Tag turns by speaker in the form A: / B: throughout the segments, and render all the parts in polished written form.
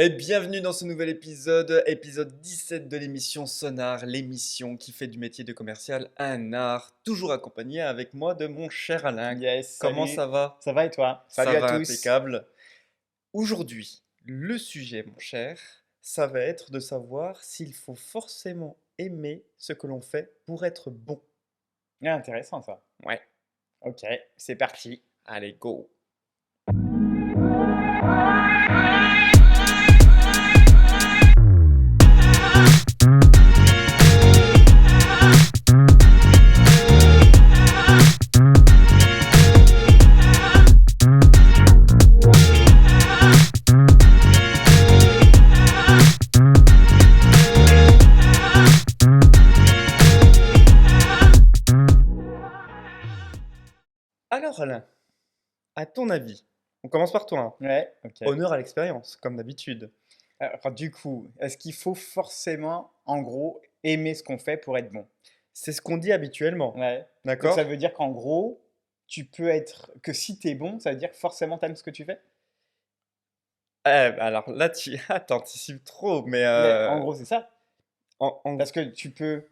A: Et bienvenue dans ce nouvel épisode, épisode 17 de l'émission Sonar, l'émission qui fait du métier de commercial un art, toujours accompagné avec moi de mon cher Alain.
B: Yes,
A: Comment
B: salut.
A: ça va?
B: Ça va et toi?
A: Ça
B: Salut à
A: va
B: tous.
A: impeccable. Aujourd'hui, le sujet, mon cher, ça va être de savoir s'il faut forcément aimer ce que l'on fait pour être bon.
B: Ah, intéressant ça.
A: Ouais,
B: Ok, c'est parti.
A: allez, go! Alors Alain, à ton avis, on commence par toi, hein.
B: Ouais, ok.
A: Honneur à l'expérience, comme d'habitude.
B: Alors, du coup, est-ce qu'il faut forcément, en gros, aimer ce qu'on fait pour être bon?
A: C'est ce qu'on dit habituellement,
B: Ouais. Donc ça
A: d'accord?
B: veut dire qu'en gros, tu peux être que si t'es bon, ça veut dire forcément t'aimes ce que tu fais?
A: Alors là, tu anticipes trop, mais
B: Mais en gros, c'est ça.
A: en
B: Parce que tu peux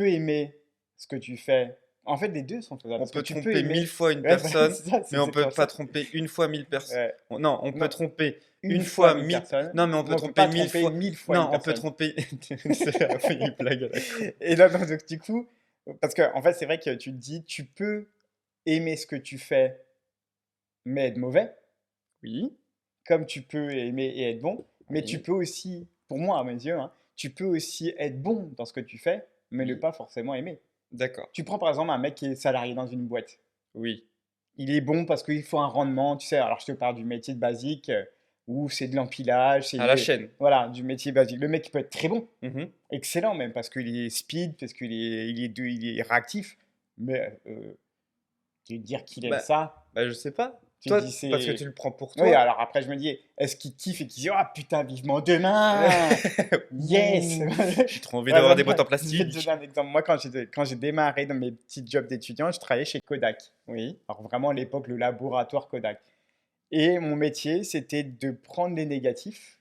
B: aimer ce que tu fais. En fait, les deux sont faisables.
A: on
B: Parce que
A: peut
B: tu peux
A: tromper 1000
B: aimer.
A: fois une
B: Ouais, bah,
A: personne,
B: c'est ça, c'est
A: mais on peut
B: exactement
A: pas
B: ça.
A: tromper une fois 1000 personnes.
B: Ouais.
A: Non, on peut
B: Non,
A: tromper
B: une
A: une
B: fois
A: fois
B: 1000
A: 1000.
B: personnes,
A: Non, mais on
B: mais
A: peut
B: on peut
A: tromper
B: pas
A: 1000
B: tromper
A: fois.
B: 1000 fois
A: Non,
B: une
A: on peut
B: personne.
A: tromper. C'est un peu une blague à la con.
B: Et là, non, donc, du coup, parce que en fait, c'est vrai que tu te dis, tu peux aimer ce que tu fais, mais être mauvais,
A: Oui,
B: comme tu peux aimer et être bon, mais tu
A: oui,
B: peux aussi, pour moi, à mes yeux, hein, tu peux aussi être bon dans ce que tu fais, mais ne
A: oui.
B: pas forcément aimer.
A: D'accord.
B: Tu prends par exemple un mec qui est salarié dans une boîte.
A: Oui.
B: Il est bon parce qu'il faut un rendement, tu sais. Alors, je te parle du métier de basique où c'est de l'empilage,
A: À la chaîne.
B: voilà, du métier basique. Le mec, il peut être très bon,
A: Mhm.
B: excellent même, parce qu'il est speed, parce qu'il est réactif. Mais tu veux dire qu'il aime
A: Bah,
B: ça,
A: je sais pas.
B: tu te
A: Toi,
B: dis
A: parce que tu
B: c'est.
A: le prends pour
B: Oui,
A: toi.
B: alors après, je me dis, est-ce qu'il kiffe et qu'il dit, oh putain, vivement demain, yes.
A: Ouh, j'ai trop envie
B: Par
A: d'avoir des
B: exemple,
A: boîtes en
B: je vais te donner
A: plastique.
B: un exemple. Moi, quand j'ai démarré dans mes petits jobs d'étudiant, je travaillais chez Kodak.
A: Oui.
B: Alors vraiment, à l'époque, le laboratoire Kodak. Et mon métier, c'était de prendre les négatifs.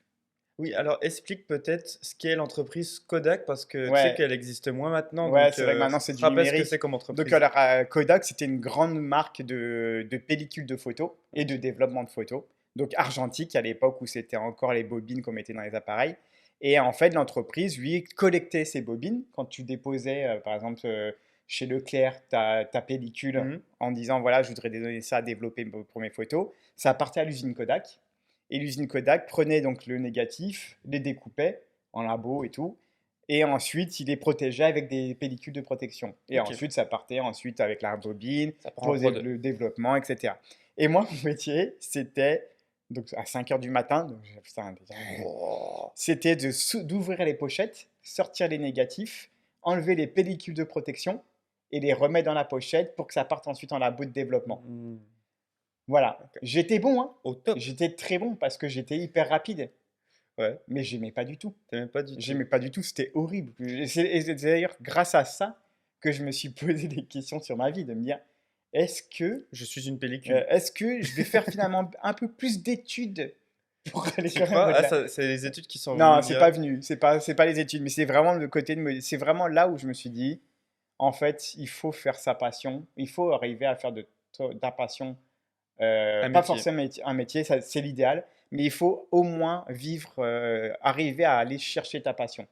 A: Oui, alors explique peut-être ce qu'est l'entreprise Kodak parce que tu sais
B: Ouais,
A: qu'elle existe moins maintenant,
B: ouais,
A: donc
B: c'est vrai que maintenant, c'est du
A: rappelle ce que c'est
B: numérique.
A: comme
B: Donc,
A: entreprise.
B: alors, Kodak, c'était une grande marque de pellicules de photos et de développement de photos. Donc, argentique à l'époque où c'était encore les bobines qu'on mettait dans les appareils. Et en fait, l'entreprise, lui, collectait ces bobines. Quand tu déposais, par exemple, chez Leclerc, ta pellicule
A: Mhm.
B: en disant, voilà, je voudrais donner ça à développer pour mes photos, ça partait à l'usine Kodak. Et l'usine Kodak prenait donc le négatif, les découpait en labo et tout. Et ensuite, il les protégeait avec des pellicules de protection. Et
A: Ok,
B: ensuite, ça partait ensuite avec la bobine,
A: ça prend en
B: poser
A: prod.
B: le développement, etc. Et moi, mon métier, c'était, donc à 5 heures du matin, donc, putain, déjà,
A: Oh.
B: c'était d'ouvrir les pochettes, sortir les négatifs, enlever les pellicules de protection et les remettre dans la pochette pour que ça parte ensuite en labo de développement.
A: Hmm.
B: Voilà.
A: Ok.
B: J'étais bon, hein.
A: Au top.
B: J'étais très bon parce que j'étais hyper rapide.
A: Ouais,
B: Mais j'aimais pas du tout.
A: t'aimais pas du tout.
B: J'aimais pas du tout, c'était horrible. Et c'est d'ailleurs grâce à ça que je me suis posé des questions sur ma vie, de me dire, est-ce que,
A: Je suis une pellicule.
B: est-ce que je vais faire finalement un peu plus d'études pour aller
A: Tu
B: quand même
A: crois? Ah,
B: au-delà?
A: ça, c'est les études qui sont venues
B: Non, c'est pas
A: direct.
B: venu, c'est pas les études, mais c'est vraiment le côté de me, c'est vraiment là où je me suis dit, en fait, il faut faire sa passion, il faut arriver à faire de ta passion,
A: Un
B: pas
A: métier.
B: forcément un métier, ça, c'est l'idéal, mais il faut au moins vivre, arriver à aller chercher ta passion.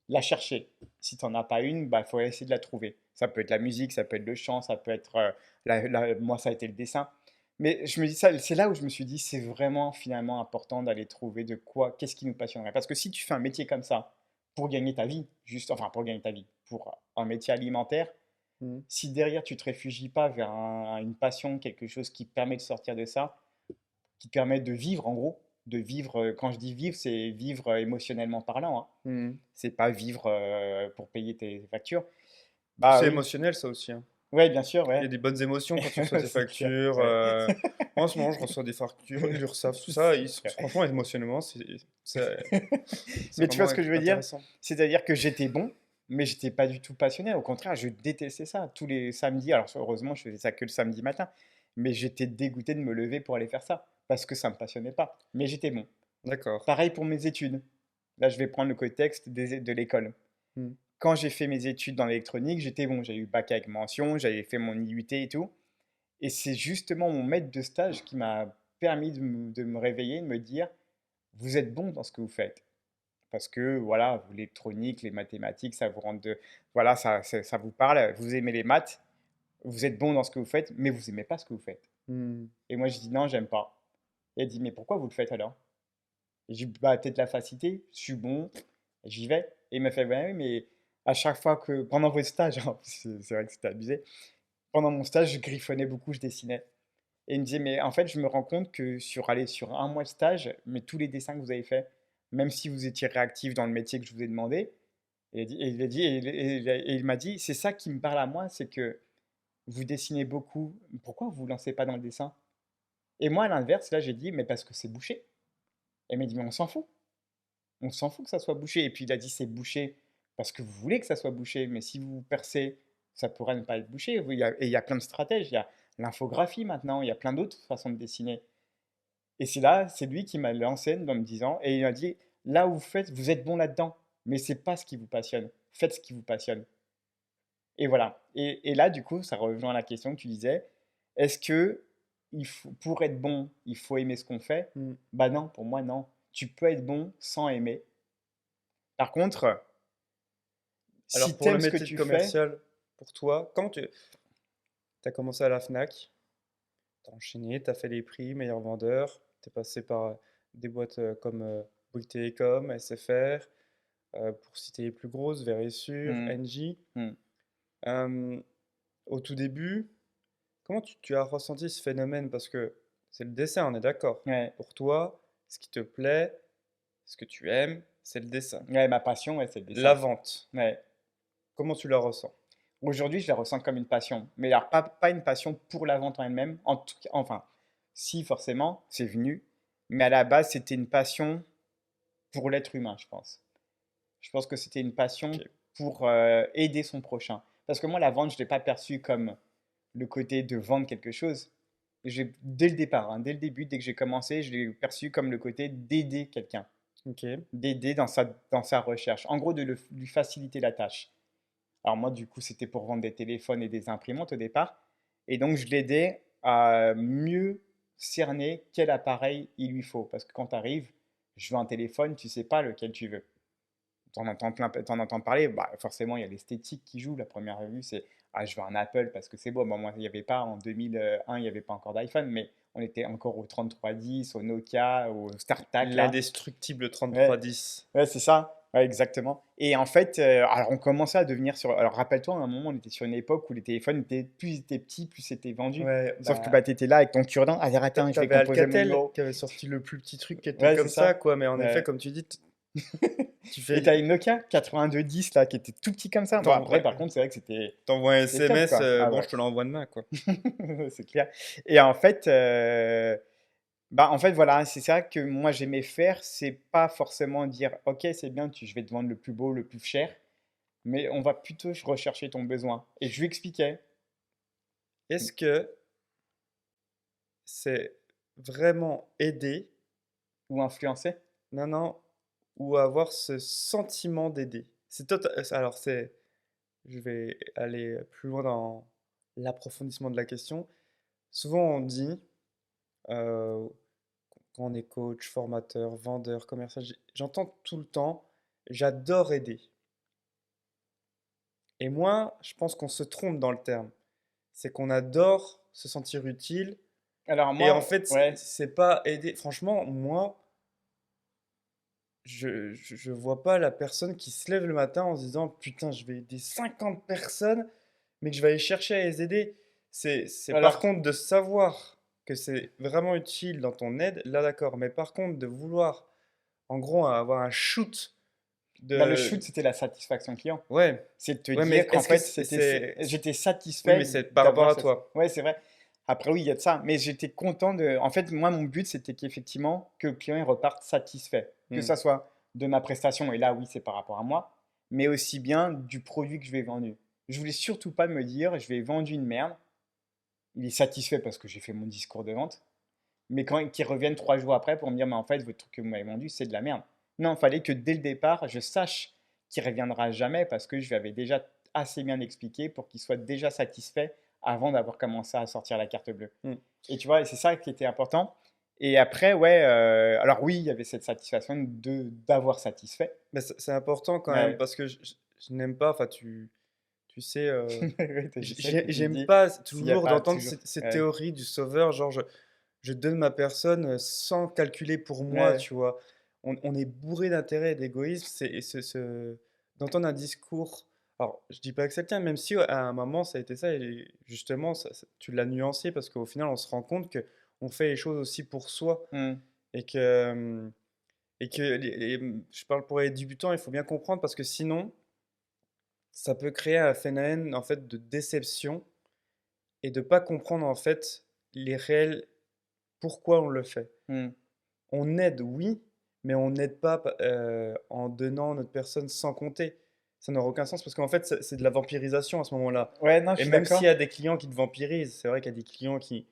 B: La chercher. Si tu n'en as pas une, bah, faut essayer de la trouver. Ça peut être la musique, ça peut être le chant, ça peut être, moi, ça a été le dessin. Mais je me dis ça, c'est là où je me suis dit, c'est vraiment finalement important d'aller trouver de quoi, qu'est-ce qui nous passionnerait. Parce que si tu fais un métier comme ça pour gagner ta vie, juste, enfin pour gagner ta vie, pour un métier alimentaire,
A: Mhm.
B: si derrière tu te réfugies pas vers une passion, quelque chose qui te permet de sortir de ça, qui te permet de vivre en gros, de vivre, quand je dis vivre, c'est vivre émotionnellement parlant, hein.
A: Mhm.
B: C'est pas vivre pour payer tes factures.
A: Puis
B: Bah
A: c'est
B: oui,
A: émotionnel, ça aussi, hein.
B: ouais, bien sûr,
A: Il y a
B: ouais.
A: des bonnes émotions quand tu reçois tes
B: C'est clair,
A: factures.
B: ouais.
A: Moi, en ce moment, je reçois des factures, l'URSSAF, tout ça.
B: C'est clair.
A: Franchement, émotionnellement, c'est
B: Mais tu vois
A: vraiment
B: ce que je veux dire?
A: intéressant.
B: C'est-à-dire que j'étais bon, mais j'étais pas du tout passionné. Au contraire, je détestais ça. Tous les samedis, alors heureusement, je faisais ça que le samedi matin, mais j'étais dégoûté de me lever pour aller faire ça parce que ça me passionnait pas. Mais j'étais bon.
A: D'accord.
B: Pareil pour mes études. Là, je vais prendre le contexte de l'école.
A: Mmh.
B: Quand j'ai fait mes études dans l'électronique, j'étais bon, j'ai eu bac avec mention, j'avais fait mon IUT et tout. Et c'est justement mon maître de stage qui m'a permis de me réveiller, de me dire, vous êtes bon dans ce que vous faites. Parce que voilà, l'électronique, les mathématiques, ça vous rend voilà, ça vous parle, vous aimez les maths, vous êtes bon dans ce que vous faites, mais vous aimez pas ce que vous faites.
A: Mmh.
B: Et moi, je dis non, j'aime pas. Et elle dit, mais pourquoi vous le faites alors? Et j'ai dit, bah, peut-être la facilité, je suis bon, j'y vais. Et il m'a fait, bah oui, mais à chaque fois que, pendant vos stages, hein, c'est vrai que c'était abusé, pendant mon stage, je griffonnais beaucoup, je dessinais. Et il me disait, mais en fait, je me rends compte que sur un mois de stage, mais tous les dessins que vous avez faits, même si vous étiez réactif dans le métier que je vous ai demandé, et il m'a dit, c'est ça qui me parle à moi, c'est que vous dessinez beaucoup, pourquoi vous ne vous lancez pas dans le dessin? Et moi, à l'inverse, là, j'ai dit, mais parce que c'est bouché. Et il m'a dit, mais on s'en fout que ça soit bouché. Et puis il a dit, c'est bouché parce que vous voulez que ça soit bouché, mais si vous percez, ça pourrait ne pas être bouché. Et il y a plein de stratèges, il y a l'infographie maintenant, il y a plein d'autres façons de dessiner. Et c'est là, c'est lui qui m'a lancé en me disant, et il m'a dit, là où vous faites, vous êtes bon là-dedans, mais c'est pas ce qui vous passionne. Faites ce qui vous passionne. Et voilà. Et là, du coup, ça rejoint à la question que tu disais, est-ce que pour être bon, il faut aimer ce qu'on fait?
A: Mmh.
B: Bah non, pour moi, non. Tu peux être bon sans aimer. Par contre,
A: Alors
B: si tu
A: pour le
B: aimes ce que
A: métier de
B: tu fais,
A: commercial, pour toi, quand tu as commencé à la Fnac, tu as enchaîné, tu as fait les prix, meilleur vendeur, tu es passé par des boîtes comme Bouygues Télécom, SFR, pour citer les plus grosses, Verisure,
B: hmm,
A: Engie.
B: hmm,
A: Euh, Au tout début, comment tu as ressenti ce phénomène? Parce que c'est le dessin, on est d'accord.
B: ouais,
A: Pour toi, ce qui te plaît, ce que tu aimes, c'est le dessin.
B: ouais, ma passion, ouais, c'est le
A: La
B: dessin.
A: vente,
B: Ouais.
A: comment tu la ressens?
B: Aujourd'hui, je la ressens comme une passion. Mais alors, pas une passion pour la vente en elle-même. En tout cas, enfin, si, forcément, c'est venu. Mais à la base, c'était une passion pour l'être humain, je pense. Je pense que c'était une passion
A: Ok.
B: pour aider son prochain. Parce que moi, la vente, je ne l'ai pas perçue comme le côté de vendre quelque chose. Dès le départ, hein, dès le début, dès que j'ai commencé, je l'ai perçu comme le côté d'aider quelqu'un,
A: Ok.
B: d'aider dans sa recherche. En gros, lui faciliter la tâche. Alors moi, du coup, c'était pour vendre des téléphones et des imprimantes au départ. Et donc, je l'aidais à mieux cerner quel appareil il lui faut. Parce que quand tu arrives, je veux un téléphone, tu sais pas lequel tu veux. T'en entends parler, bah, forcément, il y a l'esthétique qui joue. La première vue, c'est ah, je veux un Apple parce que c'est beau. Bon, moi, il n'y avait pas en 2001, il n'y avait pas encore d'iPhone, mais on était encore au 3310, au Nokia, au StarTAC là.
A: L'indestructible
B: Ouais,
A: 3310.
B: ouais, c'est ça. Ouais, exactement. Et en fait, alors on commençait à devenir sur. Alors rappelle-toi, à un moment, on était sur une époque où les téléphones étaient plus ils étaient petits, plus c'était vendu.
A: Ouais,
B: Sauf que
A: bah,
B: bah, tu étais là avec ton cure-dent. Ah, attends, je vais
A: t'avais
B: composer mon
A: Alcatel
B: numéro.
A: qui avait sorti le plus petit truc qui était
B: Ouais, c'est
A: comme ça,
B: ça.
A: quoi. Mais en effet,
B: Ouais.
A: comme tu dis, tu
B: Et
A: fais,
B: t'as une Nokia 8210 là qui était tout petit comme ça. Bon, après,
A: ouais,
B: par contre, c'est vrai que
A: t'envoies un
B: c'était top
A: SMS,
B: quoi. Ah
A: bon,
B: ouais,
A: je te l'envoie demain, quoi.
B: c'est clair. Et en fait, bah, en fait, voilà, c'est ça que moi j'aimais faire. C'est pas forcément dire, ok, c'est bien, je vais te vendre le plus beau, le plus cher. Mais on va plutôt rechercher ton besoin. Et je lui expliquais,
A: Est-ce que c'est vraiment aider,
B: ou influencer.
A: non, non, ou avoir ce sentiment d'aider? Alors, je vais aller plus loin dans l'approfondissement de la question. Souvent, on dit, euh, quand on est coach, formateur, vendeur, commercial, j'entends tout le temps, j'adore aider. Et moi, je pense qu'on se trompe dans le terme. C'est qu'on adore se sentir utile.
B: Alors
A: Et en
B: moi,
A: fait,
B: ouais,
A: c'est pas aider. Franchement, moi, je vois pas la personne qui se lève le matin en se disant putain, je vais aider 50 personnes, mais que je vais aller chercher à les aider. C'est par
B: alors
A: contre de savoir que c'est vraiment utile dans ton aide, là d'accord. Mais par contre, de vouloir, en gros, avoir un shoot
B: bah, le
A: de.
B: shoot, c'était la satisfaction client.
A: Ouais,
B: C'est de te
A: ouais, mais
B: dire qu'en
A: est-ce que
B: fait, j'étais
A: Oui, mais
B: satisfait
A: c'est par rapport
B: d'avoir
A: à
B: cette.
A: toi.
B: Ouais, c'est vrai. Après, oui, il y a de ça. Mais j'étais content de. En fait, moi, mon but, c'était qu'effectivement, que le client il reparte satisfait. Que
A: Hmm.
B: ça soit de ma prestation, et là, oui, c'est par rapport à moi, mais aussi bien du produit que je vais vendu. Je voulais surtout pas me dire, je vais vendre une merde. Il est satisfait parce que j'ai fait mon discours de vente. mais qu'ils reviennent 3 jours après pour me dire, mais en fait, votre truc que vous m'avez vendu, c'est de la merde. Non, il fallait que dès le départ, je sache qu'il reviendra jamais parce que je lui avais déjà assez bien expliqué pour qu'il soit déjà satisfait avant d'avoir commencé à sortir la carte bleue.
A: Mm.
B: Et tu vois, et c'est ça qui était important. Et après, ouais, alors oui, il y avait cette satisfaction d'avoir satisfait.
A: Mais c'est important quand même
B: Ouais.
A: parce que je n'aime pas, enfin tu sais,
B: Ouais, je sais que tu me
A: j'aime
B: dis,
A: pas
B: s'il n'y a
A: toujours
B: pas
A: d'entendre
B: toujours.
A: cette
B: Ouais.
A: théorie du sauveur, genre je donne ma personne sans calculer pour moi,
B: Ouais.
A: tu vois. On est bourré d'intérêt et d'égoïsme, d'entendre un discours. Alors, je dis pas que c'est le tien, même si à un moment ça a été ça, et justement, tu l'as nuancé parce qu'au final, on se rend compte que on fait les choses aussi pour soi
B: Hmm.
A: et que, je parle pour les débutants, il faut bien comprendre parce que sinon, ça peut créer un phénomène en fait de déception et de pas comprendre en fait les réels pourquoi on le fait.
B: Hmm.
A: On aide, oui, mais on n'aide pas en donnant notre personne sans compter. Ça n'aura aucun sens parce qu'en fait, c'est de la vampirisation à ce moment-là.
B: Ouais, non, je
A: Et
B: suis
A: même s'il y
B: d'accord.
A: a des clients qui te vampirisent, c'est vrai qu'il y a des clients qui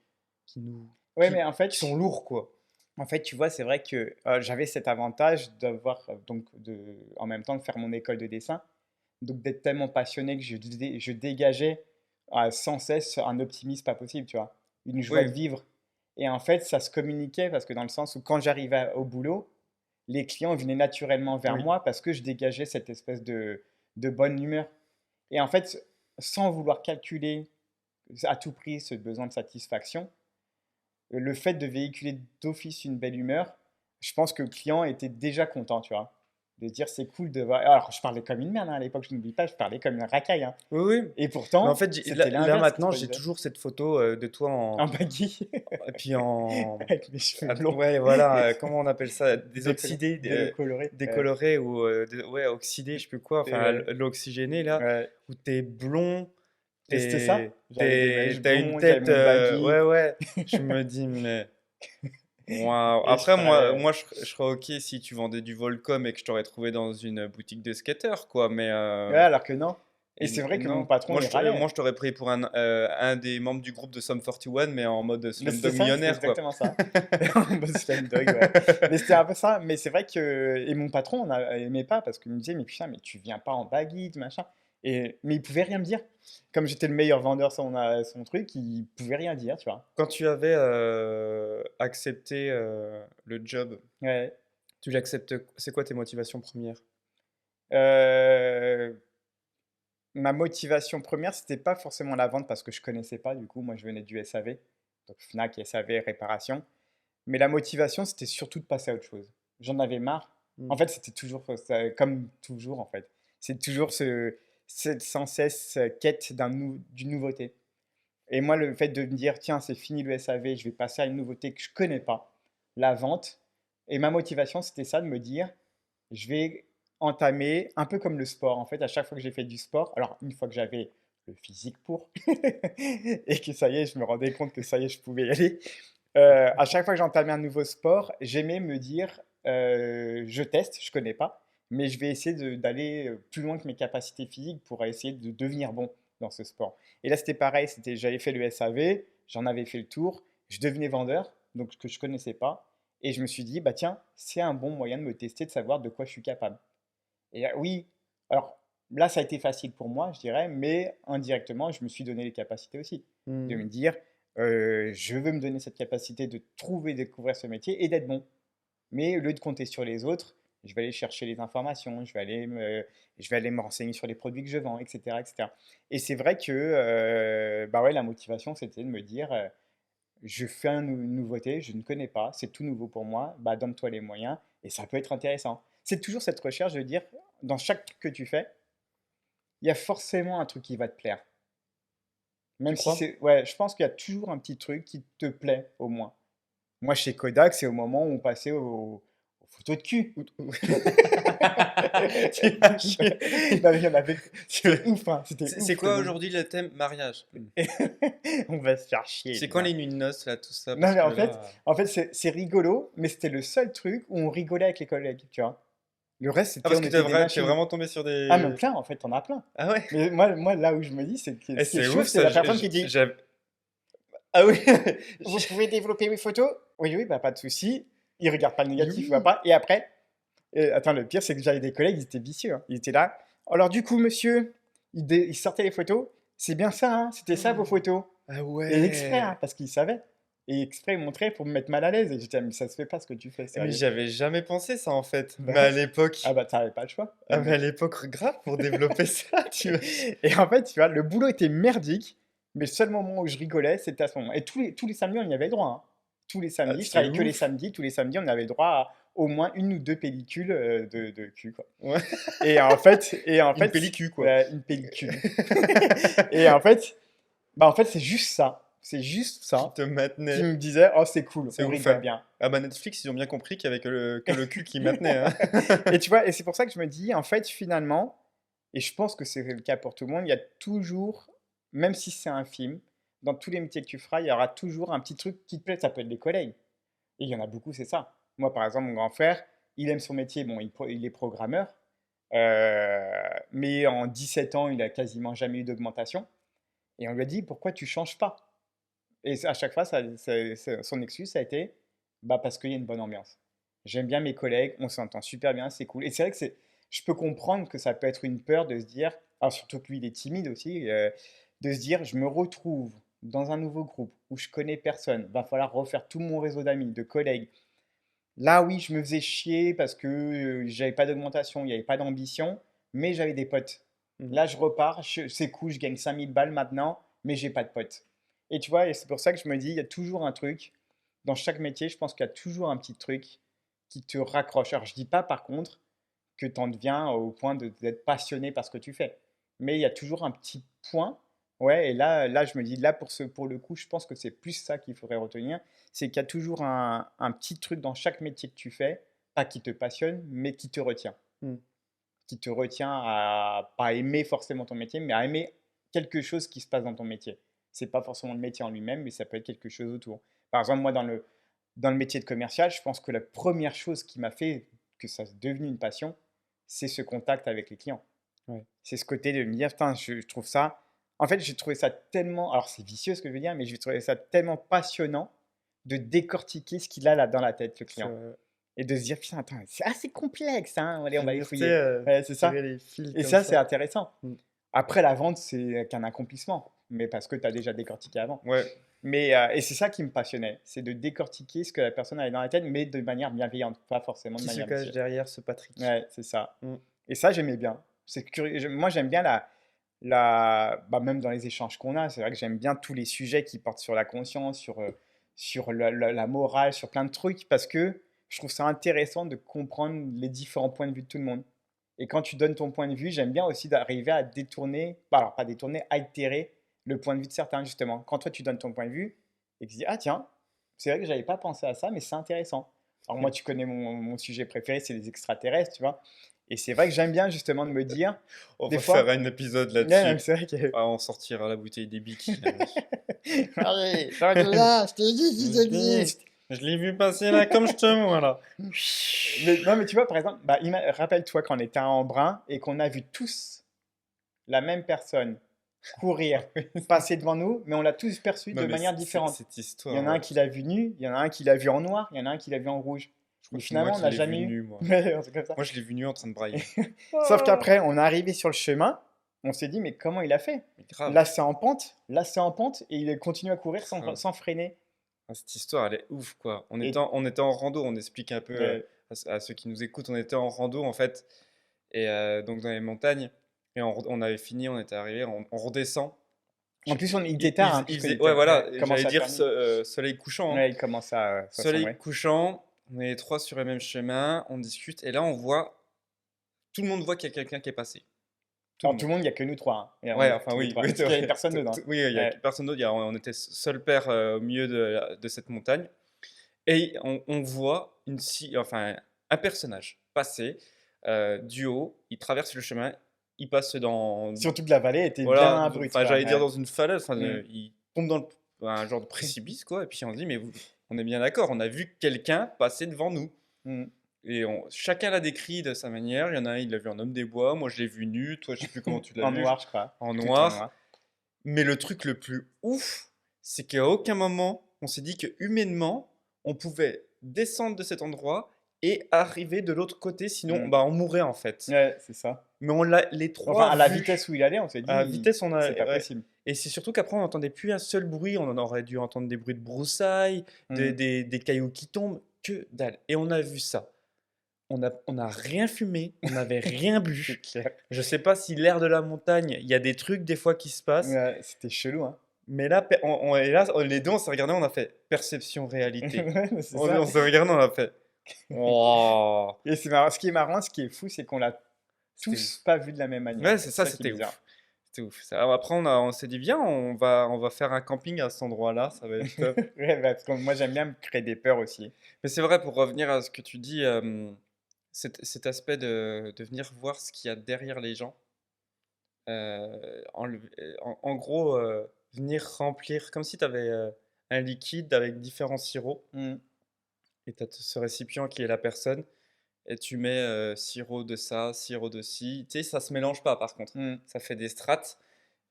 A: nous,
B: Ouais, mais en
A: qui sont
B: fait,
A: lourds, quoi.
B: tu vois, c'est vrai que j'avais cet avantage d'avoir, donc, en même temps de faire mon école de dessin, donc d'être tellement passionné que je dégageais sans cesse un optimisme pas possible, tu vois, une joie de
A: Oui,
B: vivre. Et en fait, ça se communiquait parce que dans le sens où quand j'arrivais au boulot, les clients venaient naturellement vers
A: oui.
B: moi parce que je dégageais cette espèce de bonne humeur. Et en fait, sans vouloir calculer à tout prix ce besoin de satisfaction, le fait de véhiculer d'office une belle humeur, je pense que le client était déjà content, tu vois. De se dire c'est cool de voir. Alors, je parlais comme une merde hein, à l'époque, je n'oublie pas, je parlais comme une racaille, hein.
A: Oui, oui.
B: Et
A: Mais en
B: pourtant,
A: fait,
B: c'était
A: là
B: l'inverse qui se
A: maintenant, j'ai
B: produisait.
A: toujours cette photo de toi
B: En baggy,
A: et puis en,
B: avec mes cheveux blonds,
A: ouais, voilà, comment on appelle ça? Des oxydés,
B: décolorés.
A: décolorés ou ouais, oxydés, je sais plus quoi, enfin
B: Ouais.
A: l'oxygéné là,
B: Ouais.
A: où t'es blond,
B: Et c'était ça. J'avais des mèches
A: t'as une
B: blondes, j'avais
A: tête,
B: mon baggy.
A: ouais, ouais. Je me dis, mais waouh.
B: Et je
A: Après,
B: parlais.
A: je serais ok si tu vendais du Volcom et que je t'aurais trouvé dans une boutique de skater, quoi, mais
B: Ouais, alors que non. Et c'est
A: et
B: vrai que mon
A: non.
B: patron, il râlait.
A: Moi, je t'aurais pris pour un des membres du groupe de Sum 41, mais en mode
B: Mais c'était
A: Slumdog
B: ça, c'était
A: Millionnaire, quoi.
B: exactement ça. Boss Dog, ouais. Mais c'était un peu ça. Mais c'est vrai que. Et mon patron, aimait pas parce qu'il me disait, mais putain, mais tu viens pas en baggy, machin. Mais il pouvait rien me dire. Comme j'étais le meilleur vendeur sur son truc, il pouvait rien dire, tu vois.
A: Quand tu avais accepté le job,
B: Ouais.
A: tu l'acceptes, c'est quoi tes motivations premières?
B: Euh, Ma motivation première, c'était pas forcément la vente parce que je connaissais pas, du coup, moi je venais du SAV, donc Fnac, SAV, réparation. Mais la motivation, c'était surtout de passer à autre chose. J'en avais marre.
A: Hmm.
B: En fait, c'était toujours comme toujours, en fait. C'est toujours cette sans cesse quête d'une nouveauté. Et moi, le fait de me dire, tiens, c'est fini le SAV, je vais passer à une nouveauté que je connais pas, la vente. Et ma motivation, c'était ça, de me dire, je vais entamer, un peu comme le sport. En fait, à chaque fois que j'ai fait du sport, alors une fois que j'avais le physique pour, et que ça y est, je me rendais compte que ça y est, je pouvais y aller. À chaque fois que j'entamais un nouveau sport, j'aimais me dire, je teste, je connais pas, mais je vais essayer d'aller plus loin que mes capacités physiques pour essayer de devenir bon dans ce sport. Et là, c'était pareil, j'avais fait le SAV, j'en avais fait le tour, je devenais vendeur, donc ce que je connaissais pas, et je me suis dit, bah tiens, c'est un bon moyen de me tester, de savoir de quoi je suis capable. Et oui, alors là, ça a été facile pour moi, je dirais, mais indirectement, je me suis donné les capacités aussi. De
A: Hmm.
B: me dire, je veux me donner cette capacité de trouver, découvrir ce métier et d'être bon. Mais au lieu de compter sur les autres, je vais aller chercher les informations, je vais aller me renseigner sur les produits que je vends, etc. etc. Et c'est vrai que bah ouais, la motivation, c'était de me dire, je fais une nouveauté, je ne connais pas, c'est tout nouveau pour moi, bah donne-toi les moyens et ça peut être intéressant. C'est toujours cette recherche de dire, dans chaque truc que tu fais, il y a forcément un truc qui va te plaire.
A: Tu
B: Même si
A: crois?
B: c'est... Ouais, je pense qu'il y a toujours un petit truc qui te plaît au moins. Moi, chez Kodak, c'est au moment où on passait aux photos de cul.
A: Tu vas chier.
B: Non, mais il y en avait... C'était
A: C'est
B: ouf, hein, c'était
A: c'est
B: ouf.
A: quoi aujourd'hui le thème? Mariage. Hmm.
B: On va se faire chier,
A: C'est
B: tu
A: quand
B: vois.
A: les nuits de noces, là, tout ça?
B: Non,
A: Parce
B: mais
A: que
B: en fait,
A: là.
B: en fait c'est rigolo, mais c'était le seul truc où on rigolait avec les collègues, tu vois. Le reste,
A: Ah,
B: c'était
A: parce
B: on
A: que
B: était des
A: t'es
B: machines.
A: vraiment tombé sur
B: Ah, mais
A: des.
B: plein, en fait, t'en as plein.
A: Ah ouais?
B: Mais moi, là où je me dis, c'est que
A: Eh,
B: ce qui est
A: c'est
B: chaud,
A: ouf
B: c'est
A: ça.
B: la personne qui dit,
A: Ah oui.
B: Vous pouvez développer mes photos? Oui, oui, bah, pas de souci. Il regarde pas le négatif, il voit
A: Oui.
B: pas. Et après, attends, le pire, c'est que j'avais des collègues, ils étaient vicieux, hein. Ils étaient là. Alors, du coup, monsieur, il sortait les photos. C'est bien ça, hein? C'était ça vos photos?
A: Ah
B: Et exprès, hein,
A: ouais.
B: parce qu'il savait. Et exprès, il montrait pour me mettre mal à l'aise. Et j'étais, ah, mais ça se fait pas ce que tu fais,
A: Mais
B: sérieux.
A: j'avais jamais pensé ça en fait.
B: Bah,
A: Mais à l'époque,
B: ah bah, t'avais pas le choix.
A: ah mais à l'époque grave pour développer ça, tu vois.
B: Et en fait, tu vois, le boulot était merdique, mais le seul moment où je rigolais, c'était à ce moment. Et tous les samedis, on y avait le droit, hein. Tous les
A: Ah,
B: samedis, je
A: c'est
B: travaillais que les
A: ouf.
B: samedis, tous les samedis, on avait le droit à au moins une ou deux pellicules de cul, quoi.
A: Ouais.
B: Et en fait,
A: Une pellicule quoi.
B: une pellicule. Et en fait, c'est juste ça. C'est juste
A: Qui
B: ça
A: te
B: qui
A: maintenait.
B: me disait, oh, c'est cool,
A: C'est
B: on
A: ouf,
B: rigole
A: hein.
B: bien.
A: Ah bah Netflix, ils ont bien compris qu'il y avait que le cul qui maintenait, hein.
B: Et tu vois, et c'est pour ça que je me dis, en fait, finalement, et je pense que c'est le cas pour tout le monde, il y a toujours, même si c'est un film, dans tous les métiers que tu feras, il y aura toujours un petit truc qui te plaît. Ça peut être des collègues. Et il y en a beaucoup, c'est ça. Moi, par exemple, mon grand frère, il aime son métier. Bon, il est programmeur, mais en 17 ans, il a quasiment jamais eu d'augmentation. Et on lui a dit, pourquoi tu changes pas? Et à chaque fois, son excuse, ça a été bah, parce qu'il y a une bonne ambiance. J'aime bien mes collègues, on s'entend super bien, c'est cool. Et c'est vrai que je peux comprendre que ça peut être une peur de se dire, alors surtout que lui, il est timide aussi, de se dire, je me retrouve dans un nouveau groupe où je connais personne, va falloir refaire tout mon réseau d'amis, de collègues. Là, oui, je me faisais chier parce que j'avais pas d'augmentation, il n'y avait pas d'ambition, mais j'avais des potes.
A: Mmh.
B: Là, je repars, c'est cool, je gagne 5000 balles maintenant, mais j'ai pas de potes. Et tu vois, et c'est pour ça que je me dis, il y a toujours un truc, dans chaque métier, je pense qu'il y a toujours un petit truc qui te raccroche. Alors, je dis pas par contre que tu en deviens au point d'être passionné par ce que tu fais, mais il y a toujours un petit point. Ouais, et là, je me dis, là, pour le coup, je pense que c'est plus ça qu'il faudrait retenir, c'est qu'il y a toujours un petit truc dans chaque métier que tu fais, pas qui te passionne, mais qui te retient.
A: Mmh.
B: Qui te retient à pas aimer forcément ton métier, mais à aimer quelque chose qui se passe dans ton métier. C'est pas forcément le métier en lui-même, mais ça peut être quelque chose autour. Par exemple, moi, dans le métier de commercial, je pense que la première chose qui m'a fait que ça soit devenu une passion, c'est ce contact avec les clients.
A: Ouais.
B: C'est ce côté de me dire, putain, je trouve ça. En fait, j'ai trouvé ça tellement. Alors, c'est vicieux ce que je veux dire, mais j'ai trouvé ça tellement passionnant de décortiquer ce qu'il a là dans la tête, le
A: C'est
B: client. Et de se dire, putain, attends, c'est assez complexe, hein. Allez, on va les
A: venir, tu sais,
B: fouiller. Ouais, c'est
A: tirer
B: ça.
A: les fils
B: Et
A: comme
B: ça, c'est
A: ça.
B: intéressant.
A: Mmh.
B: Après, la vente, c'est qu'un accomplissement, mais parce que tu as déjà décortiqué avant.
A: Ouais.
B: Et c'est ça qui me passionnait, c'est de décortiquer ce que la personne avait dans la tête, mais de manière bienveillante, pas forcément de
A: Qui se
B: manière
A: cache
B: vicieuse.
A: derrière ce Patrick?
B: Ouais, c'est ça.
A: Mmh.
B: Et ça, j'aimais bien. C'est curieux. Moi, j'aime bien bah, même dans les échanges qu'on a, c'est vrai que j'aime bien tous les sujets qui portent sur la conscience, sur la morale, sur plein de trucs, parce que je trouve ça intéressant de comprendre les différents points de vue de tout le monde. Et quand tu donnes ton point de vue, j'aime bien aussi d'arriver à détourner, bah, alors pas détourner, altérer le point de vue de certains, justement. Quand toi, tu donnes ton point de vue et que tu dis, ah tiens, c'est vrai que j'avais pas pensé à ça, mais c'est intéressant. Alors moi, tu connais mon sujet préféré, c'est les extraterrestres, tu vois. Et c'est vrai que j'aime bien justement de me dire,
A: On
B: des
A: va faire
B: fois,
A: un épisode
B: ouais,
A: là-dessus.
B: c'est vrai que.
A: Ah, on sortira la bouteille des biquis, là, oui.
B: Allez, j'en ai là, je t'ai dit qu'ils
A: Mmh.
B: existent.
A: Je l'ai vu passer là comme je te vois là.
B: Mais, non, mais tu vois, par exemple, bah, rappelle-toi quand on était à Embrun et qu'on a vu tous la même personne courir, passer devant nous, mais on l'a tous perçu
A: Non
B: de
A: mais
B: manière différente.
A: cette
B: Il y en
A: histoire,
B: a un
A: ouais.
B: qui l'a vu nu, il y en a un qui l'a vu en noir, il y en a un qui l'a vu en rouge.
A: Je
B: Mais
A: crois que c'est moi
B: finalement, on
A: qui
B: n'a
A: l'ai vu
B: jamais eu.
A: nu, moi.
B: Ouais, un truc comme ça.
A: Moi, je l'ai vu nu en train de brailler.
B: Sauf
A: Oh,
B: qu'après, on est arrivé sur le chemin, on s'est dit, mais comment il a fait?
A: mais grave.
B: Là c'est en pente, et il continue à courir sans,
A: Grave.
B: sans freiner.
A: Ah, cette histoire, elle est ouf, quoi.
B: Et,
A: On était en rando, on explique un peu à ceux qui nous écoutent, on était en rando, en fait, et donc dans les montagnes, et on avait fini, on était arrivé, on redescend.
B: en plus, il était tard, hein,
A: Il
B: puisqu'il
A: faisait, ouais,
B: était,
A: voilà,
B: ouais,
A: j'allais
B: commençait à
A: dire
B: faire nuit.
A: soleil couchant, hein.
B: Ouais, il commence à
A: Soleil
B: s'assombrer.
A: couchant, on est les trois sur le même chemin, on discute, et là, tout le monde voit qu'il y a quelqu'un qui est passé. Tout le
B: Alors, tout
A: monde.
B: le monde, il n'y a que nous trois, hein. Et on
A: Ouais,
B: est
A: enfin
B: tous les
A: oui,
B: trois.
A: oui,
B: Parce qu'il n'y avait personne dedans.
A: oui, il y a
B: Ouais.
A: personne d'autre, on était seul père au milieu de cette montagne. Et on voit enfin, un personnage passer du haut, il traverse le chemin, il passe dans,
B: Surtout que la vallée était bien
A: voilà,
B: abrupte,
A: enfin
B: quoi.
A: j'allais dire
B: Ouais.
A: dans une falaise, enfin,
B: Mm.
A: il tombe dans un genre de précipice, quoi, et puis on se dit, mais on est bien d'accord, on a vu quelqu'un passer devant nous.
B: Mm.
A: Et chacun l'a décrit de sa manière, il y en a un, il l'a vu en homme des bois, moi je l'ai vu nu, toi je sais plus comment tu l'as
B: En
A: vu,
B: noir, je crois.
A: en
B: Tout en
A: noir.
B: noir.
A: Mais le truc le plus ouf, c'est qu'à aucun moment, on s'est dit que humainement, on pouvait descendre de cet endroit et arriver de l'autre côté, sinon,
B: Mm.
A: bah, on mourrait en fait.
B: Ouais, c'est ça.
A: Mais on l'a les
B: Enfin,
A: 3
B: à la
A: vus.
B: vitesse où il allait, on s'est
A: À
B: dit,
A: vitesse, on a
B: c'est pas
A: ouais
B: possible.
A: et c'est surtout qu'après, on n'entendait plus un seul bruit. On en aurait dû entendre des bruits de broussailles,
B: Mm.
A: des cailloux qui tombent, que dalle et on a vu ça. On a rien fumé, on n'avait rien
B: C'est
A: bu.
B: clair.
A: Je sais pas si l'air de la montagne, il y a des trucs des fois qui se passent,
B: Ouais, c'était chelou, hein.
A: mais là, et là, les deux, on s'est regardés, on a fait perception, réalité.
B: Ouais, c'est
A: On,
B: ça.
A: on s'est regardé, on a fait. Oh,
B: Et c'est marrant. Ce qui est marrant, ce qui est fou, c'est qu'on l'a
A: c'était ouf.
B: tous pas vu de la même manière, en
A: Ouais,
B: fait.
A: c'est
B: C'est
A: ça,
B: ça qui est
A: c'était
B: bizarre.
A: ouf. C'était ouf. Alors après, on s'est dit, viens, on va faire un camping à cet endroit-là, ça va être top.
B: Ouais, parce que moi, j'aime bien me créer des peurs aussi.
A: Mais c'est vrai, pour revenir à ce que tu dis, cet aspect de venir voir ce qu'il y a derrière les gens, en gros, venir remplir, comme si tu avais un liquide avec différents sirops,
B: Mm.
A: et tu as ce récipient qui est la personne, et tu mets sirop de ça, sirop de ci. Tu sais, ça se mélange pas par contre.
B: Mm.
A: Ça fait des strates,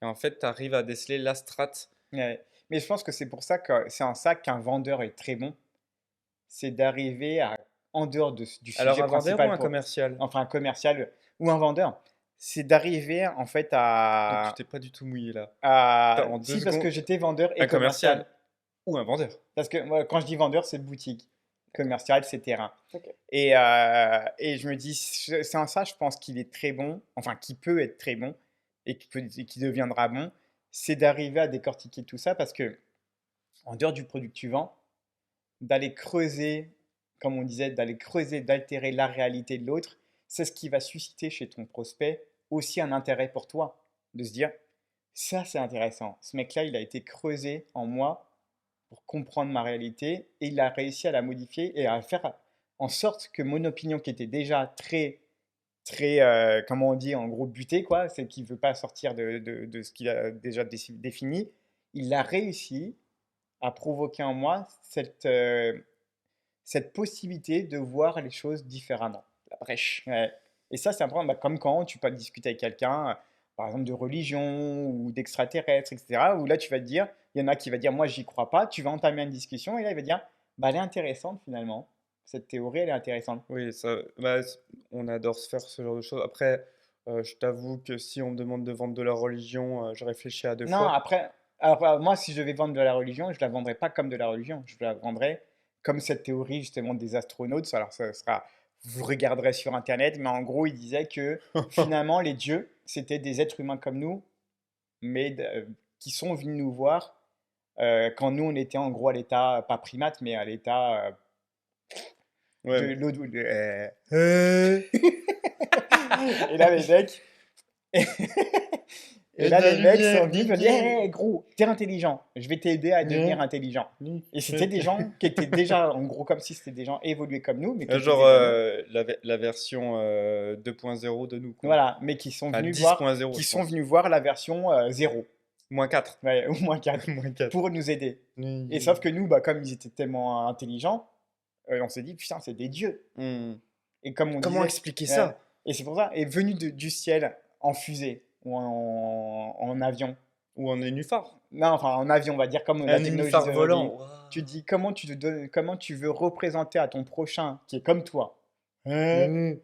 A: et en fait, tu arrives à déceler la strate.
B: Ouais. Mais je pense que c'est pour ça que c'est en ça qu'un vendeur est très bon. C'est d'arriver à, en dehors du
A: Alors,
B: sujet
A: un vendeur ou
B: principal
A: un
B: pour,
A: commercial?
B: enfin, un commercial ou un vendeur, c'est d'arriver en fait
A: Donc, tu t'es pas du tout mouillé là. En deux
B: si, parce que
A: secondes,
B: j'étais vendeur et
A: un commercial
B: commercial.
A: ou un vendeur.
B: Parce que moi, quand je dis vendeur, c'est boutique. Commercial, c'est terrain.
A: Ok.
B: Et je me dis, c'est en ça, je pense qu'il est très bon, enfin, qui peut être très bon et qui deviendra bon, c'est d'arriver à décortiquer tout ça parce que, en dehors du produit que tu vends, d'aller creuser, comme on disait, d'aller creuser, d'altérer la réalité de l'autre, c'est ce qui va susciter chez ton prospect aussi un intérêt pour toi. De se dire, ça c'est intéressant, ce mec-là, il a été creusé en moi pour comprendre ma réalité et il a réussi à la modifier et à faire en sorte que mon opinion qui était déjà très, comment on dit, en gros butée, quoi, c'est qu'il ne veut pas sortir de ce qu'il a déjà défini, il a réussi à provoquer en moi cette possibilité de voir les choses différemment.
A: La brèche.
B: Ouais. Et ça, c'est important, bah, comme quand tu peux discuter avec quelqu'un, par exemple de religion ou d'extraterrestres, etc., où là, tu vas te dire, il y en a qui va dire, moi, j'y crois pas, tu vas entamer une discussion, et là, il va dire, bah, elle est intéressante finalement. Cette théorie, elle est intéressante.
A: Oui, ça, bah, on adore se faire ce genre de choses. Après, je t'avoue que si on me demande de vendre de la religion, je réfléchis à deux
B: Non,
A: fois.
B: après, moi, si je vais vendre de la religion, je la vendrai pas comme de la religion. Je la vendrai comme cette théorie justement des astronautes. Alors, ça sera, vous regarderez sur Internet, mais en gros, il disait que finalement, les dieux, c'était des êtres humains comme nous, mais qui sont venus nous voir quand nous, on était en gros à l'état, pas primate, mais à l'état
A: Ouais,
B: de
A: mais-
B: l'eau. Et là, les mecs, et
A: Et
B: là,
A: la
B: les mecs sont
A: lumière,
B: venus me dire, hey, gros, t'es intelligent, je vais t'aider à devenir intelligent. Et c'était des gens qui étaient déjà, en gros, comme si c'était des gens évolués comme nous, mais qui étaient
A: Genre
B: évolués.
A: la version 2.0 de nous, quoi.
B: Voilà, mais qui sont
A: Enfin,
B: venus voir,
A: 10.0, je pense.
B: la version 0,
A: Moins 4.
B: ouais, ou moins 4,
A: Moins 4.
B: pour nous aider. Et sauf que nous, bah, comme ils étaient tellement intelligents, on s'est dit, putain, c'est des dieux. Et comme on
A: Comment
B: disait,
A: expliquer
B: ouais,
A: ça?
B: et c'est pour ça, et venus du ciel en fusée ou en avion.
A: Ou en nénuphar?
B: Non, enfin en avion, on va dire comme la
A: Un
B: technologie
A: nénuphar volant.
B: d'aujourd'hui. Tu te dis comment tu veux représenter à ton prochain qui est comme toi. Hein,
A: Mmh.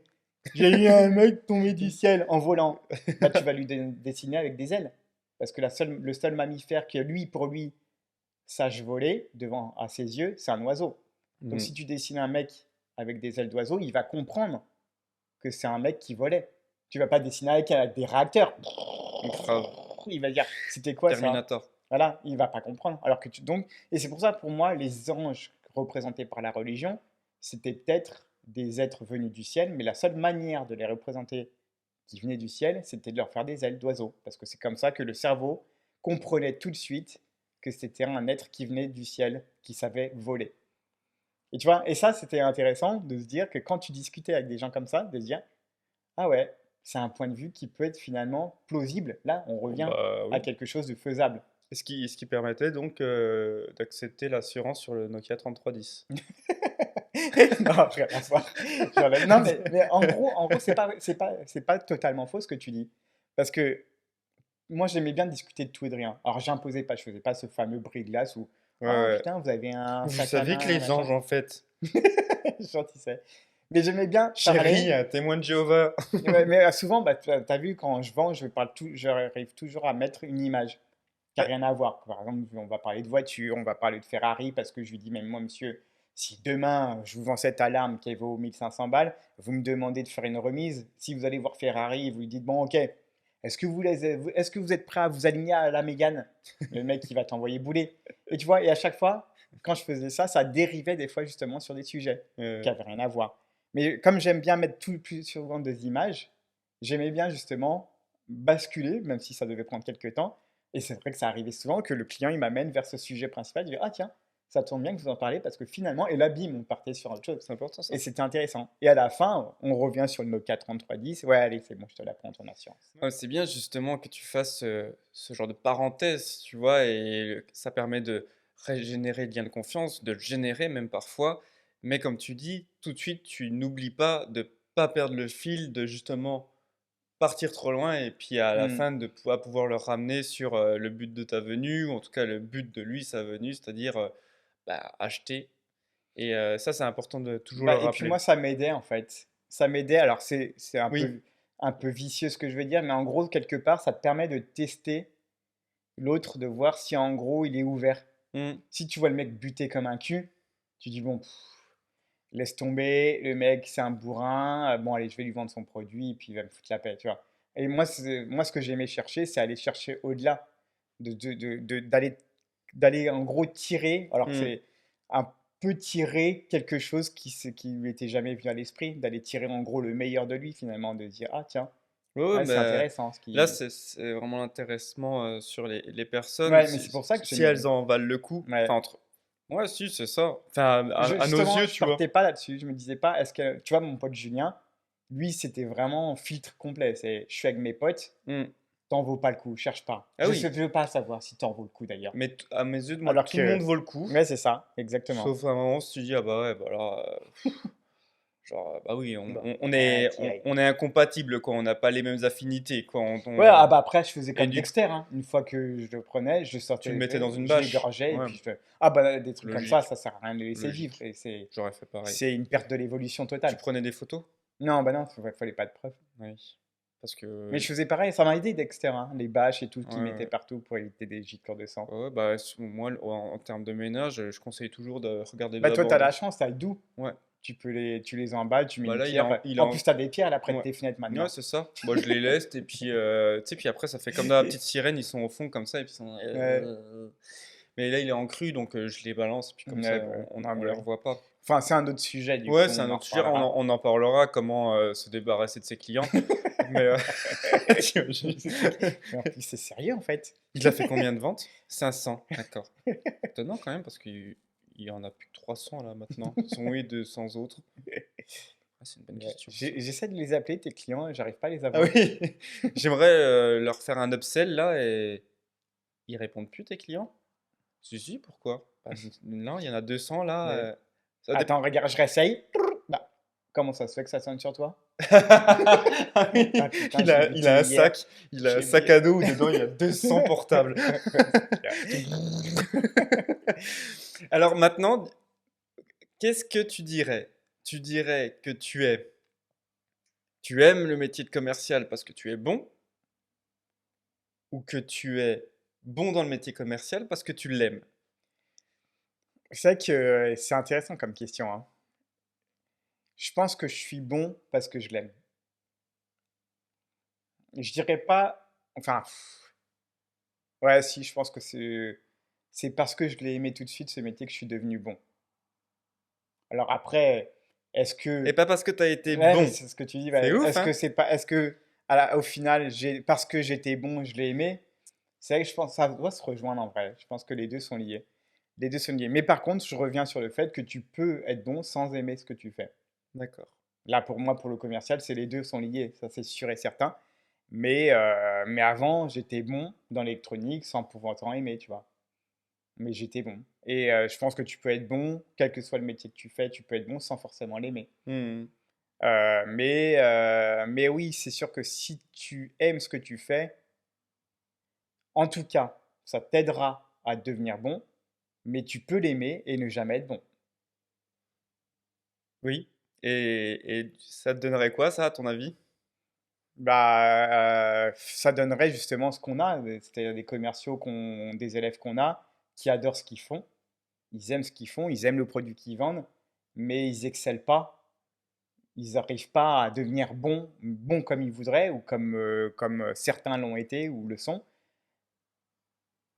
B: j'ai eu un mec tombé du ciel en volant. Bah, tu vas lui dessiner avec des ailes. Parce que le seul mammifère qui, lui, pour lui, sache voler devant à ses yeux, c'est un oiseau. Donc si tu dessines un mec avec des ailes d'oiseau, il va comprendre que c'est un mec qui volait. Tu vas pas dessiner avec des réacteurs.
A: Grave.
B: Il va dire, c'était quoi ça?
A: Terminator.
B: Voilà, il va pas comprendre. Alors que donc, et c'est pour ça, pour moi, les anges représentés par la religion, c'était peut-être des êtres venus du ciel, mais la seule manière de les représenter qui venaient du ciel, c'était de leur faire des ailes d'oiseau. Parce que c'est comme ça que le cerveau comprenait tout de suite que c'était un être qui venait du ciel, qui savait voler. Et tu vois, et ça, c'était intéressant de se dire que quand tu discutais avec des gens comme ça, de se dire, ah ouais, c'est un point de vue qui peut être finalement plausible. Là, on revient
A: Bah
B: à
A: oui.
B: quelque chose de faisable.
A: Et ce qui permettait donc d'accepter l'assurance sur le Nokia 3310.
B: Non, rien à voir. Non, mais en gros, c'est pas totalement faux ce que tu dis. Parce que moi, j'aimais bien discuter de tout et de rien. Alors, j'imposais pas, je faisais pas ce fameux bris de glace où,
A: Ouais,
B: oh
A: ouais.
B: putain, vous avez un
A: Vous
B: sac à
A: savez que
B: main,
A: les
B: machin.
A: anges, en fait,
B: Gentil, c'est. Mais j'aimais bien
A: chérie,
B: parler.
A: un témoin de Jéhovah.
B: Ouais, mais souvent, bah, tu as vu, quand je vends, j'arrive toujours à mettre une image qui n'a
A: Ouais,
B: rien à voir. Par exemple, on va parler de voiture, on va parler de Ferrari, parce que je lui dis, même moi, monsieur, si demain je vous vends cette alarme qui vaut 1500 balles, vous me demandez de faire une remise. Si vous allez voir Ferrari, vous lui dites, bon, ok, est-ce que vous êtes prêt à vous aligner à la Mégane? Le mec, qui va t'envoyer bouler. Et tu vois, et à chaque fois, quand je faisais ça, ça dérivait des fois justement sur des sujets qui
A: euh,
B: n'avaient rien à voir. Mais comme j'aime bien mettre tout le plus souvent des images, j'aimais bien justement basculer, même si ça devait prendre quelques temps. Et c'est vrai que ça arrivait souvent que le client il m'amène vers ce sujet principal. Il dit, ah tiens, ça tombe bien que vous en parlez parce que finalement, et là, bim, on partait sur autre chose.
A: c'est important, ça.
B: Et c'était intéressant. Et à la fin, on revient sur le Nokia 3310. Ouais, allez, c'est bon, je te la prends, ton assurance.
A: Ouais, c'est bien justement que tu fasses ce genre de parenthèse, tu vois, et ça permet de régénérer le lien de confiance, de le générer même parfois. Mais comme tu dis, tout de suite, tu n'oublies pas de pas perdre le fil, de justement partir trop loin et puis à la
B: Hmm.
A: fin de pouvoir le ramener sur le but de ta venue, ou en tout cas le but de lui, sa venue, c'est-à-dire bah, acheter. Et ça, c'est important de toujours le
B: Bah, et puis
A: rappeler.
B: moi, ça m'aidait en fait. Ça m'aidait. Alors, c'est
A: Oui.
B: un peu vicieux ce que je veux dire, mais en gros, quelque part, ça te permet de tester l'autre, de voir si en gros, il est ouvert.
A: Mm.
B: Si tu vois le mec buter comme un cul, tu dis, bon, laisse tomber, le mec, c'est un bourrin. Bon, allez, je vais lui vendre son produit, et puis il va me foutre la paix, tu vois. Et moi, moi ce que j'aimais chercher, c'est aller chercher au-delà, d'aller en gros tirer, alors que
A: Mm.
B: c'est un peu tirer quelque chose qui lui était jamais venu à l'esprit, d'aller tirer en gros le meilleur de lui finalement, de dire, ah tiens,
A: Ouais, ouais,
B: ouais, c'est
A: mais
B: intéressant ce
A: là,
B: qui.
A: c'est vraiment l'intéressement sur les personnes,
B: Ouais, mais c'est pour ça que
A: si elles en valent le coup. Enfin,
B: ouais.
A: entre... Ouais, si, c'est ça. Enfin, à nos
B: Justement,
A: yeux,
B: je
A: tu vois.
B: partais pas là-dessus. Je me disais pas, est-ce que, tu vois, mon pote Julien, lui, c'était vraiment filtre complet. C'est, je suis avec mes potes,
A: Mm.
B: t'en vaut pas le coup, cherche pas.
A: Ah oui,
B: Je veux pas savoir si t'en vaut le coup d'ailleurs.
A: mais à mes yeux, moi,
B: Alors
A: tout le
B: que,
A: monde vaut le coup.
B: ouais, c'est ça, exactement.
A: Sauf à un moment, si tu dis, ah bah ouais, bah alors, genre, bah oui,
B: Bon,
A: on
B: ouais,
A: est,
B: direct.
A: on est incompatible, quoi. On n'a pas les mêmes affinités, quoi.
B: Ouais, ah bah après, je faisais
A: Et
B: comme
A: du coup,
B: Dexter, hein. Une fois que je le prenais, je
A: tu le
B: sortais,
A: mettais dans une
B: je
A: bâche.
B: l'égorgeais et
A: Ouais,
B: puis je fais, ah bah des trucs comme
A: logique,
B: ça sert à rien de les laisser vivre.
A: logique.
B: Et
A: J'aurais fait pareil.
B: c'est une perte de l'évolution
A: Tu
B: totale.
A: prenais des photos?
B: Non, bah non, fallait pas de preuves.
A: Oui. Parce
B: Mais
A: que,
B: je faisais pareil, ça m'a aidé Dexter, hein, les bâches et tout
A: ouais,
B: qui mettaient
A: ouais.
B: partout pour éviter des giclures de sang.
A: Ouais, ouais, bah, moi, en termes de ménage, je conseille toujours de regarder
B: Bah toi,
A: d'abord
B: t'as
A: le.
B: la chance, t'as le doux.
A: Ouais.
B: Tu les emballes, tu mets
A: Bah
B: une
A: là,
B: pierre.
A: il est
B: En plus,
A: en.
B: t'as des pierres là près de
A: Ouais.
B: tes fenêtres
A: Ouais,
B: maintenant.
A: c'est ça. Moi, je les laisse et puis, tu sais, puis après, ça fait comme dans la petite sirène, ils sont au fond comme ça et puis ils sont.
B: Ouais,
A: Mais là, il est en cru, donc je les balance, puis comme ça,
B: ouais, bah, ah,
A: on
B: bah
A: les
B: ouais.
A: revoit pas.
B: Enfin, c'est un autre sujet, du
A: Ouais,
B: coup,
A: c'est
B: on
A: un
B: en
A: autre sujet,
B: reparlera.
A: on en parlera, comment se débarrasser de ses clients. Mais t'imagines.
B: Mais en plus, c'est sérieux en fait.
A: Il a fait combien de ventes? 500, d'accord. Étonnant quand même, parce qu'il y en a plus que 300 là maintenant. Sont et 200 autres. Ah, c'est une bonne
B: Ouais.
A: question ça.
B: J'essaie de les appeler, tes clients, et j'arrive pas à les
A: Ah
B: avoir.
A: oui, j'aimerais leur faire un upsell là et ils répondent plus tes clients? Si, si, pourquoi? Bah, non, il y en a 200 là.
B: Ouais.
A: Ça dépend.
B: Attends, regarde, je réessaye. Bah, comment ça se fait que ça sonne sur toi?
A: Ah oui,
B: Ah putain, j'ai
A: il
B: buté
A: a un
B: hier.
A: sac, il a un
B: J'ai
A: sac
B: bu-
A: à dos où dedans il y a 200 portables. Alors maintenant, qu'est-ce que tu dirais? Tu dirais que tu aimes le métier de commercial parce que tu es bon, ou que tu es bon dans le métier commercial parce que tu l'aimes?
B: C'est vrai que c'est intéressant comme question, hein. Je pense que je suis bon parce que je l'aime. Je dirais pas, enfin, ouais, si, je pense que c'est parce que je l'ai aimé tout de suite ce métier que je suis devenu bon. Alors après, est-ce
A: Et
B: que,
A: pas parce que tu as été
B: ouais, mais
A: bon.
B: c'est ce que tu dis,
A: C'est
B: ouais,
A: ouf,
B: est-ce que
A: hein?
B: c'est pas, est-ce que au final, parce que j'étais bon, je l'ai aimé? C'est vrai que je pense que ça doit se rejoindre en vrai. Je pense que les deux sont liés. Les deux sont liés. Mais par contre, je reviens sur le fait que tu peux être bon sans aimer ce que tu fais.
A: D'accord.
B: Là, pour moi, pour le commercial, c'est les deux sont liés, ça c'est sûr et certain. Mais avant, j'étais bon dans l'électronique sans pouvoir en aimer, tu vois. Mais j'étais bon. Et je pense que tu peux être bon, quel que soit le métier que tu fais, tu peux être bon sans forcément l'aimer.
A: Hmm.
B: Mais oui, c'est sûr que si tu aimes ce que tu fais, En tout cas, ça t'aidera à devenir bon, mais tu peux l'aimer et ne jamais être bon.
A: Oui. Et ça te donnerait quoi, ça, à ton avis?
B: Ça donnerait justement ce qu'on a, c'est-à-dire des commerciaux, des élèves qu'on a, qui adorent ce qu'ils font, ils aiment ce qu'ils font, ils aiment le produit qu'ils vendent, mais ils excellent pas, ils n'arrivent pas à devenir bons comme ils voudraient ou comme certains l'ont été ou le sont.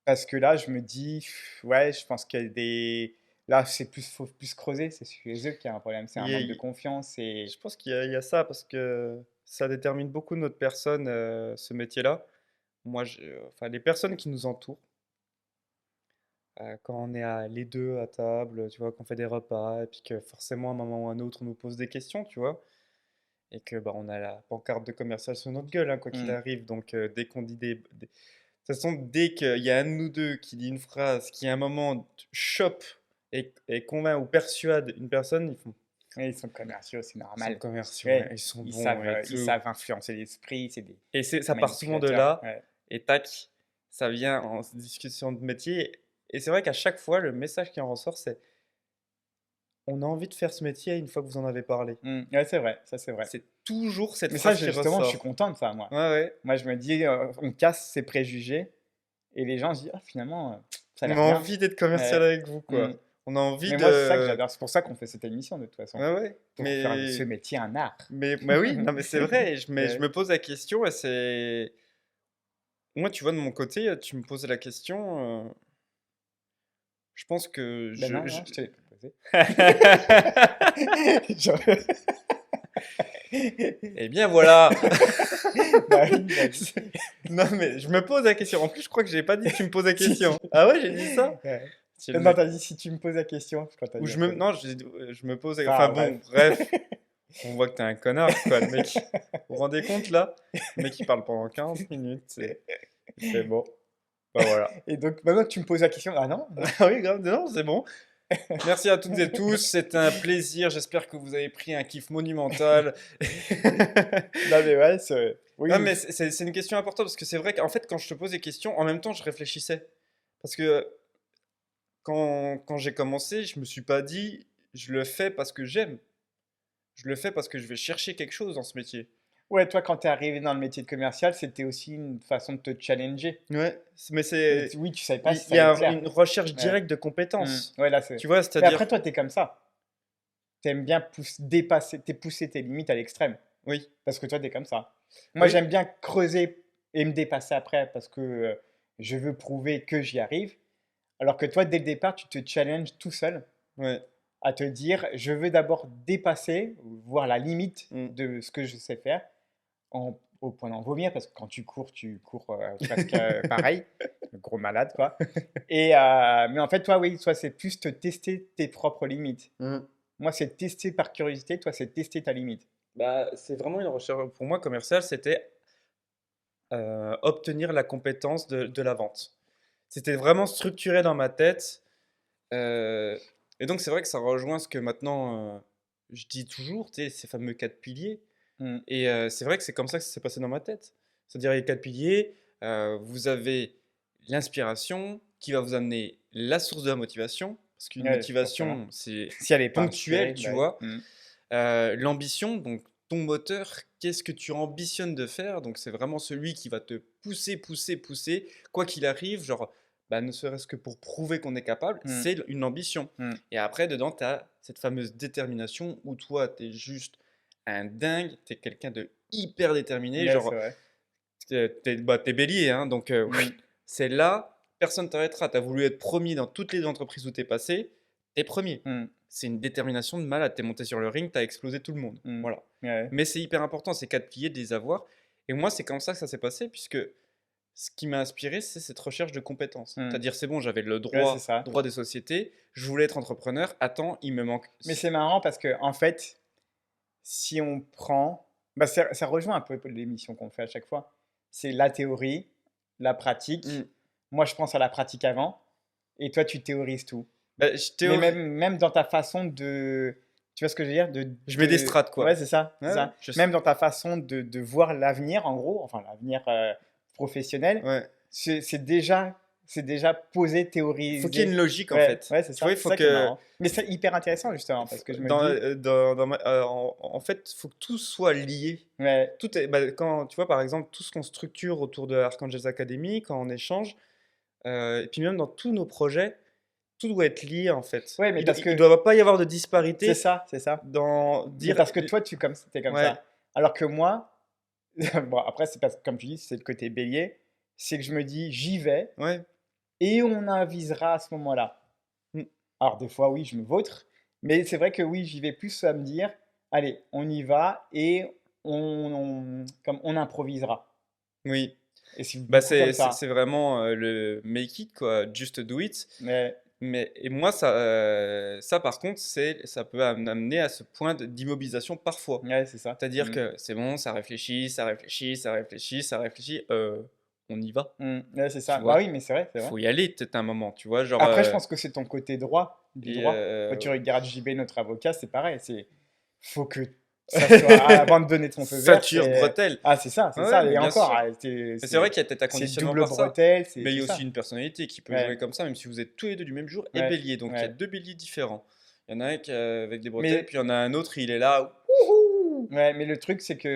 B: Parce que là, je me dis, ouais, je pense qu'il y a des. Là, faut plus creuser, c'est chez eux qu'il y a un problème, c'est un
A: Il y a-
B: manque de
A: il-
B: confiance et.
A: Je pense qu'il y a ça parce que ça détermine beaucoup notre personne, ce métier-là. Moi, enfin, les personnes qui nous entourent, quand on est les deux à table, tu vois, qu'on fait des repas, et puis que forcément, à un moment ou à un autre, on nous pose des questions, tu vois, et que bah, on a la pancarte de commercial sur notre gueule, hein, quoi qu'il
B: Hmm.
A: arrive. Donc, dès qu'on dit de toute façon, dès qu'il y a un de nous deux qui dit une phrase qui, à un moment, chope et convainc ou persuade une personne, ils font,
B: Et ils sont commerciaux, c'est
A: ils sont
B: normal.
A: commerciaux, ouais,
B: Ouais,
A: ils sont bons et
B: ils
A: tout.
B: savent influencer l'esprit, c'est des
A: Et ça part souvent de
B: manipulateurs.
A: là,
B: Ouais.
A: et tac, ça vient en discussion de métier. Et c'est vrai qu'à chaque fois, le message qui en ressort, c'est on a envie de faire ce métier une fois que vous en avez parlé.
B: Ouais, c'est vrai, ça c'est vrai.
A: C'est toujours cette
B: Mais ça,
A: phrase qui
B: justement, je suis
A: ressort.
B: content de ça, moi.
A: Ouais, ouais.
B: Moi, je me dis, on casse ces préjugés et les gens se disent, ah, finalement, ça a
A: On
B: l'air
A: a
B: bien.
A: envie d'être commercial
B: Ouais.
A: avec vous,
B: Hmm.
A: quoi. On a envie
B: Mais moi, c'est ça que
A: de.
B: j'adore. C'est pour ça qu'on fait cette émission, de toute façon.
A: Ouais, ouais.
B: Pour faire de ce métier un art.
A: Mais oui, non, mais c'est vrai. Mais je
B: Ouais.
A: me pose la question, et c'est. Moi, tu vois, de mon côté, tu me poses la question. Je pense que
B: Ben non, non, je te l'ai proposé. Genre-
A: Eh bien, voilà.
B: Bah oui, vas-y.
A: Non, mais je me pose la question. En plus, je crois que j'ai pas dit que tu me poses la
B: Si,
A: question.
B: si.
A: Ah ouais, j'ai dit ça?
B: Ouais.
A: C'est le
B: Non,
A: mec.
B: t'as dit si tu me poses la question, je crois que t'as
A: Ou
B: dit
A: je
B: autre
A: me.
B: chose.
A: Non, je me pose. Enfin
B: Enfin,
A: bon,
B: bref.
A: bref. On voit que t'es un connard, quoi, le mec. Vous vous rendez compte, là? Le mec, il parle pendant 15 minutes. Il fait bon. Bah voilà.
B: Et donc, maintenant que tu me poses la question, ah non?
A: Ah oui, grave. Non, c'est bon. Merci à toutes et tous. C'était un plaisir. J'espère que vous avez pris un kiff monumental.
B: Non, mais ouais, oui,
A: Non, mais c'est une question importante parce que c'est vrai qu'en fait, quand je te pose des questions, en même temps, je réfléchissais. Parce que quand j'ai commencé, je me suis pas dit, je le fais parce que j'aime. Je le fais parce que je vais chercher quelque chose dans ce métier.
B: ouais, toi, quand t'es arrivé dans le métier de commercial, c'était aussi une façon de te challenger.
A: Ouais, mais
B: Mais
A: c'est,
B: oui, tu savais pas
A: il
B: si
A: il
B: ça
A: y
B: allait
A: a
B: te plaire.
A: une recherche
B: Ouais.
A: directe de compétences.
B: Ouais, là, c'est.
A: Tu vois,
B: Mais après,
A: c'est-à-dire,
B: toi, t'es comme ça. T'aimes bien dépasser, t'es pousser tes limites à l'extrême.
A: oui,
B: Parce que toi, t'es comme ça. Moi,
A: oui,
B: j'aime bien creuser et me dépasser après parce que je veux prouver que j'y arrive. Alors que toi, dès le départ, tu te challenges tout seul
A: ouais,
B: à te dire, je veux d'abord dépasser, voir la limite
A: mm.
B: de ce que je sais faire, au point d'en vomir, parce que quand tu cours presque pareil, gros malade, quoi. Mais en fait, toi, oui, toi, c'est plus te tester tes propres limites.
A: Mm.
B: Moi, c'est tester par curiosité, toi, c'est tester ta limite.
A: Bah, c'est vraiment une recherche. Pour moi, commercial, c'était obtenir la compétence de la vente. C'était vraiment structuré dans ma tête. Et donc, c'est vrai que ça rejoint ce que maintenant je dis toujours, tu sais, ces fameux quatre piliers.
B: Mm.
A: Et c'est vrai que c'est comme ça que ça s'est passé dans ma tête. C'est-à-dire, les quatre piliers, vous avez l'inspiration qui va vous amener la source de la motivation. Parce qu'une
B: Ouais, forcément.
A: motivation, c'est
B: Si elle n'est pas
A: ponctuel,
B: inspirée,
A: tu
B: bah oui.
A: vois. L'ambition, donc ton moteur, qu'est-ce que tu ambitionnes de faire? Donc c'est vraiment celui qui va te pousser, pousser, pousser, quoi qu'il arrive, genre, bah, ne serait-ce que pour prouver qu'on est capable,
B: Mm,
A: c'est une ambition.
B: mm.
A: Et après, dedans, tu as cette fameuse détermination où toi, tu es juste un dingue, tu es quelqu'un de hyper déterminé,
B: Ouais, c'est
A: genre,
B: vrai.
A: t'es bélier, hein, donc
B: Mm,
A: c'est là, personne t'arrêtera. Tu as voulu être premier dans toutes les entreprises où tu es passé, tu es premier.
B: mm,
A: C'est une détermination de malade. Tu es monté sur le ring, tu as explosé tout le monde.
B: mm.
A: Voilà.
B: Ouais.
A: Mais c'est hyper important, ces quatre piliers, de les avoir. Et moi, c'est comme ça que ça s'est passé, puisque ce qui m'a inspiré, c'est cette recherche de compétences.
B: Mm.
A: C'est-à-dire, c'est bon, j'avais le
B: Ouais, c'est
A: droit,
B: ça.
A: droit des sociétés, je voulais être entrepreneur. Attends, il me manque.
B: Mais c'est marrant parce que, en fait, si on prend. Bah, ça rejoint un peu l'émission qu'on fait à chaque fois. C'est la théorie, la pratique.
A: Hmm.
B: Moi, je pense à la pratique avant. Et toi, tu théorises tout.
A: Bah, je
B: Mais
A: théorie...
B: même dans ta façon de. Tu vois ce que je veux dire
A: Je mets des strates, quoi.
B: Ouais, c'est ça.
A: Ouais,
B: C'est ça.
A: je sais.
B: Même dans ta façon de voir l'avenir, en gros, enfin l'avenir professionnel,
A: Ouais.
B: c'est déjà posé,
A: Il faut qu'il y ait une
B: théorisé.
A: logique en
B: Ouais,
A: fait.
B: ouais, c'est
A: Tu vois,
B: ça.
A: il
B: C'est
A: faut
B: ça qui est
A: que
B: marrant. Mais c'est hyper intéressant, justement, parce que je me
A: dans,
B: dis,
A: en fait, faut que tout soit lié.
B: ouais,
A: Tout est, bah, quand tu vois par exemple tout ce qu'on structure autour de Archangels Academy, quand on échange, et puis même dans tous nos projets, tout doit être lié en fait.
B: ouais, mais parce
A: Il
B: que
A: doit pas y avoir de disparité
B: c'est ça.
A: dans
B: Mais
A: dire,
B: parce que toi, t'es comme
A: ouais,
B: ça. Alors que moi, bon, après, c'est parce que, comme tu dis, c'est le côté bélier, c'est que je me dis, j'y vais
A: ouais,
B: et on avisera à ce moment-là.
A: mm,
B: Alors, des fois, oui, je me vautre, mais c'est vrai que oui, j'y vais plus à me dire, allez, on y va et comme on improvisera.
A: oui.
B: Et c'est
A: Bah
B: beaucoup comme
A: c'est
B: ça.
A: vraiment le make it quoi, just do it.
B: Mais
A: Mais et moi ça par contre ça peut amener à ce point d'immobilisation parfois.
B: ouais, c'est ça.
A: C'est-à-dire que c'est bon, ça réfléchit, ça réfléchit, ça réfléchit, ça réfléchit, on y va,
B: Ouais, c'est
A: tu
B: ça. Bah
A: vois?
B: oui, mais c'est vrai, c'est vrai.
A: Faut y aller peut-être un moment, tu vois? Genre,
B: Après, je pense que c'est ton côté droit, du
A: et
B: droit. Quand tu regardes JB, notre avocat, c'est pareil. Faut que ça soit
A: heu,
B: avant de donner ton feu vert,
A: ceinture,
B: c'est
A: bretelles.
B: ah c'est ça, c'est
A: Ouais,
B: ça.
A: mais
B: Et
A: bien
B: encore,
A: sûr.
B: ah,
A: Mais c'est vrai qu'il y a peut-être un
B: c'est
A: conditionnement
B: double
A: par ça,
B: bretelle, c'est
A: mais il y
B: tout
A: a aussi
B: ça.
A: une personnalité qui peut jouer
B: Ouais,
A: comme ça, même si vous êtes tous les 2 du même jour et
B: ouais,
A: Bélier, donc il y a
B: ouais.
A: 2 béliers différents. Il y en a un qui avec des bretelles,
B: Mais
A: puis il y en a un autre, il est là, wouhou!
B: ouais, mais le truc, c'est que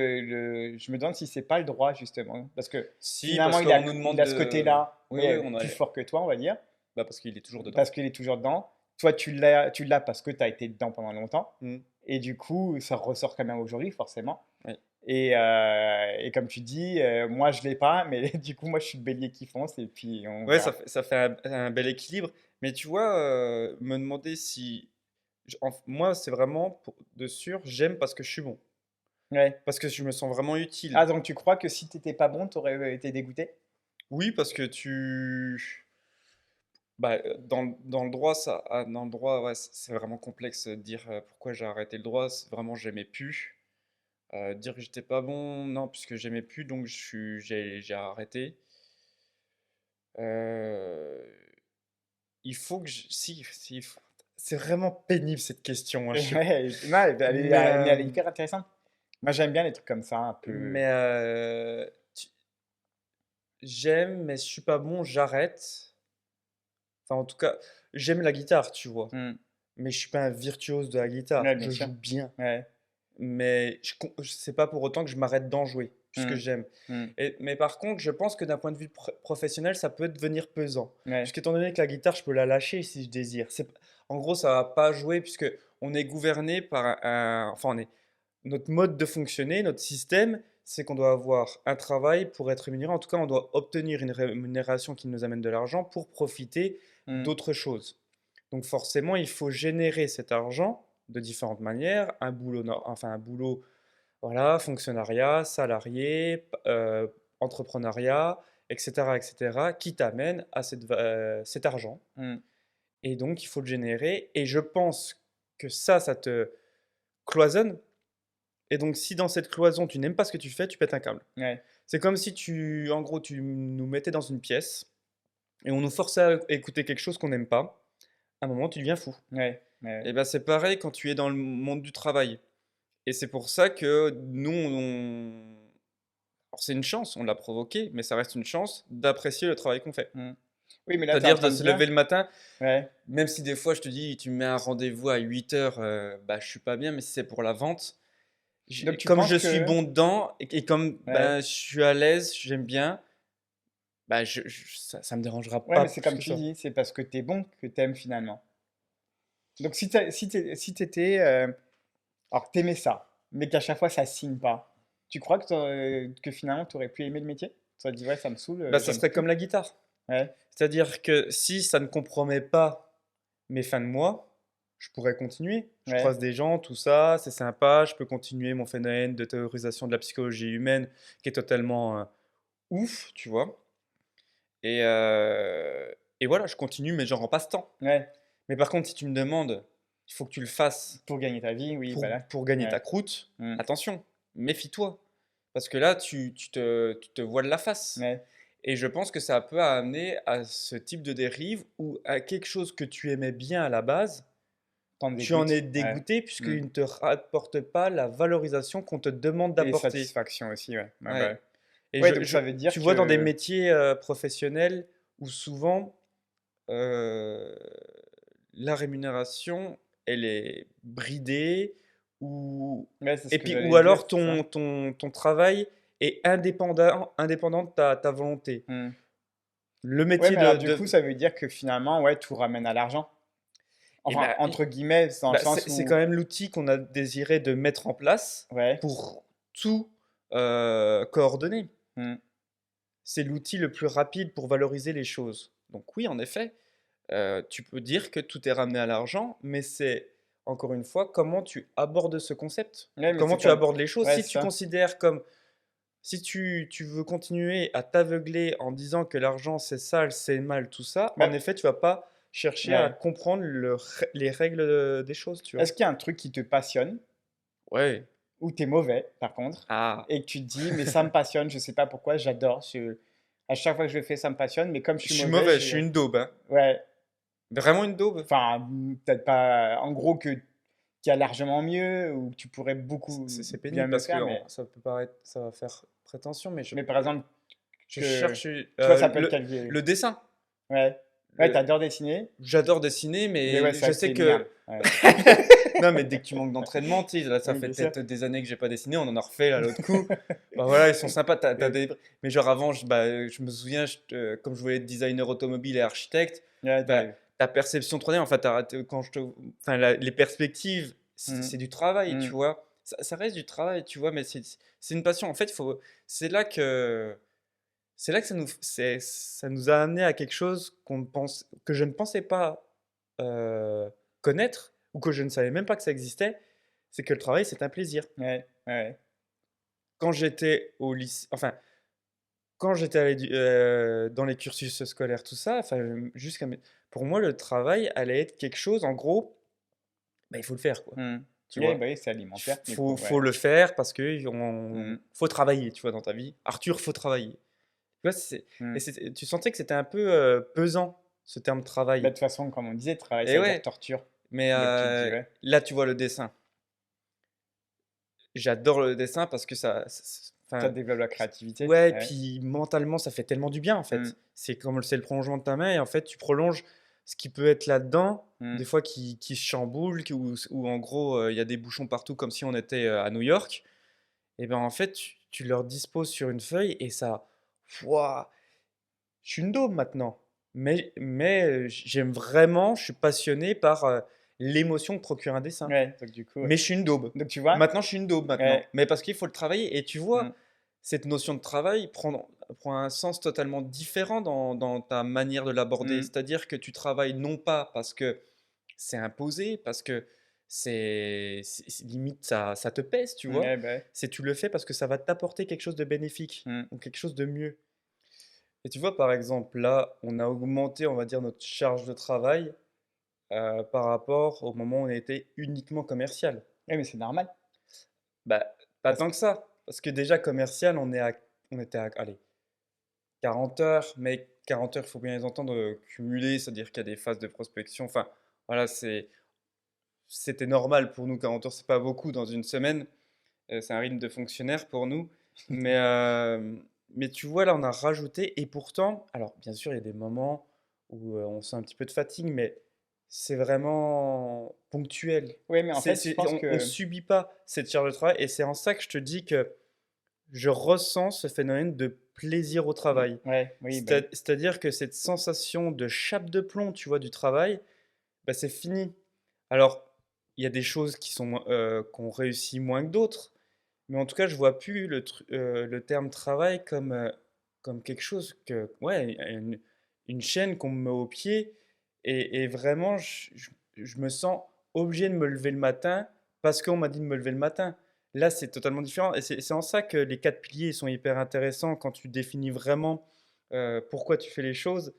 B: je me demande si c'est pas le droit justement, parce que
A: Si,
B: finalement,
A: parce qu'on nous
B: il
A: demande
B: a ce
A: de
B: côté-là,
A: oui, oui,
B: mais
A: on a
B: plus fort que toi, on va dire,
A: bah, parce qu'il est toujours dedans.
B: parce qu'il est toujours dedans. Toi, tu l'as parce que tu as été dedans pendant longtemps.
A: Mmh.
B: Et du coup, ça ressort quand même aujourd'hui, forcément.
A: Oui.
B: Et comme tu dis, moi, je l'ai pas, mais du coup, moi, je suis le bélier qui fonce et puis on
A: Ouais,
B: verra.
A: ça fait un bel équilibre. Mais tu vois, me demander si moi, c'est vraiment pour de sûr, j'aime parce que je suis bon.
B: Ouais.
A: Parce que je me sens vraiment utile.
B: Ah, donc tu crois que si t'étais pas bon, t'aurais été dégoûté?
A: Oui, parce que bah, dans le droit, dans le droit, ouais, c'est vraiment complexe de dire pourquoi j'ai arrêté le droit. C'est vraiment, j'aimais plus. Dire que j'étais pas bon, non, puisque j'aimais plus, donc j'ai arrêté. Euh, il faut que si, c'est vraiment pénible cette question, hein,
B: Ouais, non,
A: mais,
B: mais elle est hyper intéressante. Moi, j'aime bien les trucs comme ça, un peu.
A: mais tu- j'aime, mais je suis pas bon, j'arrête. Enfin, en tout cas, j'aime la guitare, tu vois.
B: Hmm.
A: Mais je suis pas un virtuose de la guitare.
B: Ouais, bien
A: Je
B: sûr.
A: joue bien.
B: Ouais.
A: Mais c'est pas pour autant que je m'arrête d'en jouer, puisque
B: Hmm.
A: j'aime.
B: Hmm.
A: Mais par contre, je pense que d'un point de vue professionnel, ça peut devenir pesant.
B: Ouais.
A: Puisqu'étant donné que la guitare, je peux la lâcher si je désire. En gros, ça va pas jouer, puisque on est gouverné par enfin, notre mode de fonctionner, notre système, c'est qu'on doit avoir un travail pour être rémunéré. En tout cas, on doit obtenir une rémunération qui nous amène de l'argent pour profiter
B: Hmm.
A: d'autres choses. Donc forcément, il faut générer cet argent de différentes manières, enfin un boulot, voilà, fonctionnariat, salarié, entrepreneuriat, etc., etc., qui t'amène à cet argent.
B: Hmm.
A: Et donc, il faut le générer. Et je pense que ça te cloisonne. Et donc, si dans cette cloison, tu n'aimes pas ce que tu fais, tu pètes un câble.
B: Ouais.
A: C'est comme si en gros, tu nous mettais dans une pièce et on nous forçait à écouter quelque chose qu'on n'aime pas. À un moment, tu deviens fou.
B: Ouais. Ouais.
A: Et ben, c'est pareil quand tu es dans le monde du travail. Et c'est pour ça que nous, alors c'est une chance, on l'a provoqué, mais ça reste une chance d'apprécier le travail qu'on fait.
B: Hmm. Oui, mais là, tu es en
A: C'est-à-dire
B: train
A: de
B: de
A: se
B: dire.
A: lever le matin,
B: Ouais.
A: même si des fois je te dis, tu me mets un rendez-vous à 8 heures, bah je suis pas bien, mais si c'est pour la vente,
B: Donc, tu
A: comme
B: penses
A: je suis
B: que.
A: bon dedans et comme
B: Ouais.
A: ben, je suis à l'aise, j'aime bien, bah ça me dérangera
B: Ouais,
A: pas
B: mais c'est
A: plus
B: comme
A: que
B: tu
A: ça.
B: dis, c'est parce que t'es bon que t'aimes finalement. Donc si t'étais, alors t'aimais ça, mais qu'à chaque fois ça signe pas, tu crois que finalement t'aurais pu aimer le métier? Tu aurais dit ouais ça me saoule,
A: Bah ça
B: j'aime
A: serait
B: plus.
A: comme la guitare.
B: Ouais,
A: C'est-à-dire que si ça ne compromet pas mes fins de mois, je pourrais continuer. Je
B: ouais.
A: croise des gens, tout ça, c'est sympa, je peux continuer mon phénomène de théorisation de la psychologie humaine qui est totalement ouf, tu vois. Et, euh, et voilà, je continue, mais genre en passe-temps.
B: Ouais,
A: Mais par contre, si tu me demandes, il faut que tu le fasses
B: pour gagner ta vie, oui, voilà.
A: pour gagner ta
B: Ouais,
A: croûte,
B: mm,
A: attention, méfie-toi. Parce que là, tu te voiles la face.
B: ouais,
A: Et je pense que ça peut amener à ce type de dérive ou à quelque chose que tu aimais bien à la base,
B: t'en
A: tu en es
B: dégoûtes, ouais,
A: dégoûté
B: mm.
A: puisqu'il ne te rapporte pas la valorisation qu'on te demande
B: Et
A: d'apporter.
B: satisfaction aussi, ouais, ouais, bah
A: Ouais.
B: ouais.
A: Et
B: Ouais, donc ça veut dire
A: tu vois dans des
B: que.
A: métiers professionnels où souvent euh, la rémunération, elle est bridée, ou,
B: Ouais, c'est ce
A: et
B: que
A: puis,
B: j'allais
A: ou
B: dire,
A: alors
B: c'est ça.
A: ton travail est indépendant de ta volonté.
B: Hmm.
A: Le
B: Ouais,
A: métier
B: mais alors du coup, ça veut dire que finalement, ouais, tout ramène à l'argent.
A: eh
B: Enfin,
A: ben,
B: entre guillemets, c'est dans le
A: bah,
B: sens
A: c'est quand
B: où.
A: même l'outil qu'on a désiré de mettre en place
B: Ouais.
A: pour tout coordonner.
B: Hmm.
A: C'est l'outil le plus rapide pour valoriser les choses. Donc oui, en effet, tu peux dire que tout est ramené à l'argent, mais c'est, encore une fois, comment tu abordes ce concept,
B: Ouais, mais
A: comment
B: c'est
A: tu
B: comme.
A: abordes les choses.
B: Ouais,
A: Si
B: c'est
A: tu
B: ça.
A: considères comme, si tu veux continuer à t'aveugler en disant que l'argent c'est sale, c'est mal, tout ça, en
B: Bah,
A: effet, tu vas pas chercher à
B: ouais.
A: comprendre les règles des choses, tu vois.
B: Est-ce qu'il y a un truc qui te passionne,
A: Ouais.
B: ou t'es mauvais, par contre,
A: Ah,
B: et que tu te dis, mais ça me passionne, je sais pas pourquoi, j'adore. À chaque fois que je le fais, ça me passionne, mais comme je
A: je
B: suis
A: suis
B: mauvais,
A: mauvais, je suis une daube, hein.
B: ouais.
A: Vraiment une daube.
B: Enfin, peut-être pas. En gros, qu'il y a largement mieux, ou que tu pourrais beaucoup
A: C'est
B: bien
A: pénible
B: mieux
A: parce que
B: faire, mais.
A: ça peut paraître, ça va faire prétention, mais
B: Mais par exemple,
A: je
B: que.
A: cherche
B: Toi, ça peut être quel.
A: le dessin.
B: Ouais. Ouais,
A: Le-
B: t'adores dessiner,
A: J'adore dessiner,
B: mais ouais,
A: mais
B: c'est
A: je
B: vrai que
A: sais
B: t'es une merde.
A: que.
B: Ouais.
A: Non, mais dès que tu manques d'entraînement, tu sais, là, ça
B: Oui,
A: fait
B: bien sûr.
A: peut-être des années que j'ai pas dessiné, on en a refait là l'autre coup. Bah voilà, ils sont sympas.
B: Ouais,
A: Mais genre avant, je me souviens, comme je voulais être designer automobile et architecte,
B: ouais,
A: bah,
B: t'arrives.
A: ta perception 3D, enfin, quand enfin, les perspectives,
B: Mhm.
A: c'est du travail, tu
B: Mhm.
A: vois. Ça reste du travail, tu vois, mais c'est une passion. En fait, c'est là que, c'est là que ça nous a amené à quelque chose que je ne pensais pas euh, connaître, ou que je ne savais même pas que ça existait. C'est que le travail, c'est un plaisir.
B: Ouais, ouais.
A: Quand j'étais au lycée, enfin, quand j'étais dans les cursus scolaires, tout ça, enfin, pour moi, le travail allait être quelque chose, en gros, bah, il faut le faire, quoi.
B: Mhm.
A: Tu
B: Ouais,
A: vois,
B: bah oui, c'est alimentaire, du coup,
A: faut
B: ouais.
A: le faire parce que
B: Mhm.
A: faut travailler, tu vois, dans ta vie. Arthur, faut travailler. Tu vois,
B: Mhm.
A: tu sentais que c'était un peu pesant, ce terme
B: Bah, de
A: travail.
B: toute façon, comme on disait, travail, ça
A: Et
B: veut dire
A: ouais,
B: torture.
A: mais
B: Donc tu te dis, ouais.
A: là, tu vois le dessin. J'adore le dessin parce que
B: Ça
A: enfin,
B: développe la créativité.
A: ouais,
B: Ouais.
A: puis mentalement, ça fait tellement du bien en
B: Mhm.
A: fait. C'est le prolongement de ta main, et en fait, tu prolonges ce qui peut être là-dedans,
B: Mhm.
A: des fois qui se chamboule, ou en gros, il y a des bouchons partout comme si on était à New York. Et ben en fait, tu leur disposes sur une feuille et ça. Ouah, je suis une daube maintenant. Mais j'aime vraiment, je suis passionné par l'émotion que procure un dessin.
B: Ouais, donc du coup, ouais.
A: Mais je suis une daube.
B: Donc tu vois,
A: Maintenant, je suis une daube maintenant.
B: ouais.
A: Mais parce qu'il faut le travailler. Et tu vois,
B: Mhm.
A: cette notion de travail prend un sens totalement différent dans ta manière de l'aborder.
B: Mhm.
A: C'est-à-dire que tu travailles non pas parce que c'est imposé, parce que limite ça te pèse, tu vois.
B: Ouais, bah ouais.
A: C'est tu le fais parce que ça va t'apporter quelque chose de bénéfique
B: Mhm.
A: ou quelque chose de mieux. Et tu vois, par exemple, là, on a augmenté, on va dire, notre charge de travail par rapport au moment où on était uniquement commercial.
B: Ouais, mais c'est normal.
A: Bah, pas
B: Parce
A: tant
B: que.
A: que ça. Parce que déjà, commercial, on était à, allez, 40 heures, mais 40 heures, il faut bien les entendre cumulées, c'est-à-dire qu'il y a des phases de prospection. Enfin, voilà, c'était normal pour nous. 40 heures, c'est pas beaucoup dans une semaine. C'est un rythme de fonctionnaire pour nous. Mais, euh, mais tu vois, là, on a rajouté. Et pourtant, alors, bien sûr, il y a des moments où on sent un petit peu de fatigue, mais c'est vraiment ponctuel.
B: Ouais, mais en fait, je pense
A: On
B: que.
A: subit pas cette charge de travail. Et c'est en ça que je te dis que je ressens ce phénomène de plaisir au travail.
B: Ouais, oui, bah oui.
A: C'est-à-dire que cette sensation de chape de plomb, tu vois, du travail, bah, c'est fini. Alors, il y a des choses qu'on réussit moins que d'autres, mais en tout cas, je vois plus le terme travail comme quelque chose ouais, une chaîne qu'on me met au pied, et vraiment, je me sens obligé de me lever le matin parce qu'on m'a dit de me lever le matin. Là, c'est totalement différent, et c'est en ça que les quatre piliers sont hyper intéressants quand tu définis vraiment pourquoi tu fais les choses.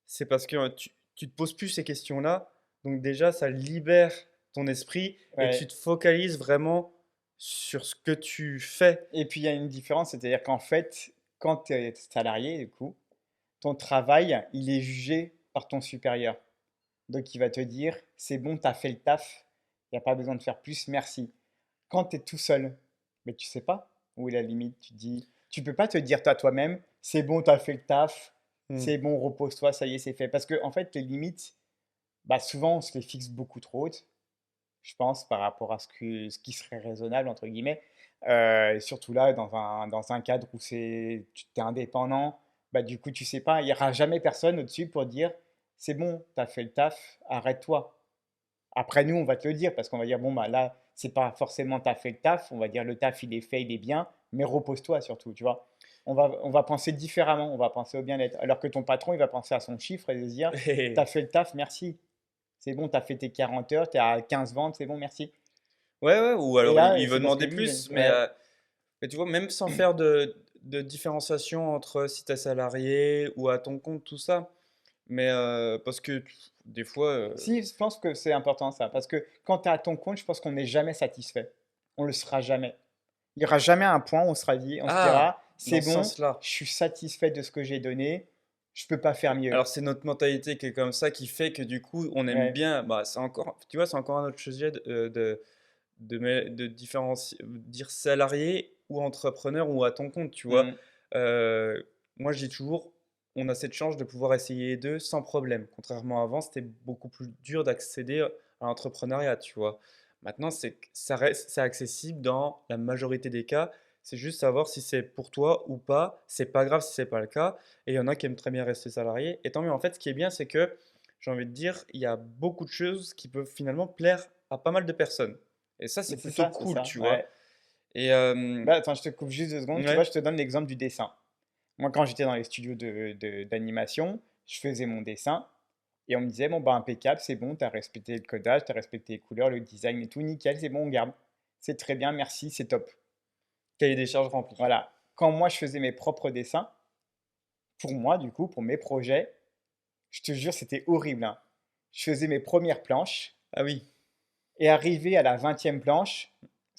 A: C'est parce que tu te poses plus ces questions-là. Donc déjà, ça libère ton esprit et tu
B: Ouais.
A: te focalises vraiment sur ce que tu fais.
B: Et puis il y a une différence, c'est-à-dire qu'en fait, quand tu es salarié, du coup, ton travail, il est jugé par ton supérieur. Donc il va te dire, c'est bon, tu as fait le taf, il n'y a pas besoin de faire plus, merci. Quand tu es tout seul, mais tu sais pas où est la limite. Tu te dis, tu peux pas te dire à toi-même, c'est bon, tu as fait le taf,
A: Hmm.
B: c'est bon, repose-toi, ça y est, c'est fait. Parce que, en fait, les limites, bah, souvent, on se les fixe beaucoup trop hautes, je pense, par rapport à ce qui serait raisonnable, entre guillemets. Et surtout là, dans un cadre où tu es indépendant, bah, du coup, tu sais pas, il n'y aura jamais personne au-dessus pour dire, c'est bon, tu as fait le taf, arrête-toi. Après, nous, on va te le dire parce qu'on va dire, bon, bah là, c'est pas forcément t'as fait le taf. On va dire, le taf, il est fait, il est bien, mais repose-toi surtout, tu vois. On va penser différemment, on va penser au bien-être. Alors que ton patron, il va penser à son chiffre et se dire, t'as fait le taf, merci. C'est bon, t'as fait tes 40 heures, t'es à 15 ventes, c'est bon, merci.
A: Ouais, ouais, ou
B: Et
A: alors
B: là,
A: il veut
B: c'est parce que
A: demander
B: lui,
A: plus,
B: ouais,
A: mais tu vois, même sans faire de différenciation entre si t'es salarié ou à ton compte, tout ça, mais parce que des fois,
B: si, je pense que c'est important ça. Parce que quand tu es à ton compte, je pense qu'on n'est jamais satisfait. On le sera jamais. Il n'y aura jamais un point où on se
A: ah,
B: dira,
A: dans
B: c'est
A: ce
B: bon,
A: sens-là.
B: je suis satisfait de ce que j'ai donné, je peux pas faire mieux.
A: Alors c'est notre mentalité qui est comme ça qui fait que du coup on aime
B: Ouais,
A: bien, bah c'est encore, tu vois, c'est encore un autre sujet de différencier, dire salarié ou entrepreneur ou à ton compte, tu vois.
B: mm,
A: Moi, je dis toujours, on a cette chance de pouvoir essayer les deux sans problème. Contrairement à avant, c'était beaucoup plus dur d'accéder à l'entrepreneuriat, tu vois. Maintenant, ça reste, c'est accessible dans la majorité des cas. C'est juste savoir si c'est pour toi ou pas. C'est pas grave si c'est pas le cas. Et il y en a qui aiment très bien rester salarié. Et tant mieux. En fait, ce qui est bien, c'est que j'ai envie de dire, il y a beaucoup de choses qui peuvent finalement plaire à pas mal de personnes. Et ça, c'est plutôt
B: c'est
A: cool,
B: ça,
A: tu vois.
B: ouais.
A: Et
B: Bah, attends, je te coupe juste 2 secondes. Tu vois,
A: ouais,
B: je te donne l'exemple du dessin. Moi, quand j'étais dans les studios d'animation, je faisais mon dessin et on me disait, bon, bah, impeccable, c'est bon, tu as respecté le codage, tu as respecté les couleurs, le design et tout, nickel, c'est bon, on garde. C'est très bien, merci, c'est top.
A: cahier des charges rempli.
B: Voilà. Quand moi, je faisais mes propres dessins, pour moi, du coup, pour mes projets, je te jure, c'était horrible, hein. Je faisais mes premières planches
A: Ah oui,
B: et arrivé à la 20e planche,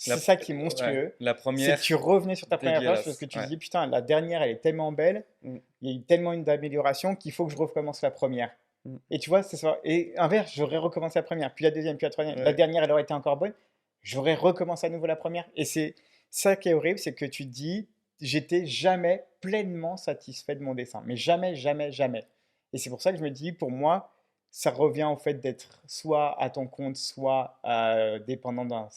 A: la,
B: c'est ça qui est
A: ouais,
B: monstrueux,
A: la
B: c'est
A: première,
B: que tu revenais sur ta première planche parce que
A: dégueulasse.
B: tu
A: Ouais.
B: dis, putain, la dernière, elle est tellement belle,
A: Mm,
B: il y a eu tellement une d'amélioration qu'il faut que je recommence la première.
A: mm,
B: Et tu vois, c'est ça. Et inverse, j'aurais recommencé la première, puis la deuxième, puis la troisième. La
A: ouais.
B: dernière, elle aurait été encore bonne. J'aurais recommencé à nouveau la première. Et c'est ça qui est horrible, c'est que tu te dis, j'étais jamais pleinement satisfait de mon dessin. Mais jamais, jamais, jamais. Et c'est pour ça que je me dis, pour moi, ça revient au fait d'être soit à ton compte, soit dépendant
A: D'être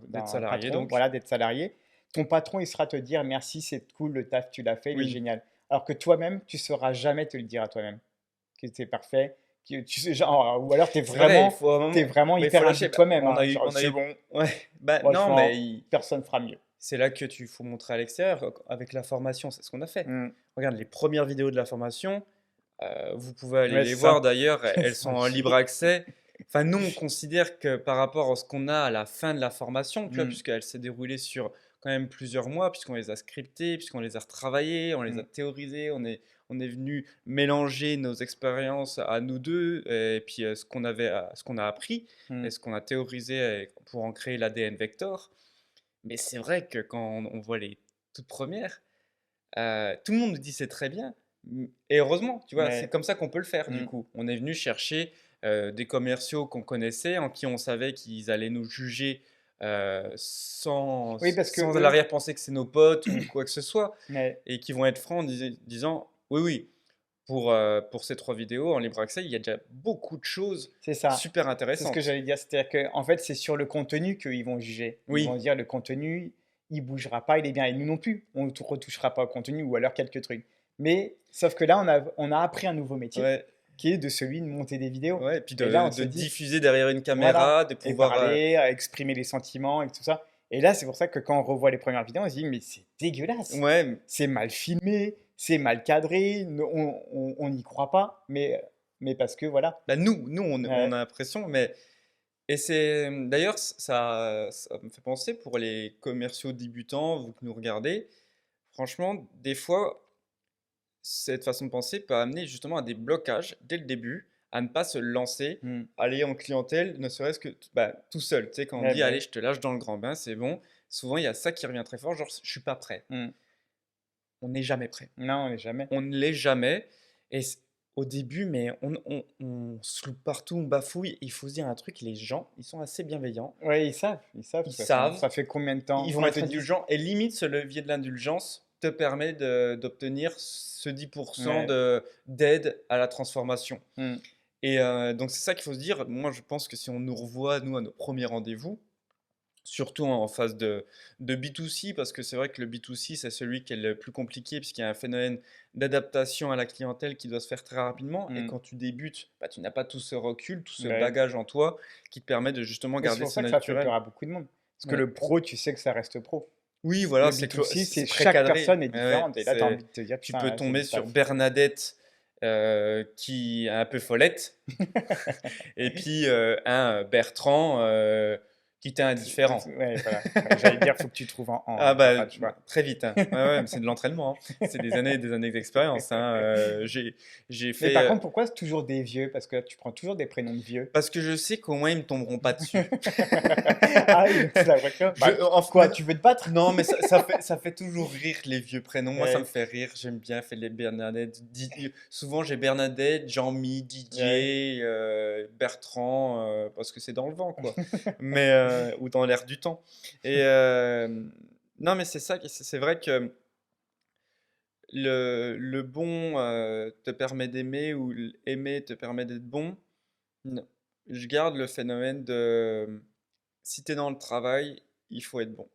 B: d'un
A: salarié,
B: patron,
A: donc.
B: voilà, d'être salarié. Ton patron, il sera te dire merci, c'est cool, le taf, tu l'as fait, il est
A: Oui.
B: génial. Alors que toi-même, tu ne sauras jamais te le dire à toi-même que c'est parfait, que tu sais, genre, ou alors
A: C'est vrai, il faut un
B: t'es
A: moment.
B: vraiment
A: Mais il faut
B: hyper
A: lâcher.
B: imbu de
A: Bah,
B: toi-même, hein. Genre,
A: on a
B: c'est
A: eu.
B: bon,
A: Ouais. Bah, non, mais
B: franchement, personne fera mieux.
A: c'est là que tu faut montrer à l'extérieur avec la formation. C'est ce qu'on a fait.
B: Mm.
A: Regarde les premières vidéos de la formation. Vous pouvez aller
B: Ouais,
A: les
B: c'est
A: voir
B: ça.
A: d'ailleurs, elles sont
B: Ça,
A: en libre accès. Enfin, nous, on considère que par rapport à ce qu'on a à la fin de la formation, tu vois,
B: Mm,
A: puisqu'elle s'est déroulée sur quand même plusieurs mois, puisqu'on les a scriptés, puisqu'on les a retravaillés, on les a
B: mm,
A: théorisés, on est venu mélanger nos expériences à nous deux, et puis ce qu'on avait, ce qu'on a appris, et
B: mm.
A: ce qu'on a théorisé pour en créer l'ADN vector. Mais c'est vrai que quand on voit les toutes premières, tout le monde nous dit c'est très bien. Et heureusement, tu vois, c'est
B: Ouais,
A: comme ça qu'on peut le faire du
B: mm,
A: coup. On est venu chercher des commerciaux qu'on connaissait, en qui on savait qu'ils allaient nous juger
B: oui, parce que
A: sans
B: eux,
A: l'arrière-pensée que c'est nos potes ou quoi que ce soit,
B: ouais,
A: et qui vont être francs en disant oui, oui, pour ces trois vidéos en libre accès, il y a déjà beaucoup de choses
B: c'est ça.
A: super
B: C'est ce que
A: intéressantes.
B: j'allais dire. C'est-à-dire que, en fait, c'est sur le contenu qu'ils vont juger. Ils vont
A: Oui,
B: dire le contenu, il bougera pas, il est bien. Et nous non plus, on ne retouchera pas au contenu ou alors quelques trucs. Mais sauf que là, on a appris un nouveau métier
A: ouais,
B: qui est de celui de monter des vidéos.
A: ouais, et puis
B: Et là, on se
A: de
B: dit,
A: diffuser derrière une
B: voilà,
A: caméra, de
B: et
A: pouvoir.
B: parler, à exprimer les sentiments et tout ça. Et là, c'est pour ça que quand on revoit les premières vidéos, on se dit, mais c'est dégueulasse.
A: Ouais,
B: C'est mal filmé, c'est mal cadré, on n'y croit pas, mais parce que voilà.
A: bah nous on a
B: Ouais.
A: l'impression, mais et c'est d'ailleurs ça me fait penser pour les commerciaux débutants, vous qui nous regardez, franchement, des fois, cette façon de penser peut amener justement à des blocages dès le début, à ne pas se lancer,
B: Mm.
A: aller en clientèle, ne serait-ce que bah, tout seul. Tu sais, quand on
B: Ouais,
A: dit
B: bah
A: allez,
B: oui.
A: je te lâche dans le grand bain, c'est bon. Souvent, il y a ça qui revient très fort, genre je suis pas prêt.
B: Mm.
A: On n'est jamais prêt.
B: Non, on n'est jamais.
A: On ne l'est jamais. Et au début, mais on se loupe partout, on bafouille. Il faut se dire un truc, les gens, ils sont assez bienveillants.
B: Oui, ils savent, de
A: Ils
B: toute façon.
A: savent,
B: Ça fait combien de temps?
A: ils
B: Quand
A: vont
B: ils te
A: être
B: disent,
A: indulgents. Et limite, ce levier de l'indulgence, te permet d'obtenir ce 10%
B: Ouais.
A: d'aide à la transformation.
B: Mm.
A: Et donc c'est ça qu'il faut se dire. Moi, je pense que si on nous revoit, nous, à nos premiers rendez-vous, surtout en phase de B2C, parce que c'est vrai que le B2C, c'est celui qui est le plus compliqué, puisqu'il y a un phénomène d'adaptation à la clientèle qui doit se faire très rapidement. Et
B: Mm.
A: quand tu débutes, bah, tu n'as pas tout ce recul, tout ce
B: Ouais.
A: bagage en toi qui te permet de justement
B: Mais c'est
A: garder
B: pour
A: ce
B: ça que ça fait
A: naturel.
B: peur à beaucoup de monde. Parce que
A: Ouais.
B: le pro, tu sais que ça reste pro.
A: Oui, voilà,
B: Le B2C, c'est
A: c'est
B: chaque
A: précadré.
B: personne est
A: Ouais, ouais,
B: différente. Et là, tu as envie de te dire,
A: tu
B: putain,
A: peux
B: là, c'est du
A: tomber sur
B: taf.
A: Bernadette qui est un peu follette, et puis un Bertrand qui était indifférent.
B: Ouais, voilà. Ouais, j'allais dire, faut que tu trouves en
A: Ah
B: t'as
A: bah,
B: pas le choix.
A: très vite, hein. Ouais, ouais, mais c'est de l'entraînement, hein. C'est des années et des années d'expérience, hein. J'ai
B: Mais
A: fait...
B: par contre, pourquoi c'est toujours des vieux? Parce que tu prends toujours des prénoms de vieux.
A: parce que je sais qu'au moins ils me tomberont pas dessus.
B: Ah oui, donc c'est la vraie question. Bah, quoi, tu veux te battre?
A: Non, mais ça fait toujours rire les vieux prénoms. Moi, ça me
B: Ouais,
A: fait rire. J'aime bien faire les Bernadette. Souvent, j'ai Bernadette, Jean-Mi,
B: ouais.
A: Didier, Bertrand, parce que c'est dans le vent, quoi. Mais, ou dans l'air du temps. Et non, mais c'est ça, c'est vrai que le bon te permet d'aimer ou aimer te permet d'être bon. Non. Je garde le phénomène de si tu es dans le travail, il faut être bon.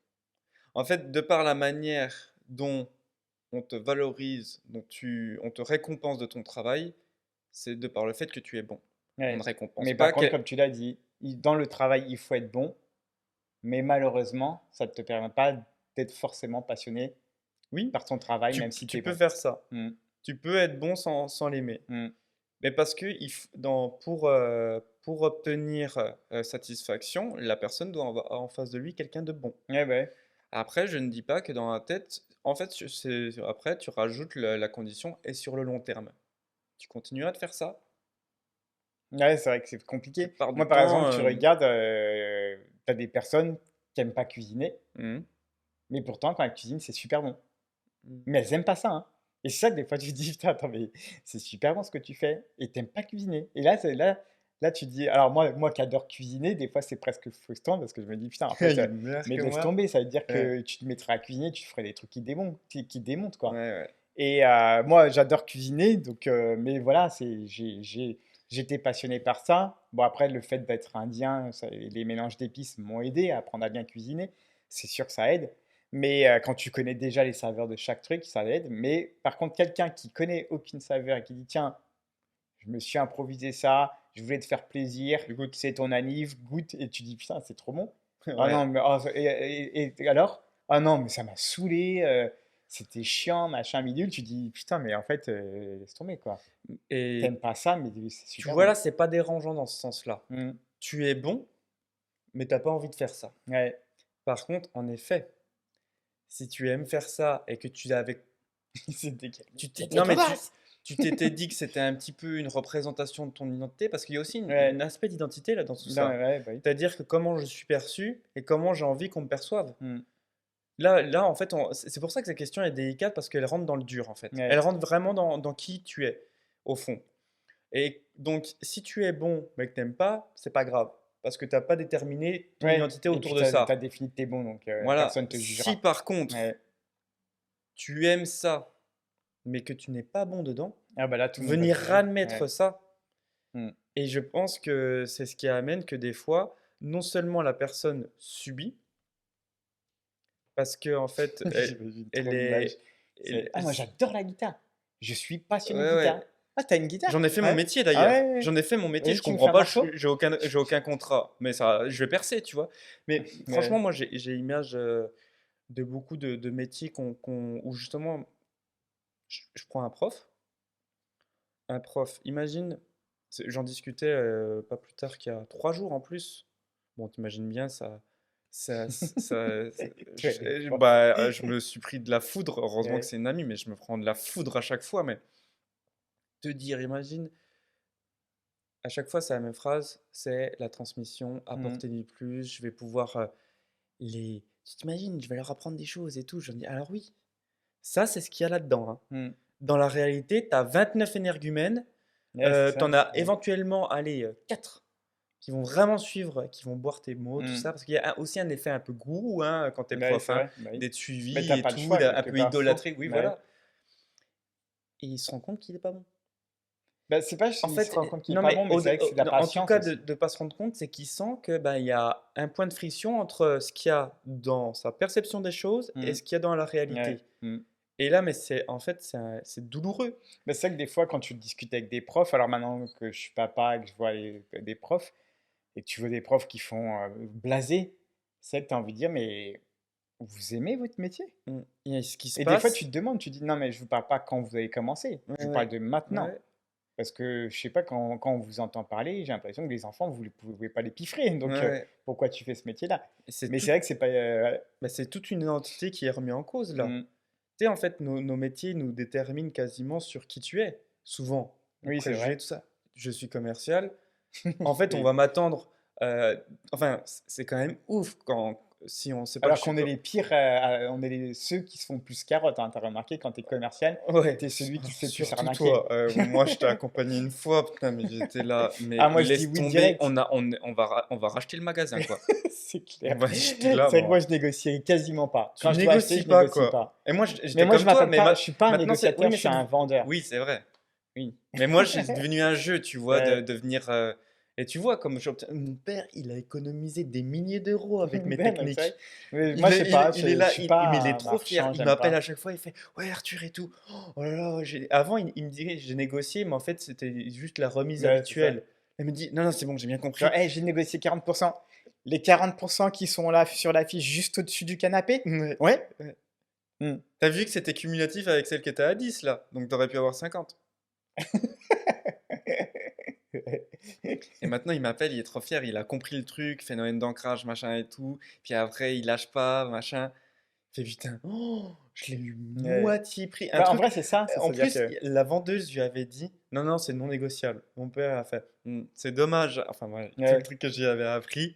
A: En fait, de par la manière dont on te valorise, on te récompense de ton travail, c'est de par le fait que tu es bon. On ne
B: Ouais.
A: récompense
B: Mais par
A: pas
B: contre,
A: que...
B: comme tu l'as dit, dans le travail, il faut être bon. Mais malheureusement, ça ne te permet pas d'être forcément passionné
A: Oui,
B: par ton travail, même si tu
A: tu
B: es
A: peux
B: bon.
A: faire ça.
B: Mm,
A: Tu peux être bon sans l'aimer.
B: mm.
A: Mais parce que pour obtenir satisfaction, la personne doit avoir en face de lui quelqu'un de bon.
B: Ouais, ouais.
A: Après, je ne dis pas que dans la tête, en fait, après, tu rajoutes la condition et sur le long terme. Tu continueras de faire ça.
B: Ouais, c'est vrai que c'est
A: La
B: compliqué.
A: plupart du
B: Moi, par
A: temps,
B: exemple, tu regardes, tu as des personnes qui n'aiment pas cuisiner,
A: mhm,
B: mais pourtant, quand elles cuisinent, c'est super bon.
A: mhm.
B: Mais elles aiment pas ça, hein. Et c'est ça que des fois, tu te dis, putain, attends, mais c'est super bon ce que tu fais, et t'aimes pas cuisiner. Et là, là, tu te dis, alors moi qui adore cuisiner, des fois, c'est presque frustrant parce que je me dis, putain, en
A: Il
B: fait,
A: y a une meilleure
B: mais
A: que
B: laisse
A: moi.
B: tomber, ça veut dire
A: Ouais,
B: que tu te mettrais à cuisiner, tu ferais des trucs qui démontent,
A: ouais,
B: quoi.
A: ouais.
B: Et moi, j'adore cuisiner, donc, mais voilà, j'étais passionné par ça. Bon, après, le fait d'être indien, les mélanges d'épices m'ont aidé à apprendre à bien cuisiner. C'est sûr que ça aide. Mais quand tu connais déjà les saveurs de chaque truc, ça aide. Mais par contre, quelqu'un qui connaît aucune saveur et qui dit, tiens, je me suis improvisé ça, je voulais te faire plaisir,
A: Écoute,
B: c'est ton anniv, goûte, et tu dis, putain, c'est trop bon. Ah
A: ouais.
B: non, mais et alors? Ah non, mais ça m'a saoulé, c'était chiant, machin, bidule. Tu dis, putain, mais en fait, laisse tomber, quoi.
A: Et
B: T'aimes pas ça, mais c'est
A: tu
B: super
A: vois
B: bon.
A: là, c'est pas dérangeant dans ce sens-là.
B: Mm.
A: Tu es bon, mais t'as pas envie de faire ça.
B: Ouais,
A: Par contre, en effet, si tu aimes faire ça et que tu avais,
B: c'est
A: non mais
B: dégueulasse.
A: tu t'étais dit que c'était un petit peu une représentation de ton identité, parce qu'il y a aussi
B: Ouais,
A: un aspect d'identité là dans tout
B: non,
A: ça.
B: ouais, bah oui.
A: C'est-à-dire que comment je suis perçu et comment j'ai envie qu'on me perçoive.
B: Mm.
A: Là, en fait, c'est pour ça que cette question est délicate, parce qu'elle rentre dans le dur, en fait. Elle
B: Ouais,
A: rentre vraiment dans qui tu es, au fond. Et donc, si tu es bon, mais que tu n'aimes pas, c'est pas grave, parce que tu n'as pas déterminé ton
B: ouais.
A: identité
B: Et
A: autour
B: puis,
A: de
B: t'as
A: ça.
B: défini que t'es bon, donc
A: Voilà.
B: personne te
A: Si
B: jugera.
A: par contre,
B: Ouais.
A: tu aimes ça, mais que tu n'es pas bon dedans,
B: Ah bah là, tout le monde va te
A: venir
B: juger.
A: admettre
B: Ouais.
A: ça,
B: Mm.
A: et je pense que c'est ce qui amène que des fois, non seulement la personne subit, parce que en fait,
B: J'imagine trop
A: elle
B: l'image.
A: est, elle-
B: Ah, moi j'adore la guitare. Je suis passionné de
A: ouais,
B: guitare.
A: ouais.
B: Ah, t'as une guitare?
A: J'en ai fait mon
B: Ouais.
A: métier
B: Ah ouais,
A: d'ailleurs.
B: ouais, ouais.
A: J'en ai fait mon métier.
B: Vas-y,
A: Je
B: tu me
A: comprends
B: fais un
A: pas.
B: morceau?
A: J'ai aucun contrat, mais ça, je vais percer, tu vois. Mais franchement,
B: Ouais.
A: moi, j'ai l'image de beaucoup de métiers où justement, je prends un prof. Imagine, j'en discutais pas plus tard qu'il y a 3 jours en plus. Bon, t'imagines bien
B: Tu es fort.
A: bah, je me suis pris de la foudre. Heureusement que
B: Ouais.
A: c'est une amie, mais je me prends de la foudre à chaque fois. Mais te dire, imagine. À chaque fois, c'est la même phrase, c'est la transmission,
B: Mm.
A: apporter du plus, je vais pouvoir les... Tu t'imagines, je vais leur apprendre des choses et tout. Je me dis, alors oui, ça, c'est ce qu'il y a là-dedans, hein.
B: Mm.
A: Dans la réalité, tu as 29 énergumènes,
B: Ouais, c'est
A: tu
B: ça.
A: en as
B: Ouais.
A: éventuellement, allez, 4 qui vont vraiment suivre, qui vont boire tes mots, tout
B: Mmh.
A: ça. Parce qu'il y a aussi un effet un peu gourou hein, quand t'es
B: Bah oui,
A: prof,
B: c'est
A: hein,
B: vrai, bah oui.
A: d'être
B: Mais
A: suivi
B: t'as
A: et
B: pas le
A: tout,
B: choix
A: un
B: quelque
A: peu
B: part, faut.
A: idolâtré, oui,
B: Bah oui.
A: voilà. Et il se rend compte qu'il est pas bon.
B: Bah, c'est pas
A: En
B: s'il se
A: fait,
B: rend compte qu'il est
A: non
B: pas
A: mais
B: bon, mais c'est vrai que c'est de la
A: non, en tout
B: patience
A: cas de
B: aussi.
A: pas se rendre compte, c'est qu'il sent que, ben, il y a un point de friction entre ce qu'il y a dans sa perception des choses et
B: Mmh.
A: ce qu'il y a dans la
B: Ouais.
A: réalité.
B: Mmh.
A: Et là, mais c'est en fait, c'est douloureux.
B: Mais c'est vrai que des fois, quand tu discutes avec des profs, alors maintenant que je suis papa et que je vois des profs, et que tu vois des profs qui font blasés, c'est vrai que tu as envie de dire, mais vous aimez votre métier?
A: Et ce qui se
B: Et des fois,
A: passe
B: tu te demandes, tu dis, non, mais je vous parle pas quand vous avez commencé,
A: ouais,
B: je vous parle
A: ouais,
B: de maintenant.
A: ouais,
B: Parce que, je sais pas, quand on vous entend parler, j'ai l'impression que les enfants, vous ne pouvez pas les piffrer. Donc,
A: ouais.
B: pourquoi tu fais ce métier-là?
A: Et c'est
B: Mais
A: tout
B: c'est vrai que c'est pas.
A: bah, c'est toute une identité qui est remise en cause là.
B: Mm,
A: Tu sais, en fait, nos métiers nous déterminent quasiment sur qui tu es, souvent. Les
B: oui, c'est
A: préjugés,
B: vrai.
A: tout ça. Je suis commercial. En fait, on
B: Oui.
A: va m'attendre, enfin, c'est quand même ouf quand si on sait pas que
B: Alors
A: je suis
B: qu'on est les pires, on est ceux qui se font plus carottes. Hein. Tu as remarqué, quand tu es commercial,
A: ouais,
B: tu es celui qui se fait le plus
A: surtout
B: arnaquer.
A: toi, moi je t'ai accompagné une fois, putain, mais j'étais là, mais
B: Ah, moi, je dis
A: laisse
B: oui
A: tomber,
B: direct.
A: on va racheter le magasin, quoi.
B: C'est
A: On
B: clair.
A: va j'étais
B: C'est
A: là,
B: vrai que moi,
A: moi.
B: je négocie quasiment pas.
A: Tu
B: Quand je dois acheter,
A: négocies
B: je
A: pas,
B: négocie
A: quoi.
B: pas.
A: Et moi,
B: Mais
A: j'étais
B: moi,
A: comme
B: je
A: toi,
B: m'appelle
A: mais
B: pas, je suis pas un
A: maintenant c'est, oui,
B: négociateur, je
A: mais
B: suis
A: c'est,
B: un vendeur.
A: oui, c'est vrai. Oui. Mais moi, c'est devenu un jeu, tu vois, de
B: Ouais.
A: devenir. Et tu vois, comme j'obtiens. Mon père, il a économisé des milliers d'euros avec mes
B: Ouais, non, c'est vrai.
A: techniques.
B: Mais moi, je sais pas,
A: Il est
B: je
A: là,
B: suis
A: mais il est
B: pas un
A: trop fier.
B: marchand,
A: Il
B: j'aime
A: m'appelle à
B: pas.
A: chaque fois, il fait ouais, Arthur et tout. Oh là là, avant, il me disait j'ai négocié, mais en fait, c'était juste la remise
B: Ouais, c'est ça.
A: habituelle. Il me dit non, non, c'est bon, j'ai bien
B: Genre,
A: compris.
B: hey, j'ai négocié 40%. Les 40% qui sont là sur la fiche juste au-dessus du canapé?
A: Ouais,
B: Ouais.
A: ouais.
B: Hmm.
A: T'as vu que c'était cumulatif avec celle qui était à 10 là, donc t'aurais pu avoir 50. Et maintenant, il m'appelle, il est trop fier, il a compris le truc, phénomène d'ancrage, machin et tout. Puis après, il lâche pas, machin. Il fait putain, oh, je l'ai eu
B: Ouais.
A: moitié prix. Un
B: Bah, en
A: truc.
B: vrai, c'est ça.
A: En
B: C'est-à-dire
A: plus,
B: que.
A: la vendeuse lui avait dit, non, non, c'est non négociable. Mon père a fait, c'est dommage. Enfin, voilà, tout le
B: Ouais.
A: truc que j'y avais appris.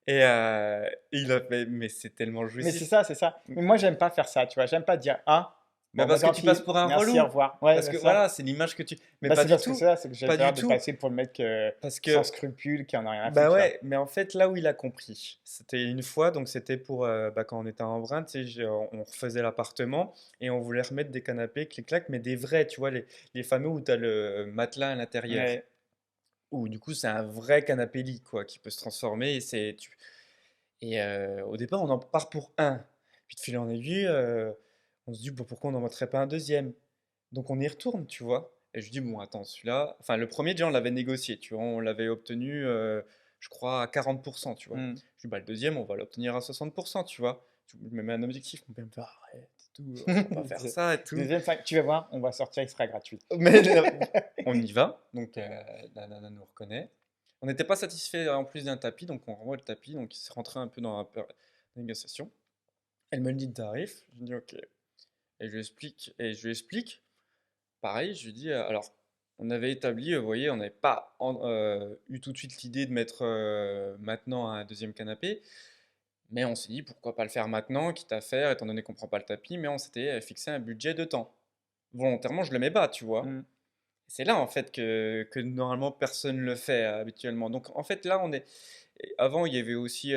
A: Et il a fait, mais c'est tellement
B: Mais c'est
A: jouissif.
B: ça, c'est ça. Mais moi, j'aime pas faire ça, tu vois. J'aime pas dire, ah,
A: Mais
B: bon, bah
A: parce que
B: tant
A: tu passes
B: pis,
A: pour un
B: merci, au
A: relou.
B: revoir. Ouais,
A: Parce
B: c'est
A: que
B: ça.
A: voilà, c'est l'image que tu. Mais
B: Bah,
A: pas
B: c'est
A: du
B: parce que
A: tout.
B: c'est ça, c'est que j'ai
A: Pas du
B: peur de
A: tout.
B: passer pour le mec
A: Parce
B: sans
A: que
B: scrupule qui en a rien à
A: bah
B: foutre, tu vois.
A: ouais, mais en fait, là où il a compris, c'était une fois, donc c'était pour bah, quand on était en Brun, tu sais, on refaisait l'appartement et on voulait remettre des canapés clic-clac, mais des vrais, tu vois, les fameux où tu as le matelas à l'intérieur.
B: Ouais.
A: Ou du coup, c'est un vrai canapé lit, quoi, qui peut se transformer. Au départ, on en part pour un. Puis de fil en aiguille, on se dit, bon, pourquoi on n'en mettrait pas un deuxième? Donc on y retourne, tu vois. Et je dis, bon, attends, celui-là. Enfin, le premier, déjà, on l'avait négocié, tu vois. On l'avait obtenu, je crois, à 40%, tu vois.
B: Hmm.
A: Je dis, bah, le deuxième, on va l'obtenir à 60%, tu vois. Je me mets un objectif. Mon père me fait, arrête, et tout, on va pas faire ça et tout.
B: Deuxième, tu vas voir, on va sortir, il sera gratuit.
A: Mais on y va. Donc la nana nous reconnaît. On n'était pas satisfait en plus d'un tapis, donc on renvoie le tapis. Donc il s'est rentré un peu dans la négociation. Elle me dit le tarif. Je dis ok. Et je lui explique. Pareil, je lui dis, alors, on avait établi, vous voyez, on n'avait pas eu tout de suite l'idée de mettre maintenant un deuxième canapé, mais on s'est dit pourquoi pas le faire maintenant, quitte à faire, étant donné qu'on prend pas le tapis, mais on s'était fixé un budget de temps. Volontairement, je le mets bas, tu vois.
B: Hmm.
A: C'est là en fait que normalement personne ne le fait habituellement. Donc en fait là, on est. Et avant, il y avait aussi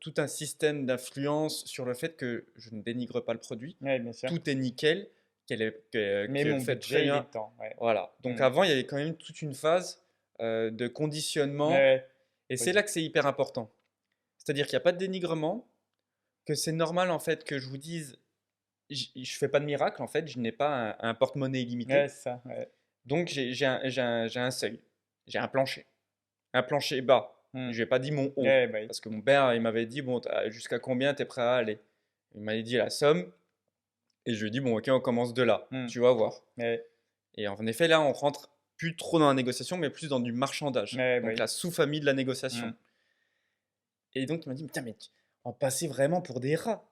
A: tout un système d'influence sur le fait que je ne dénigre pas le produit,
B: Ouais, bien sûr.
A: tout est nickel,
B: Mais
A: qu'elle
B: mon
A: fait très
B: budget, il est
A: bien.
B: temps. Ouais.
A: Voilà. Donc
B: Hmm.
A: avant, il y avait quand même toute une phase de
B: Ouais,
A: conditionnement,
B: ouais.
A: et c'est
B: Oui.
A: là que c'est hyper important. C'est-à-dire qu'il n'y a pas de dénigrement, que c'est normal en fait que je vous dise, je fais pas de miracle en fait, je n'ai pas un porte-monnaie
B: Ouais,
A: illimité,
B: c'est ça. Ouais.
A: donc j'ai un seuil, j'ai un plancher bas.
B: Hmm.
A: Je n'ai pas dit mon haut,
B: Ouais, bah oui.
A: parce que mon père il m'avait dit bon, jusqu'à combien tu es prêt à aller? Il m'avait dit la somme, et je lui ai dit bon ok, on commence de là,
B: Hmm.
A: tu vas voir.
B: Ouais,
A: Et en effet, là, on rentre plus trop dans la négociation, mais plus dans du marchandage.
B: ouais, bah
A: Donc
B: oui.
A: la sous-famille de la
B: Hmm.
A: négociation. Et donc il m'a dit, putain, mais on passait vraiment pour des rats.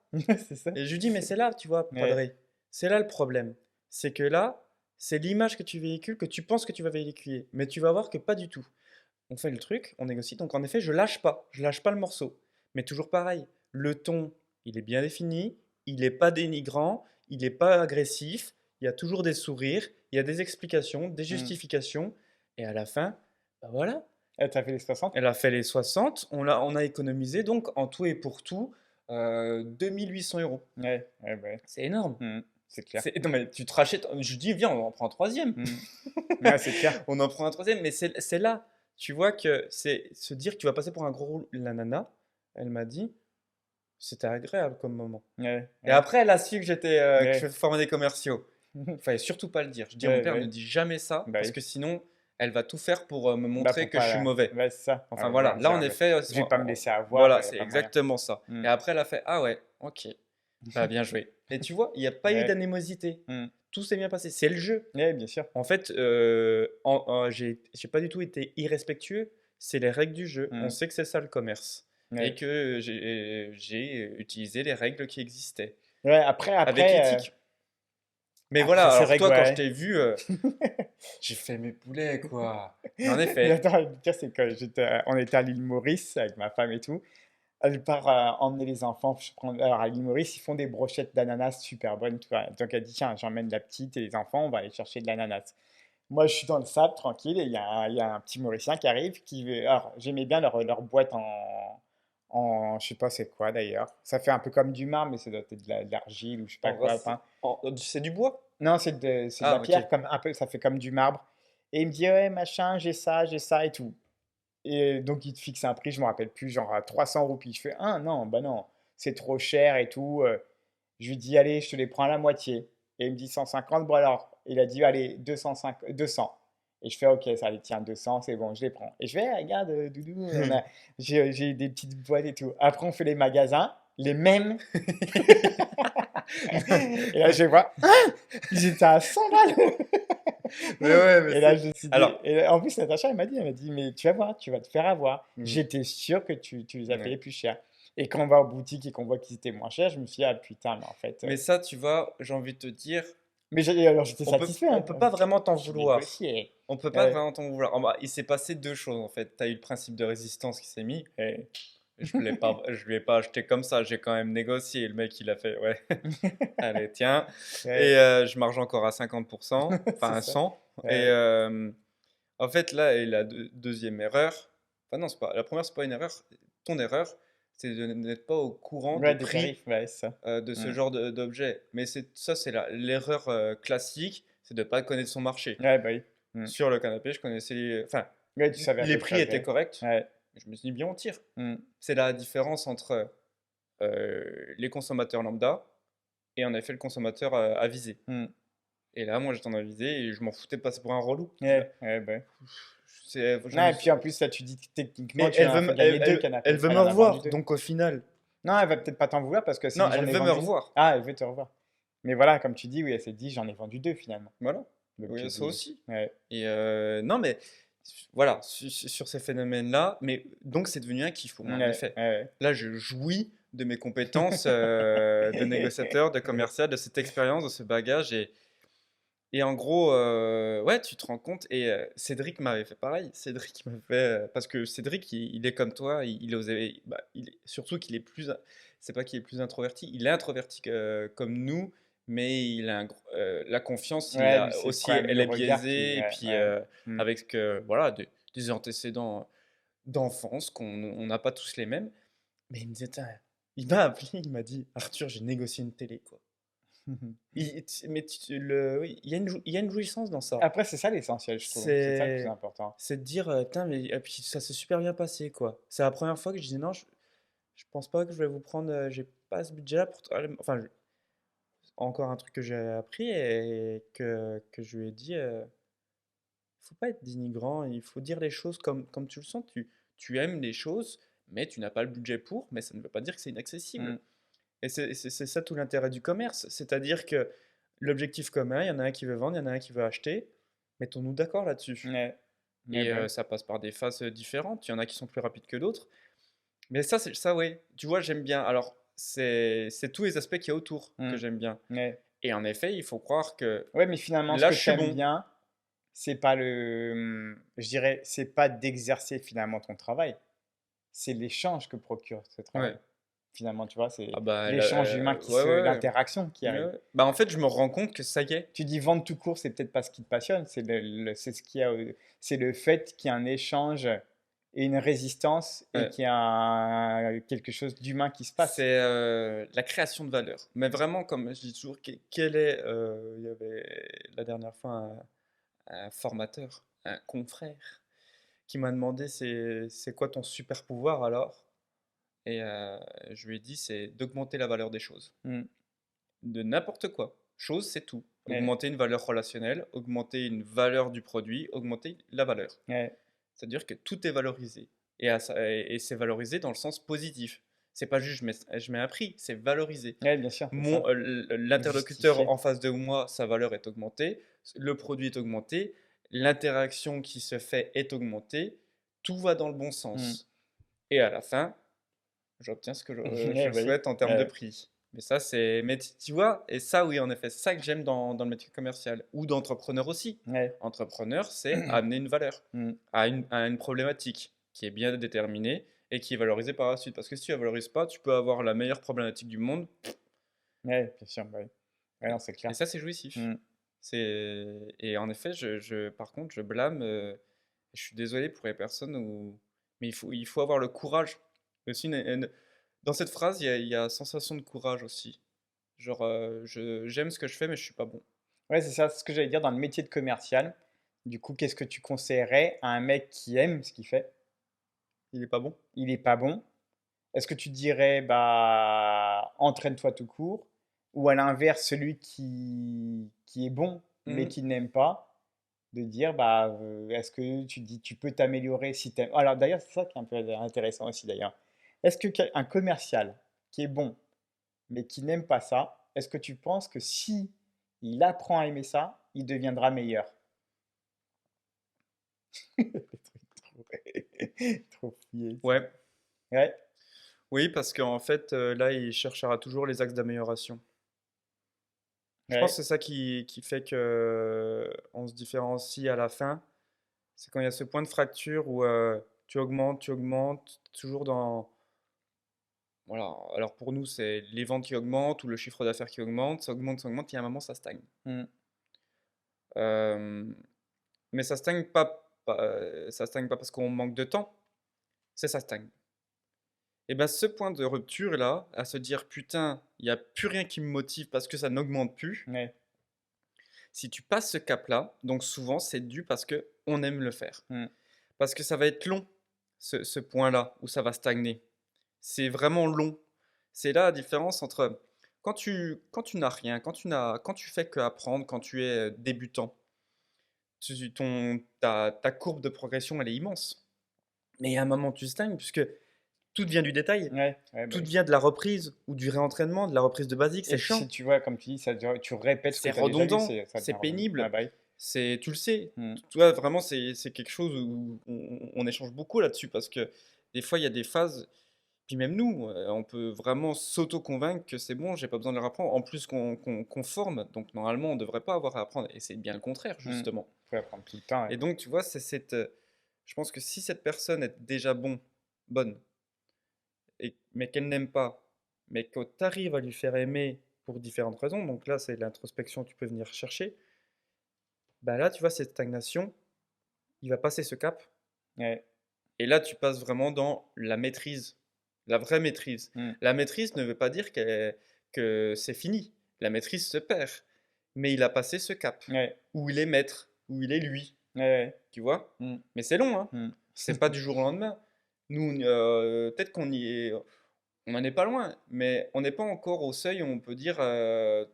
B: C'est ça.
A: Et je lui dis, mais c'est là, tu vois,
B: Ouais.
A: Padré, c'est là le problème. C'est que là, c'est l'image que tu véhicules, que tu penses que tu vas véhiculer. Mais tu vas voir que pas du tout. On fait le truc, on négocie. Donc en effet, je lâche pas le morceau. Mais toujours pareil, le ton, il est bien défini, il n'est pas dénigrant, il n'est pas agressif, il y a toujours des sourires, il y a des explications, des
B: Hmm.
A: justifications. Et à la fin, bah voilà,
B: Elle t'a fait les 60?
A: Elle a fait les 60. On a économisé donc en tout et pour tout 2 800 euros.
B: Ouais, ouais, bah, ouais.
A: C'est énorme.
B: C'est clair.
A: Non, mais tu te rachètes. Je dis, viens, on en prend un troisième.
B: Mmh. Ouais, c'est clair.
A: On en prend un troisième. Mais c'est là, tu vois, que c'est se dire que tu vas passer pour un gros roule. La nana, elle m'a dit, c'était agréable comme moment.
B: Ouais,
A: Et
B: ouais,
A: après, elle a su que je
B: ouais.
A: formais des commerciaux. Il fallait surtout pas le dire. Je dis à mon
B: Ouais,
A: père, ne
B: ouais.
A: dis jamais ça,
B: Bah
A: parce
B: oui.
A: que sinon, elle va tout faire pour me
B: Bah,
A: montrer
B: pour
A: que je suis
B: pas
A: mauvais.
B: ouais, c'est ça.
A: Enfin
B: Ouais,
A: voilà, là en
B: dire:
A: effet,
B: «Je vais pas me laisser avoir,
A: voilà,
B: il y a
A: c'est
B: pas moyen».
A: exactement ça.
B: Mmh.
A: Et après, elle a fait, ah ouais, ok, bah bien joué. Et tu vois, il n'y a pas eu
B: Ouais.
A: d'animosité.
B: Mmh.
A: Tout s'est bien passé. C'est le jeu.
B: Ouais, bien sûr.
A: En fait, j'ai pas du tout été irrespectueux. C'est les règles du jeu. On
B: Mmh.
A: sait que c'est ça le commerce. Et
B: Ouais.
A: que j'ai utilisé les règles qui existaient.
B: Ouais,
A: Avec éthique. Mais voilà,
B: c'est
A: alors
B: vrai que
A: toi, quand je
B: ouais.
A: t'ai vu, j'ai fait mes poulets, quoi. Mais en
B: Mais
A: effet,
B: attends, le pire, c'est que on était à l'île Maurice avec ma femme et tout. Elle part emmener les enfants. Alors à l'île Maurice, ils font des brochettes d'ananas super bonnes, tu vois. Donc elle dit, tiens, j'emmène la petite et les enfants, on va aller chercher de l'ananas. Moi, je suis dans le sable, tranquille, et il y a un petit Mauricien qui arrive, qui veut... Alors, j'aimais bien leur boîte je sais pas c'est quoi d'ailleurs. Ça fait un peu comme du marbre, mais ça doit être de l'argile ou je sais pas
A: en vrai,
B: quoi. Enfin,
A: c'est du bois?
B: non, c'est de la
A: Ah, ok.
B: pierre, comme un peu, ça fait comme du marbre. Et il me dit, ouais, machin, j'ai ça et tout. Et donc, il te fixe un prix, je me rappelle plus, genre à 300 roupies. Je fais, ah non, bah non, c'est trop cher et tout. Je lui dis, allez, je te les prends à la moitié. Et il me dit 150, bon alors, il a dit, allez, 200. Et je fais, ok, ça, allez, tiens, 200, c'est bon, je les prends. Et je fais, regarde, Doudou, j'ai des petites boîtes et tout. Après, on fait les magasins, les mêmes. Et là, je vois, ils étaient à 100 balles.
A: Mais ouais, mais
B: Et là,
A: c'est.
B: je me suis dit,
A: Alors,
B: et en plus, Natacha, elle m'a dit, mais tu vas voir, tu vas te faire avoir.
A: mm,
B: J'étais sûr que tu les as
A: ouais.
B: payés plus cher. Et quand on va en boutique et qu'on voit qu'ils étaient moins chers, je me suis dit, ah putain, mais en fait.
A: Mais ça, tu vois, j'ai envie de te dire,
B: Mais alors, j'étais satisfait,
A: on
B: hein.
A: peut pas vraiment t'en
B: J'ai
A: vouloir.
B: négocié.
A: On peut pas
B: Ouais.
A: vraiment t'en vouloir. Ah bah, il s'est passé deux choses en fait. Tu as eu le principe de résistance qui s'est mis. Et je lui ai pas acheté comme ça. J'ai quand même négocié. Le mec, il a fait, ouais, allez, tiens. Et
B: Ouais,
A: je marge encore à 50%, enfin
B: c'est
A: à
B: ça.
A: 100. Et
B: Ouais,
A: en fait, là, et la deuxième erreur, enfin non, c'est pas, la première, c'est pas une erreur. Ton erreur, c'est de n'être pas au courant des
B: ouais, des
A: prix
B: tarifs, ouais, c'est ça.
A: de ce
B: Mm.
A: genre d'objet. Mais ça, c'est l'erreur classique, c'est de ne pas connaître son marché.
B: Ouais, bah oui. Mm.
A: Sur le canapé, je connaissais enfin,
B: Ouais, tu savais à
A: les
B: peu
A: prix étaient
B: près.
A: corrects.
B: Ouais.
A: Je me suis dit, bien, on tire.
B: Mm.
A: C'est la différence entre les consommateurs lambda et en effet le consommateur avisé.
B: Mm.
A: Et là, moi, j'étais en avisé et je m'en foutais de passer pour un relou.
B: Ouais, ouais, bah. Non, et puis en plus, là, tu dis que techniquement,
A: Mais
B: tu en as fait gagner deux
A: elle
B: canapés.
A: veut
B: Elle
A: me
B: en a vendu
A: revoir,
B: deux.
A: donc au final.
B: Non, elle va peut-être pas t'en vouloir parce que c'est
A: Non,
B: dit
A: elle
B: j'en ai
A: veut me
B: vendu.
A: revoir.
B: Ah, elle veut te revoir. Mais voilà, comme tu dis, oui, elle s'est dit j'en ai vendu deux finalement.
A: Voilà.
B: Donc
A: Oui,
B: tu
A: il y a
B: te
A: ça
B: dis,
A: aussi.
B: ouais.
A: Et non, mais voilà, sur ces phénomènes-là, mais donc c'est devenu un kiff pour moi, en
B: Ouais,
A: effet.
B: ouais,
A: Là, je jouis de mes compétences de négociateur, de
B: ouais.
A: commercial, de cette expérience, de ce bagage. Et en gros, ouais, tu te rends compte. Et Cédric m'avait fait pareil. Cédric m'a fait. Parce que Cédric, il est comme toi. Il osait. Bah, surtout qu'il est plus. C'est pas qu'il est plus introverti. Il est introverti comme nous. Mais il a la confiance,
B: Ouais, lui, c'est le
A: aussi,
B: problème,
A: elle
B: le
A: est
B: regard qui.
A: biaisée. Et
B: Ouais,
A: puis,
B: ouais. Mm.
A: avec voilà, des antécédents d'enfance qu'on n'a pas tous les mêmes. Mais il me disait, Tain, il m'a appelé, il m'a dit, Arthur, j'ai négocié une télé, quoi. Oui, il y a une jouissance dans ça.
B: Après, c'est ça l'essentiel, je trouve. C'est ça le plus
A: C'est
B: important.
A: c'est de dire, putain, mais et puis ça s'est super bien passé, quoi. C'est la première fois que je disais: «Non, je pense pas que je vais vous prendre, j'ai pas ce budget-là pour t» enfin, encore un truc que j'ai appris et que je lui ai dit, «Faut pas être dénigrant, il faut dire les choses comme tu le sens. Tu aimes les choses, mais tu n'as pas le budget pour, mais ça ne veut pas dire que c'est inaccessible».
B: Mm.
A: Et c'est ça tout l'intérêt du commerce. C'est-à-dire que l'objectif commun, il y en a un qui veut vendre, il y en a un qui veut acheter. Mettons-nous d'accord là-dessus.
B: Ouais. Ouais,
A: Et
B: bah,
A: ça passe par des phases différentes. Il y en a qui sont plus rapides que d'autres. Mais ça, ça, ouais. Tu vois, j'aime bien. Alors, c'est tous les aspects qu'il y a autour que
B: mm.
A: j'aime bien.
B: Ouais.
A: Et en effet, il faut croire que
B: Ouais, mais finalement, ce
A: là,
B: que
A: je
B: tu
A: suis
B: aimes
A: bon.
B: bien, c'est pas je dirais, c'est pas d'exercer finalement ton travail, c'est l'échange que procure ce travail.
A: Ouais.
B: Finalement, tu vois, c'est
A: Ah bah,
B: l'échange humain
A: ouais, ouais.
B: l'interaction qui
A: Ouais,
B: arrive.
A: ouais. Bah, en fait, je me rends compte que ça y est.
B: Tu dis vendre tout court, c'est peut-être pas ce qui te passionne, c'est c'est ce qu'il y a, c'est le fait qu'il y a un échange et une résistance et
A: Ouais.
B: qu'il y a quelque chose d'humain qui se passe.
A: C'est la création de valeur. Mais vraiment, comme je dis toujours, quel est. Il y avait la dernière fois un formateur, un confrère, qui m'a demandé c'est quoi ton super pouvoir alors? Et je lui ai dit c'est d'augmenter la valeur des choses.
B: Mm.
A: De n'importe quoi. Chose, c'est tout.
B: Ouais,
A: Augmenter une valeur relationnelle, augmenter une valeur du produit, augmenter la valeur.
B: ouais,
A: C'est-à-dire que tout est valorisé. Et c'est valorisé dans le sens positif. C'est pas juste je mets un prix, c'est valorisé.
B: ouais, bien sûr, c'est ça.
A: L'interlocuteur
B: Justifié.
A: en face de moi, sa valeur est augmentée, le produit est augmenté, l'interaction qui se fait est augmentée, tout va dans le bon
B: Mm.
A: sens. Et à la fin, j'obtiens ce que
B: Ouais,
A: je
B: bah oui.
A: souhaite en termes de prix. Mais ça, c'est. Mais tu vois, et ça, oui, en effet, c'est ça que j'aime dans le métier commercial ou d'entrepreneur aussi.
B: Ouais.
A: Entrepreneur, c'est amener une valeur
B: Mm.
A: à une problématique qui est bien déterminée et qui est valorisée par la suite. Parce que si tu ne la valorises pas, tu peux avoir la meilleure problématique du monde
B: Ouais, bien sûr, bah oui. Ouais, non, c'est
A: et
B: clair.
A: ça, c'est jouissif.
B: Mm.
A: Et en effet, par contre, je blâme. Je suis désolé pour les personnes où. Mais il faut avoir le courage. Aussi, dans cette phrase, il y a sensation de courage aussi. Genre, j'aime ce que je fais, mais je suis pas bon.
B: Ouais, c'est ça, c'est ce que j'allais dire dans le métier de commercial. Du coup, qu'est-ce que tu conseillerais à un mec qui aime ce qu'il fait?
A: Il est pas bon?
B: Il est pas bon. Est-ce que tu dirais, bah, entraîne-toi tout court? Ou à l'inverse, celui qui est bon, mais
A: Mhm.
B: qui n'aime pas, de dire, bah, est-ce que tu dis, tu peux t'améliorer si t'aimes. Alors d'ailleurs, c'est ça qui est un peu intéressant aussi d'ailleurs. Est-ce que un commercial qui est bon, mais qui n'aime pas ça, est-ce que tu penses que si il apprend à aimer ça, il deviendra meilleur? Le truc trop fouillé.
A: Ouais.
B: Ouais,
A: Oui, parce qu'en fait, là, il cherchera toujours les axes d'amélioration. Je pense
B: ouais,
A: que c'est ça qui fait que on se différencie à la fin. C'est quand il y a ce point de fracture où tu augmentes, toujours dans. Voilà. Alors pour nous, c'est les ventes qui augmentent ou le chiffre d'affaires qui ça augmente, et à un moment, ça stagne.
B: mm,
A: Euh, mais ça stagne pas parce qu'on manque de temps, c'est ça stagne. Et ben ce point de rupture là, à se dire putain, il n'y a plus rien qui me motive parce que ça n'augmente plus.
B: ouais,
A: Si tu passes ce cap là, donc souvent c'est dû parce que on aime le faire.
B: mm,
A: Parce que ça va être long, ce point là où ça va stagner. C'est vraiment long. C'est là la différence entre quand tu n'as rien, quand tu fais que apprendre, quand tu es débutant, ta courbe de progression elle est immense. Mais à un moment tu stagnes puisque tout vient du détail.
B: ouais, ouais, bah
A: Tout
B: oui.
A: vient de la reprise ou du réentraînement, de la reprise de basique, c'est
B: Et puis si
A: chiant,
B: tu vois, comme tu dis, tu répètes ce que
A: c'est
B: tu as déjà vu,
A: redondant,
B: ça
A: c'est
B: devient redondant. Ouais,
A: pénible,
B: bah oui.
A: tu le sais.
B: Mm,
A: Toi, vraiment, c'est quelque chose où on échange beaucoup là-dessus parce que des fois, il y a des phases, puis même nous, on peut vraiment s'auto-convaincre que c'est bon, j'ai pas besoin de leur apprendre. En plus qu'on forme, donc normalement, on devrait pas avoir à apprendre. Et c'est bien le contraire,
B: mm.
A: justement.
B: Faut apprendre tout le temps. Ouais.
A: Et donc, tu vois, je pense que si cette personne est déjà bonne, mais qu'elle n'aime pas, mais que tu arrives à lui faire aimer pour différentes raisons, donc là c'est l'introspection que tu peux venir chercher, bah là tu vois cette stagnation, il va passer ce cap,
B: Ouais,
A: et là tu passes vraiment dans la maîtrise, la vraie maîtrise.
B: mm,
A: La maîtrise ne veut pas dire que c'est fini, la maîtrise se perd, mais il a passé ce cap,
B: ouais,
A: où il est maître, où il est lui,
B: ouais,
A: tu vois.
B: ouais.
A: Mais c'est long, hein,
B: Mm,
A: c'est pas du jour au lendemain. Nous, peut-être qu'on y est, on n'en est pas loin, mais on n'est pas encore au seuil où on peut dire,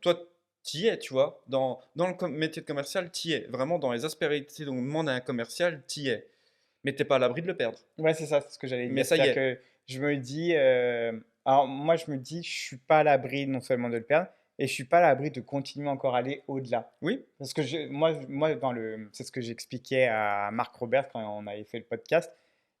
A: toi, t'y es, tu vois. Dans le métier de commercial, t'y es. Vraiment, dans les aspérités dont on demande à un commercial, t'y es. Mais t'es pas à l'abri de le perdre.
B: ouais, c'est ça, c'est ce que j'allais
A: Mais
B: dire.
A: ça y
B: C'est-à-dire
A: est.
B: que je me dis, alors moi je me dis, je suis pas à l'abri non seulement de le perdre, et je suis pas à l'abri de continuer encore à aller au-delà.
A: Oui,
B: Parce que moi c'est ce que j'expliquais à Marc Robert quand on avait fait le podcast,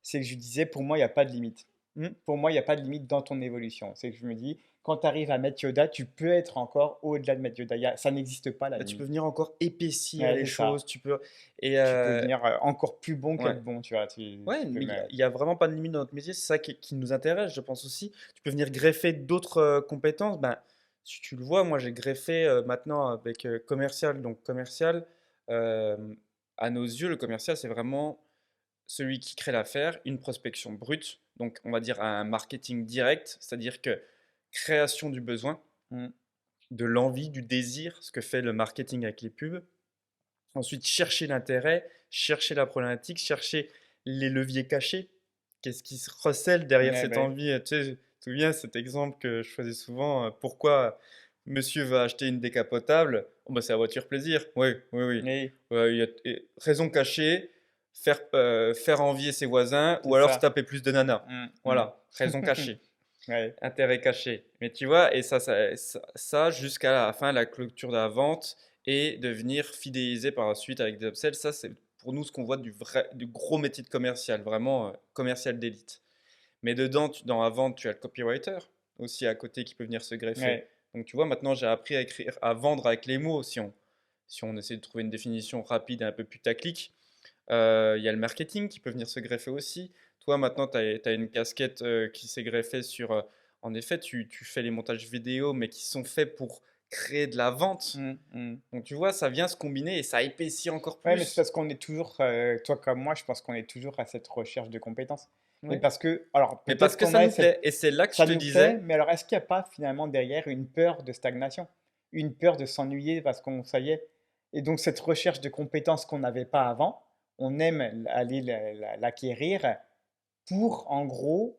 B: c'est que je lui disais, pour moi, il n'y a pas de limite.
A: hmm.
B: Pour moi, il n'y a pas de limite dans ton évolution. C'est que je me dis, quand tu arrives à Maître Yoda, tu peux être encore au-delà de Maître Yoda. Ça n'existe pas la
A: Bah, tu peux
B: limite.
A: venir encore épaissir
B: Ouais,
A: les
B: c'est ça.
A: choses. Tu peux. Et
B: Tu peux devenir encore plus bon
A: ouais.
B: qu'être bon, tu vois.
A: Ouais,
B: Tu peux
A: mais
B: même.
A: il y a vraiment pas de limite dans notre métier, c'est ça qui nous intéresse, je pense aussi. Tu peux venir greffer d'autres compétences. Ben, si tu le vois, moi j'ai greffé maintenant avec commercial. Donc commercial, euh, à nos yeux, le commercial, c'est vraiment celui qui crée l'affaire, une prospection brute, donc on va dire un marketing direct, c'est-à-dire que création du besoin,
B: Mm.
A: de l'envie, du désir, ce que fait le marketing avec les pubs. Ensuite, chercher l'intérêt, chercher la problématique, chercher les leviers cachés. Qu'est-ce qui se recèle derrière
B: Ouais,
A: cette
B: bah,
A: envie? Tu sais, je me souviens cet exemple que je faisais souvent. Pourquoi monsieur va acheter une décapotable? Oh, bah, c'est la voiture plaisir. Oui, oui, oui.
B: oui,
A: Ouais, raison cachée, faire envier ses voisins
B: c'est
A: ou alors se
B: ça.
A: taper plus de nanas.
B: Mm, mm.
A: Voilà, raison cachée.
B: Ouais,
A: Intérêt caché. Mais tu vois, et ça jusqu'à la fin, la clôture de la vente et devenir fidélisé par la suite avec des upsells, ça c'est pour nous ce qu'on voit du gros métier de commercial, vraiment commercial d'élite. Mais dedans, dans la vente, tu as le copywriter aussi à côté qui peut venir se greffer.
B: ouais.
A: Donc tu vois, maintenant j'ai appris à écrire, à vendre avec les mots si on essaie de trouver une définition rapide et un peu putaclic. Il y a le marketing qui peut venir se greffer aussi. Toi, maintenant, tu as une casquette qui s'est greffée sur. En effet, tu fais les montages vidéo, mais qui sont faits pour créer de la vente.
B: Mm, mm.
A: Donc, tu vois, ça vient se combiner et ça épaissit encore
B: Ouais, mais c'est
A: plus.
B: parce qu'on est toujours, toi comme moi, je pense qu'on est toujours à cette recherche de compétences. Et
A: Ouais.
B: parce que, alors
A: Mais parce
B: peut-être
A: que
B: qu'on
A: ça
B: a
A: nous
B: cette,
A: plaît. Et c'est là que je
B: ça
A: te
B: nous plaît,
A: disais.
B: mais alors est-ce qu'il n'y a pas finalement derrière une peur de stagnation? Une peur de s'ennuyer parce qu'on, ça y est. Et donc cette recherche de compétences qu'on n'avait pas avant, on aime aller l'acquérir pour, en gros,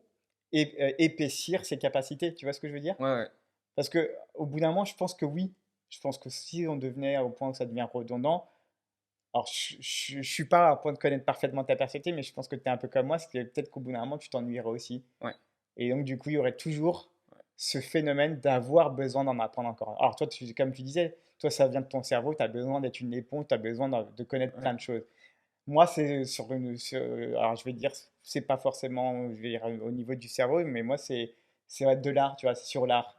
B: épaissir ses capacités. Tu vois ce que je veux dire?
A: Ouais, ouais.
B: Parce que au bout d'un moment, je pense que oui. Je pense que si on devenait au point où ça devient redondant, alors je suis pas à point de connaître parfaitement ta perspective, mais je pense que tu es un peu comme moi, c'est que peut-être qu'au bout d'un moment, tu t'ennuierais aussi.
A: Ouais.
B: Et donc, du coup, il y aurait toujours ce phénomène d'avoir besoin d'en apprendre encore. Alors, toi, comme tu disais, toi, ça vient de ton cerveau, tu as besoin d'être une éponge, tu as besoin de connaître
A: Ouais.
B: plein de choses. Moi, c'est alors, je vais dire, c'est pas forcément, je vais dire, au niveau du cerveau, mais moi, c'est de l'art, tu vois, c'est sur l'art.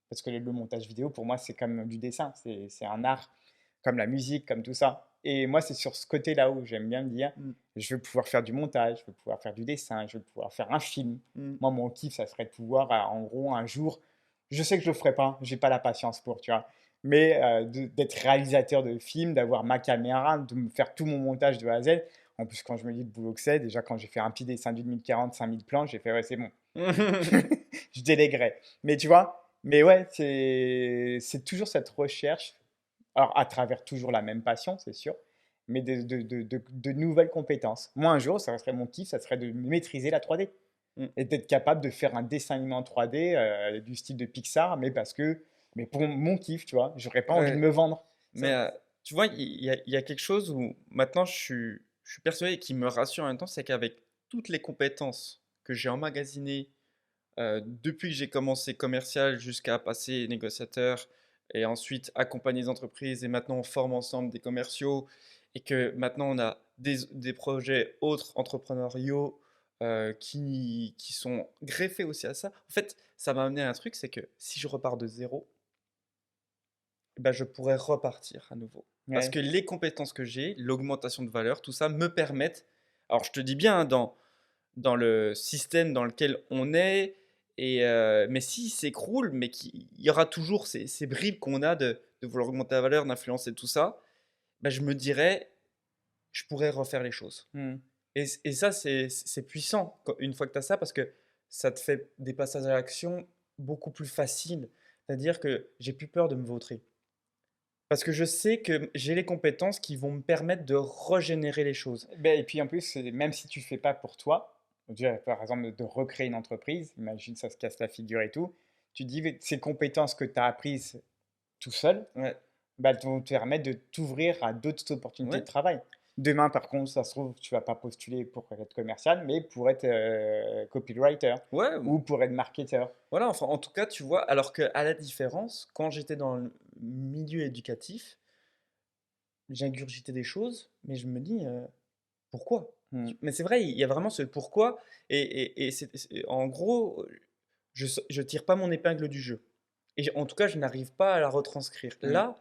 B: Parce que le montage vidéo, pour moi, c'est comme du dessin, c'est un art, comme la musique, comme tout ça. Et moi, c'est sur ce côté-là où j'aime bien me dire,
A: Mm,
B: je veux pouvoir faire du montage, je veux pouvoir faire du dessin, je veux pouvoir faire un film.
A: mm.
B: Moi, mon kiff, ça serait de pouvoir, en gros, un jour, je sais que je le ferai pas, j'ai pas la patience pour, tu vois, mais d'être réalisateur de films, d'avoir ma caméra, de me faire tout mon montage de A à Z. En plus, quand je me dis le boulot que c'est, déjà quand j'ai fait un petit dessin d'une 1040, 5000 plans, j'ai fait ouais, c'est bon, je déléguerai. Mais tu vois, mais ouais, c'est toujours cette recherche, alors à travers toujours la même passion, c'est sûr, mais de nouvelles compétences. Moi, un jour, ça serait mon kiff, ça serait de maîtriser la 3D
A: Mm.
B: et d'être capable de faire un dessin animé en 3D du style de Pixar, mais pour mon kiff, tu vois, j'aurais pas envie de
A: Ouais.
B: me vendre.
A: Mais tu vois, il y a quelque chose où maintenant je suis persuadé et qui me rassure en même temps, c'est qu'avec toutes les compétences que j'ai emmagasinées depuis que j'ai commencé commercial jusqu'à passer négociateur et ensuite accompagner les entreprises et maintenant on forme ensemble des commerciaux et que maintenant on a des projets autres entrepreneuriaux qui sont greffés aussi à ça. En fait, ça m'a amené à un truc, c'est que si je repars de zéro, ben, je pourrais repartir à nouveau. Parce
B: Ouais.
A: que les compétences que j'ai, l'augmentation de valeur, tout ça me permettent, alors je te dis bien, hein, dans le système dans lequel on est, mais s'il s'écroule, mais qu'il y aura toujours ces bribes qu'on a de vouloir augmenter la valeur, d'influencer tout ça, ben, je me dirais, je pourrais refaire les choses.
B: Hmm.
A: Et ça, c'est puissant une fois que tu as ça, parce que ça te fait des passages à l'action beaucoup plus faciles. C'est-à-dire que j'ai plus peur de me vautrer. Parce que je sais que j'ai les compétences qui vont me permettre de régénérer les choses.
B: Ben, et puis en plus, même si tu fais pas pour toi, déjà, par exemple de recréer une entreprise, imagine ça se casse la figure et tout, tu dis ces compétences que tu as apprises tout seul,
A: Ouais,
B: bah, elles vont te permettre de t'ouvrir à d'autres opportunités de
A: ouais,
B: travail. Demain, par contre, ça se trouve, tu vas pas postuler pour être commercial, mais pour être copywriter
A: ouais,
B: ou pour être marketeur.
A: voilà, enfin, en tout cas, tu vois, alors qu'à la différence, quand j'étais dans le milieu éducatif, j'ingurgitais des choses, mais je me dis, pourquoi?
B: Hmm.
A: Mais c'est vrai, il y a vraiment ce pourquoi, et en gros, je tire pas mon épingle du jeu. Et en tout cas, je n'arrive pas à la retranscrire.
B: Hmm.
A: Là,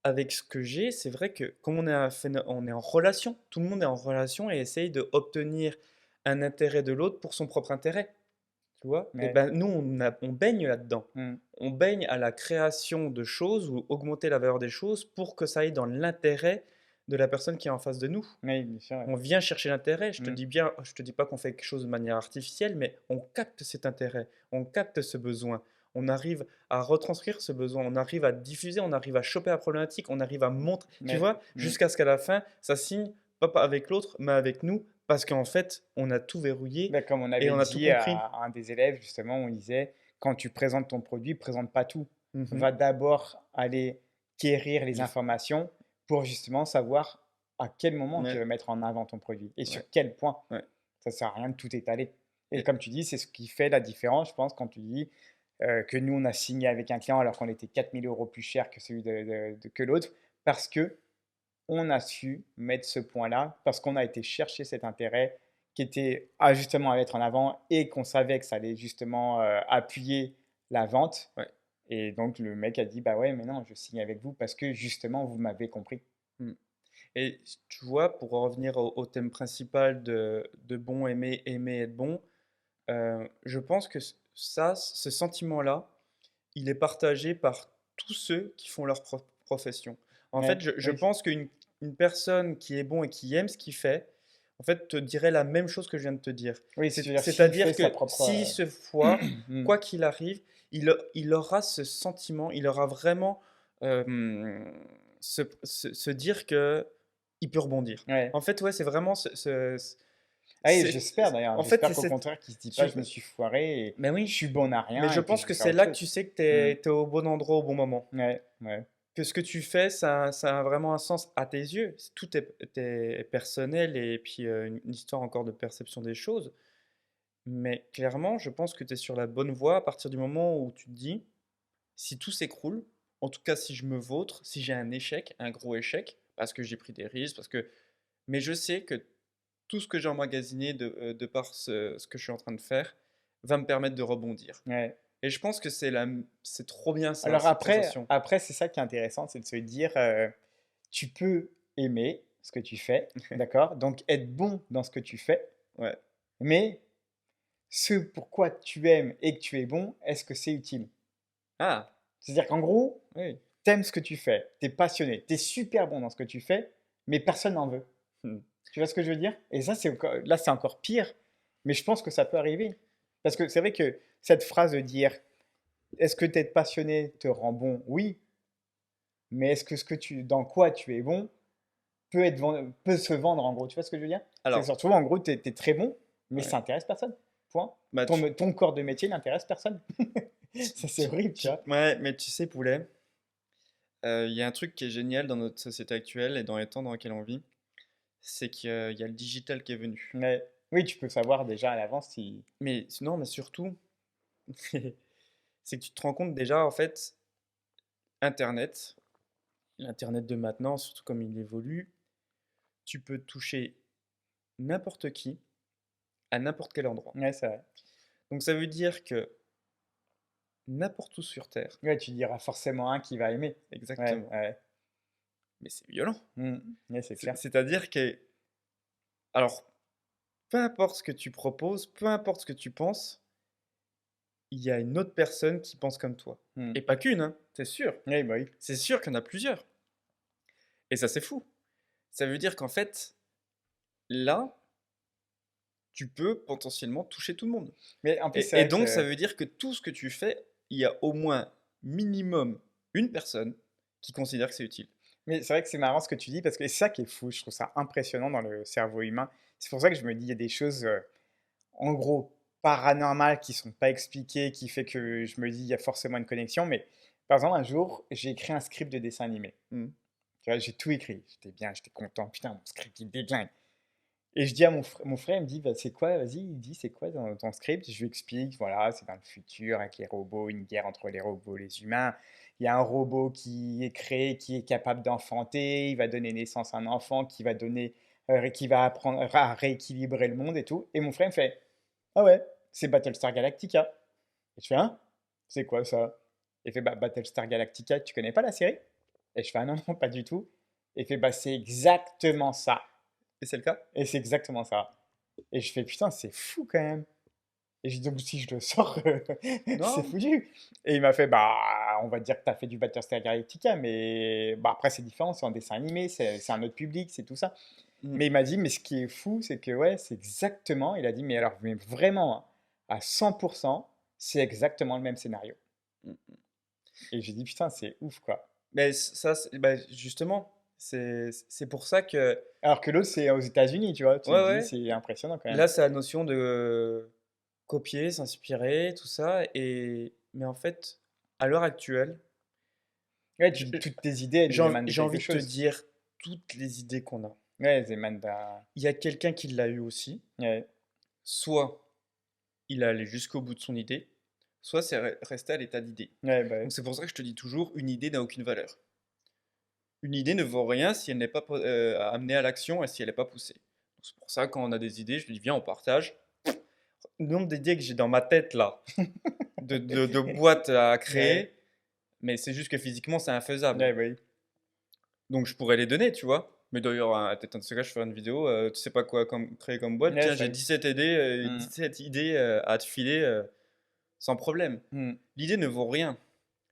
A: avec ce que j'ai, c'est vrai que comme on est en relation, tout le monde est en relation et essaye d'obtenir un intérêt de l'autre pour son propre intérêt. Tu vois? Et
B: Ouais.
A: ben nous, on baigne là-dedans.
B: Hmm.
A: On baigne à la création de choses ou augmenter la valeur des choses pour que ça aille dans l'intérêt de la personne qui est en face de nous.
B: Oui, bien sûr. Ouais.
A: On vient chercher l'intérêt. Je te
B: Mm.
A: dis bien, je te dis pas qu'on fait quelque chose de manière artificielle, mais on capte cet intérêt, on capte ce besoin. On arrive à retranscrire ce besoin, on arrive à diffuser, on arrive à choper la problématique, on arrive à montrer, tu
B: Ouais.
A: vois,
B: Mm.
A: jusqu'à ce qu'à la fin, ça signe pas avec l'autre, mais avec nous, parce qu'en fait, on a tout verrouillé
B: Ben, comme on
A: et
B: avait
A: on a tout
B: dit
A: compris.
B: à un des élèves, justement, on disait, quand tu présentes ton produit, présente pas tout.
A: Mhm.
B: Va d'abord aller quérir les
A: Il faut-
B: informations pour justement savoir à quel moment tu
A: Ouais,
B: veux mettre en avant ton produit et sur
A: ouais,
B: quel point.
A: ouais.
B: Ça sert à rien de tout étaler. Et
A: Et-
B: comme tu dis, c'est ce qui fait la différence, je pense, quand tu dis que nous, on a signé avec un client alors qu'on était 4 000 € plus cher que celui que l'autre, parce que on a su mettre ce point-là, parce qu'on a été chercher cet intérêt qui était justement à mettre en avant et qu'on savait que ça allait justement appuyer la vente.
A: ouais.
B: Et donc le mec a dit, bah ouais, mais non, je signe avec vous parce que justement, vous m'avez compris.
A: Mm. Et tu vois, pour revenir au thème principal de bon, aimer, aimer, être bon, je pense que ça, ce sentiment-là, il est partagé par tous ceux qui font leur profession. En fait,
B: Ouais,
A: je
B: oui,
A: pense qu'une personne qui est bon et qui aime ce qu'il fait, en fait, te dirait la même chose que je viens de te dire.
B: oui, tu veux dire, s'il fait
A: C'est-à-dire
B: sa
A: que
B: propre.
A: s'il se foire,
B: Hmm,
A: quoi qu'il arrive, il aura ce sentiment, il aura vraiment se dire que il peut rebondir.
B: ouais.
A: En fait, ouais, c'est vraiment
B: Ah, et j'espère d'ailleurs,
A: en fait,
B: j'espère
A: c'est
B: qu'au
A: cette,
B: contraire, qu'il se dit pas,
A: tu,
B: je me suis foiré et
A: ben
B: je
A: oui,
B: suis bon à
A: mais
B: rien
A: je
B: et puis
A: pense
B: je
A: que
B: vais faire
A: c'est
B: autre
A: là que
B: chose.
A: tu sais que tu
B: Hmm,
A: es, au bon endroit au bon moment.
B: ouais, ouais,
A: Que ce que tu fais, ça a vraiment un sens à tes yeux. Tout est personnel et puis une histoire encore de perception des choses. Mais clairement, je pense que tu es sur la bonne voie à partir du moment où tu te dis, si tout s'écroule, en tout cas si je me vautre, si j'ai un échec, un gros échec, parce que j'ai pris des risques, parce que... Mais je sais que tout ce que j'ai emmagasiné de par ce que je suis en train de faire va me permettre de rebondir.
B: ouais.
A: Et je pense que c'est trop bien ça,
B: Alors
A: cette
B: après,
A: sensation.
B: après c'est ça qui est intéressant, c'est de se dire, tu peux aimer ce que tu fais, d'accord? Donc être bon dans ce que tu fais,
A: Ouais.
B: mais ce pourquoi tu aimes et que tu es bon, est-ce que c'est utile?
A: Ah,
B: C'est-à-dire qu'en gros,
A: oui.
B: t'aimes ce que tu fais, t'es passionné, t'es super bon dans ce que tu fais, mais personne n'en veut.
A: Hmm.
B: Tu vois ce que je veux dire? Et ça, là, c'est encore pire, mais je pense que ça peut arriver. Parce que c'est vrai que cette phrase de dire, est-ce que t'être passionné te rend bon? Oui, mais est-ce que dans quoi tu es bon peut se vendre en gros? Tu vois ce que je veux dire? C'est que
A: Alors,
B: surtout, en gros, tu es très bon, mais
A: ouais.
B: ça intéresse personne. Point.
A: Bah,
B: Ton corps de métier n'intéresse personne. Ça, c'est horrible, tu vois.
A: ouais, mais tu sais, Poulet, il y a un truc qui est génial dans notre société actuelle et dans les temps dans lesquels on vit, c'est qu'il y a le digital qui est venu.
B: Mais oui, tu peux savoir déjà à l'avance si.
A: Mais non, mais surtout, c'est que tu te rends compte déjà, en fait, Internet, l'Internet de maintenant, surtout comme il évolue, tu peux toucher n'importe qui à n'importe quel endroit.
B: Ouais, c'est vrai.
A: Donc ça veut dire que n'importe où sur Terre,
B: Ouais, tu diras forcément un qui va aimer. Ouais,
A: exactement.
B: ouais.
A: Mais c'est violent.
B: Ouais, c'est clair.
A: C'est-à-dire que, alors, peu importe ce que tu proposes, peu importe ce que tu penses, il y a une autre personne qui pense comme toi.
B: Mm.
A: Et pas qu'une, hein, c'est sûr.
B: Oui, bah oui.
A: C'est sûr qu'il y en a plusieurs. Et ça, c'est fou. Ça veut dire qu'en fait, là, tu peux potentiellement toucher tout le monde.
B: Mais en plus, c'est
A: Et
B: vrai
A: donc, ça
B: que.
A: veut dire que tout ce que tu fais, il y a au moins minimum une personne qui considère que c'est utile.
B: Mais c'est vrai que c'est marrant ce que tu dis parce que c'est ça qui est fou. Je trouve ça impressionnant dans le cerveau humain. C'est pour ça que je me dis, il y a des choses, en gros, paranormales qui sont pas expliquées, qui fait que je me dis, il y a forcément une connexion. Mais par exemple, un jour, j'ai écrit un script de dessin animé.
A: Hmm.
B: Tu vois, j'ai tout écrit. J'étais bien, j'étais content. Putain, mon script, il déglingue. Et je dis à mon frère, il me dit, bah, c'est quoi, vas-y, il dit, c'est quoi dans ton script? Je lui explique, voilà, c'est dans le futur, avec les robots, une guerre entre les robots et les humains. Il y a un robot qui est créé, qui est capable d'enfanter, il va donner naissance à un enfant, qui va apprendre à rééquilibrer le monde et tout. Et mon frère me fait, ah ouais, c'est Battlestar Galactica. Et je fais, hein? C'est quoi ça? Il fait, bah, Battlestar Galactica, tu connais pas la série? Et je fais, ah non, non, pas du tout. Et il fait, bah, c'est exactement ça.
A: Et c'est le cas?
B: Et c'est exactement ça. Et je fais, putain, c'est fou quand même. Et j'ai dit, donc si je le sors, c'est
A: Non.
B: foutu. Et il m'a fait, bah, on va dire que tu as fait du Battlestar Galactica, mais bah, après, c'est différent, c'est en dessin animé, c'est un autre public, c'est tout ça.
A: Mm,
B: Mais il m'a dit, mais ce qui est fou, c'est que, ouais, c'est exactement, il a dit, mais alors, mais vraiment, hein, à 100%, c'est exactement le même scénario.
A: mm.
B: Et j'ai dit, putain, c'est ouf, quoi.
A: Mais ça, bah, justement, c'est pour ça que,
B: Alors que l'autre, c'est aux États-Unis, tu vois. Tu te
A: ouais,
B: dis,
A: ouais,
B: c'est impressionnant quand même.
A: là, c'est la notion de copier, s'inspirer, tout ça. Mais en fait, à l'heure actuelle,
B: Ouais,
A: j-
B: toutes tes idées, elles émanent de
A: j'ai
B: quelque
A: envie de te
B: chose.
A: dire toutes les idées qu'on a.
B: Ouais, elles émanent d'un.
A: Il y a quelqu'un qui l'a eu aussi.
B: Ouais,
A: Soit il est allé jusqu'au bout de son idée, soit c'est resté à l'état d'idée.
B: ouais, bah,
A: Donc c'est pour ça que je te dis toujours, une idée n'a aucune valeur. Une idée ne vaut rien si elle n'est pas amenée à l'action et si elle n'est pas poussée. Donc c'est pour ça quand on a des idées, je lui dis viens on partage. Le nombre d'idées que j'ai dans ma tête là, de boîtes à
B: ouais,
A: créer, mais c'est juste que physiquement c'est infaisable.
B: ouais, bah oui.
A: Donc je pourrais les donner, tu vois. Mais d'ailleurs, peut-être un de ces cas, je ferai une vidéo, tu sais pas quoi créer comme boîte.
B: Ouais,
A: Tiens,
B: c'est
A: j'ai
B: vrai.
A: 17 idées,
B: Hmm,
A: 17 idées à te filer sans problème.
B: hmm.
A: L'idée ne vaut rien.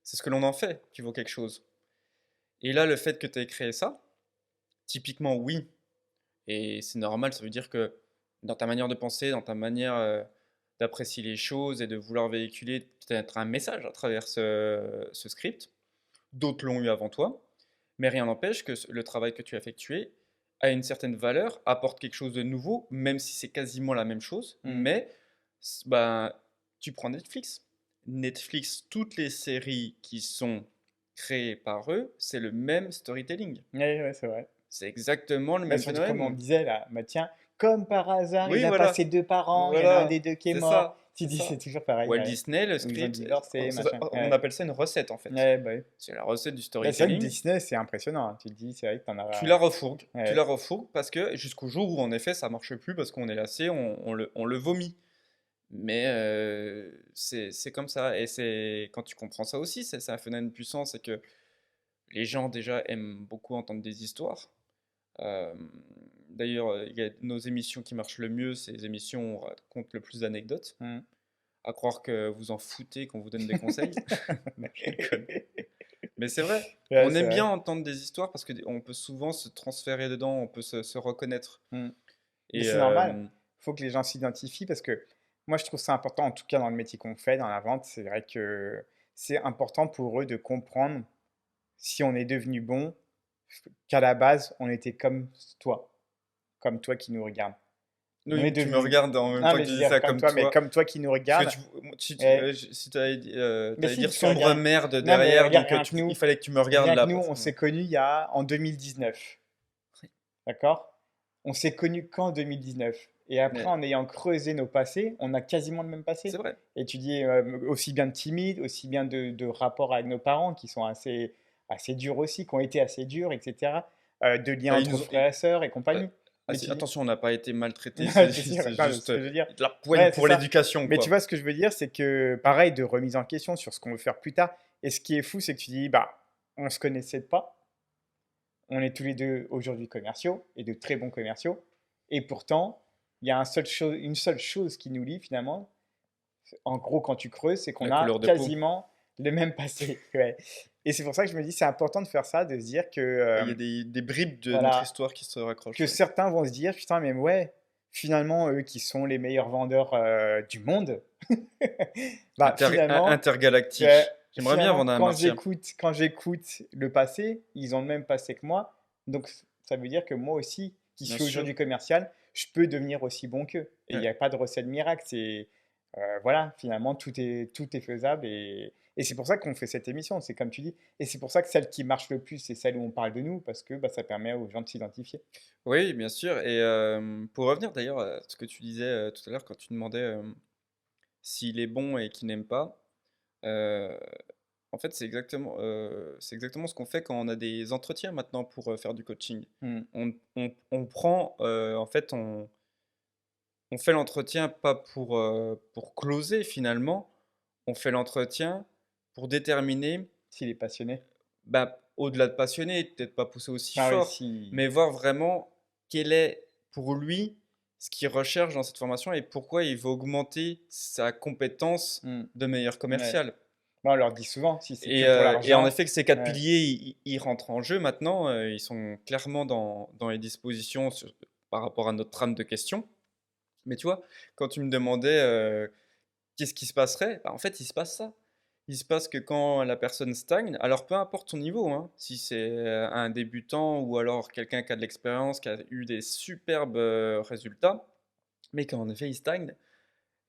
A: C'est ce que l'on en fait qui vaut quelque chose. Et là, le fait que tu aies créé ça, typiquement, oui. Et c'est normal, ça veut dire que dans ta manière de penser, dans ta manière d'apprécier les choses et de vouloir véhiculer peut-être un message à travers ce script, d'autres l'ont eu avant toi, mais rien n'empêche que le travail que tu as effectué a une certaine valeur, apporte quelque chose de nouveau, même si c'est quasiment la même chose,
B: Hmm.
A: mais ben, tu prends Netflix. Netflix, toutes les séries qui sont créées par eux, c'est le même storytelling.
B: Ouais, ouais, c'est vrai.
A: C'est exactement le
B: Bah,
A: même
B: surtout comme on
A: phénomène.
B: disait là, bah tiens, comme par hasard,
A: Oui,
B: il a
A: voilà.
B: passé deux parents, il y en a un des
A: Voilà.
B: deux qui est
A: C'est
B: mort.
A: ça.
B: Tu
A: C'est
B: dis, c'est
A: ça.
B: toujours pareil,
A: Walt
B: ouais.
A: Disney, le
B: Où ils ont
A: script,
B: divorcé, machin.
A: on
B: Ouais,
A: appelle ça une recette en fait.
B: ouais, bah oui.
A: C'est la recette du
B: Bah, c'est vrai que
A: storytelling.
B: Disney, c'est impressionnant, hein. Tu te dis, c'est vrai que t'en
A: Tu
B: as.
A: la refourgues. Tu
B: Ouais.
A: la refourgues parce que jusqu'au jour où en effet ça marche plus parce qu'on est lassé, on le vomit. Mais c'est comme ça. Et c'est quand tu comprends ça aussi, c'est un phénomène puissant, c'est que les gens déjà aiment beaucoup entendre des histoires. Euh, D'ailleurs, il y a nos émissions qui marchent le mieux, c'est les émissions où on raconte le plus d'anecdotes.
B: Hmm.
A: À croire que vous en foutez qu'on vous donne des conseils. Non, je déconne. Mais c'est vrai,
B: Ouais,
A: on
B: c'est
A: aime bien
B: vrai.
A: entendre des histoires parce qu'on peut souvent se transférer dedans, on peut se reconnaître.
B: Hmm. Mais
A: Et
B: c'est normal. Il faut que les gens s'identifient parce que moi, je trouve ça important, en tout cas dans le métier qu'on fait, dans la vente, c'est vrai que c'est important pour eux de comprendre si on est devenu bon, qu'à la base, on était comme toi qui nous regarde. On est
A: oui, tu me
B: devenu.
A: regardes en même
B: Non,
A: temps
B: mais
A: que
B: je
A: tu
B: veux
A: dis
B: dire
A: ça
B: comme
A: comme
B: toi, mais
A: toi.
B: comme toi qui nous
A: Parce que
B: regarde.
A: tu,
B: Et-
A: si tu allais,
B: Mais si,
A: dire
B: parce que
A: sombre
B: regarde.
A: merde
B: Non, mais
A: derrière,
B: regarde,
A: donc
B: rien que
A: il
B: nous,
A: fallait que tu me regardes
B: rien que
A: là.
B: nous, on s'est connus en 2019. D'accord? On s'est connus qu'en 2019. Et après,
A: Mais
B: en ayant creusé nos passés, on a quasiment le même
A: c'est
B: passé.
A: vrai.
B: Et tu dis aussi bien de timide, aussi bien de rapports avec nos parents qui sont assez durs aussi, qui ont été assez durs, etc. De liens
A: Ah,
B: entre frères et sœurs et
A: ouais.
B: compagnie.
A: Ah,
B: Mais tu dis,
A: attention, on n'a pas été maltraité,
B: ouais, c'est sûr,
A: c'est
B: non, mais
A: juste
B: ce que je veux dire,
A: de la poigne
B: ouais, c'est
A: pour
B: ça.
A: l'éducation,
B: Mais tu
A: quoi.
B: vois, ce que je veux dire, c'est que pareil, de remise en question sur ce qu'on veut faire plus tard. Et ce qui est fou, c'est que tu dis, bah, on se connaissait pas. On est tous les deux aujourd'hui commerciaux et de très bons commerciaux. Et pourtant, il y a une seule chose qui nous lie finalement. En gros, quand tu creuses, c'est qu'on
A: La
B: a
A: couleur de peau.
B: quasiment le même passé. Ouais. Et c'est pour ça que je me dis, c'est important de faire ça, de se dire que,
A: Et il y a des bribes de notre
B: voilà,
A: histoire qui se raccrochent,
B: que
A: ouais.
B: certains vont se dire, putain, mais ouais, finalement, eux qui sont les meilleurs vendeurs du monde, bah finalement, euh,
A: Intergalactique. J'aimerais bien vendre un martien.
B: quand j'écoute le passé, ils ont le même passé que moi. Donc, ça veut dire que moi aussi, qui
A: Bien
B: suis
A: sûr.
B: aujourd'hui commercial, je peux devenir aussi bon qu'eux. Et il
A: Ouais.
B: n'y a pas de recette miracle. Voilà, finalement, tout est faisable. Et c'est pour ça qu'on fait cette émission. C'est comme tu dis. Et c'est pour ça que celle qui marche le plus, c'est celle où on parle de nous, parce que bah, ça permet aux gens de s'identifier.
A: Oui, bien sûr. Et pour revenir d'ailleurs à ce que tu disais tout à l'heure quand tu demandais s'il est bon et qu'il n'aime pas, euh, en fait, c'est exactement ce qu'on fait quand on a des entretiens maintenant pour faire du coaching.
B: Hmm.
A: On prend, en fait, on fait l'entretien pas pour closer finalement, on fait l'entretien pour déterminer,
B: S'il est passionné.
A: bah, au-delà de passionné, peut-être pas pousser aussi
B: Ah oui,
A: fort,
B: si.
A: mais voir vraiment quel est pour lui ce qu'il recherche dans cette formation et pourquoi il veut augmenter sa compétence
B: Mm.
A: de meilleur
B: Ouais.
A: commercial.
B: Bon, on leur dit souvent, si c'est que
A: Et,
B: pour
A: et en
B: l'argent,
A: effet, que ces quatre
B: ouais.
A: piliers, ils rentrent en jeu maintenant. Ils sont clairement dans les dispositions par rapport à notre trame de questions. Mais tu vois, quand tu me demandais qu'est-ce qui se passerait, bah, en fait, il se passe ça. Il se passe que quand la personne stagne, alors peu importe son niveau, hein, si c'est un débutant ou alors quelqu'un qui a de l'expérience, qui a eu des superbes résultats, mais qu'en effet il stagne,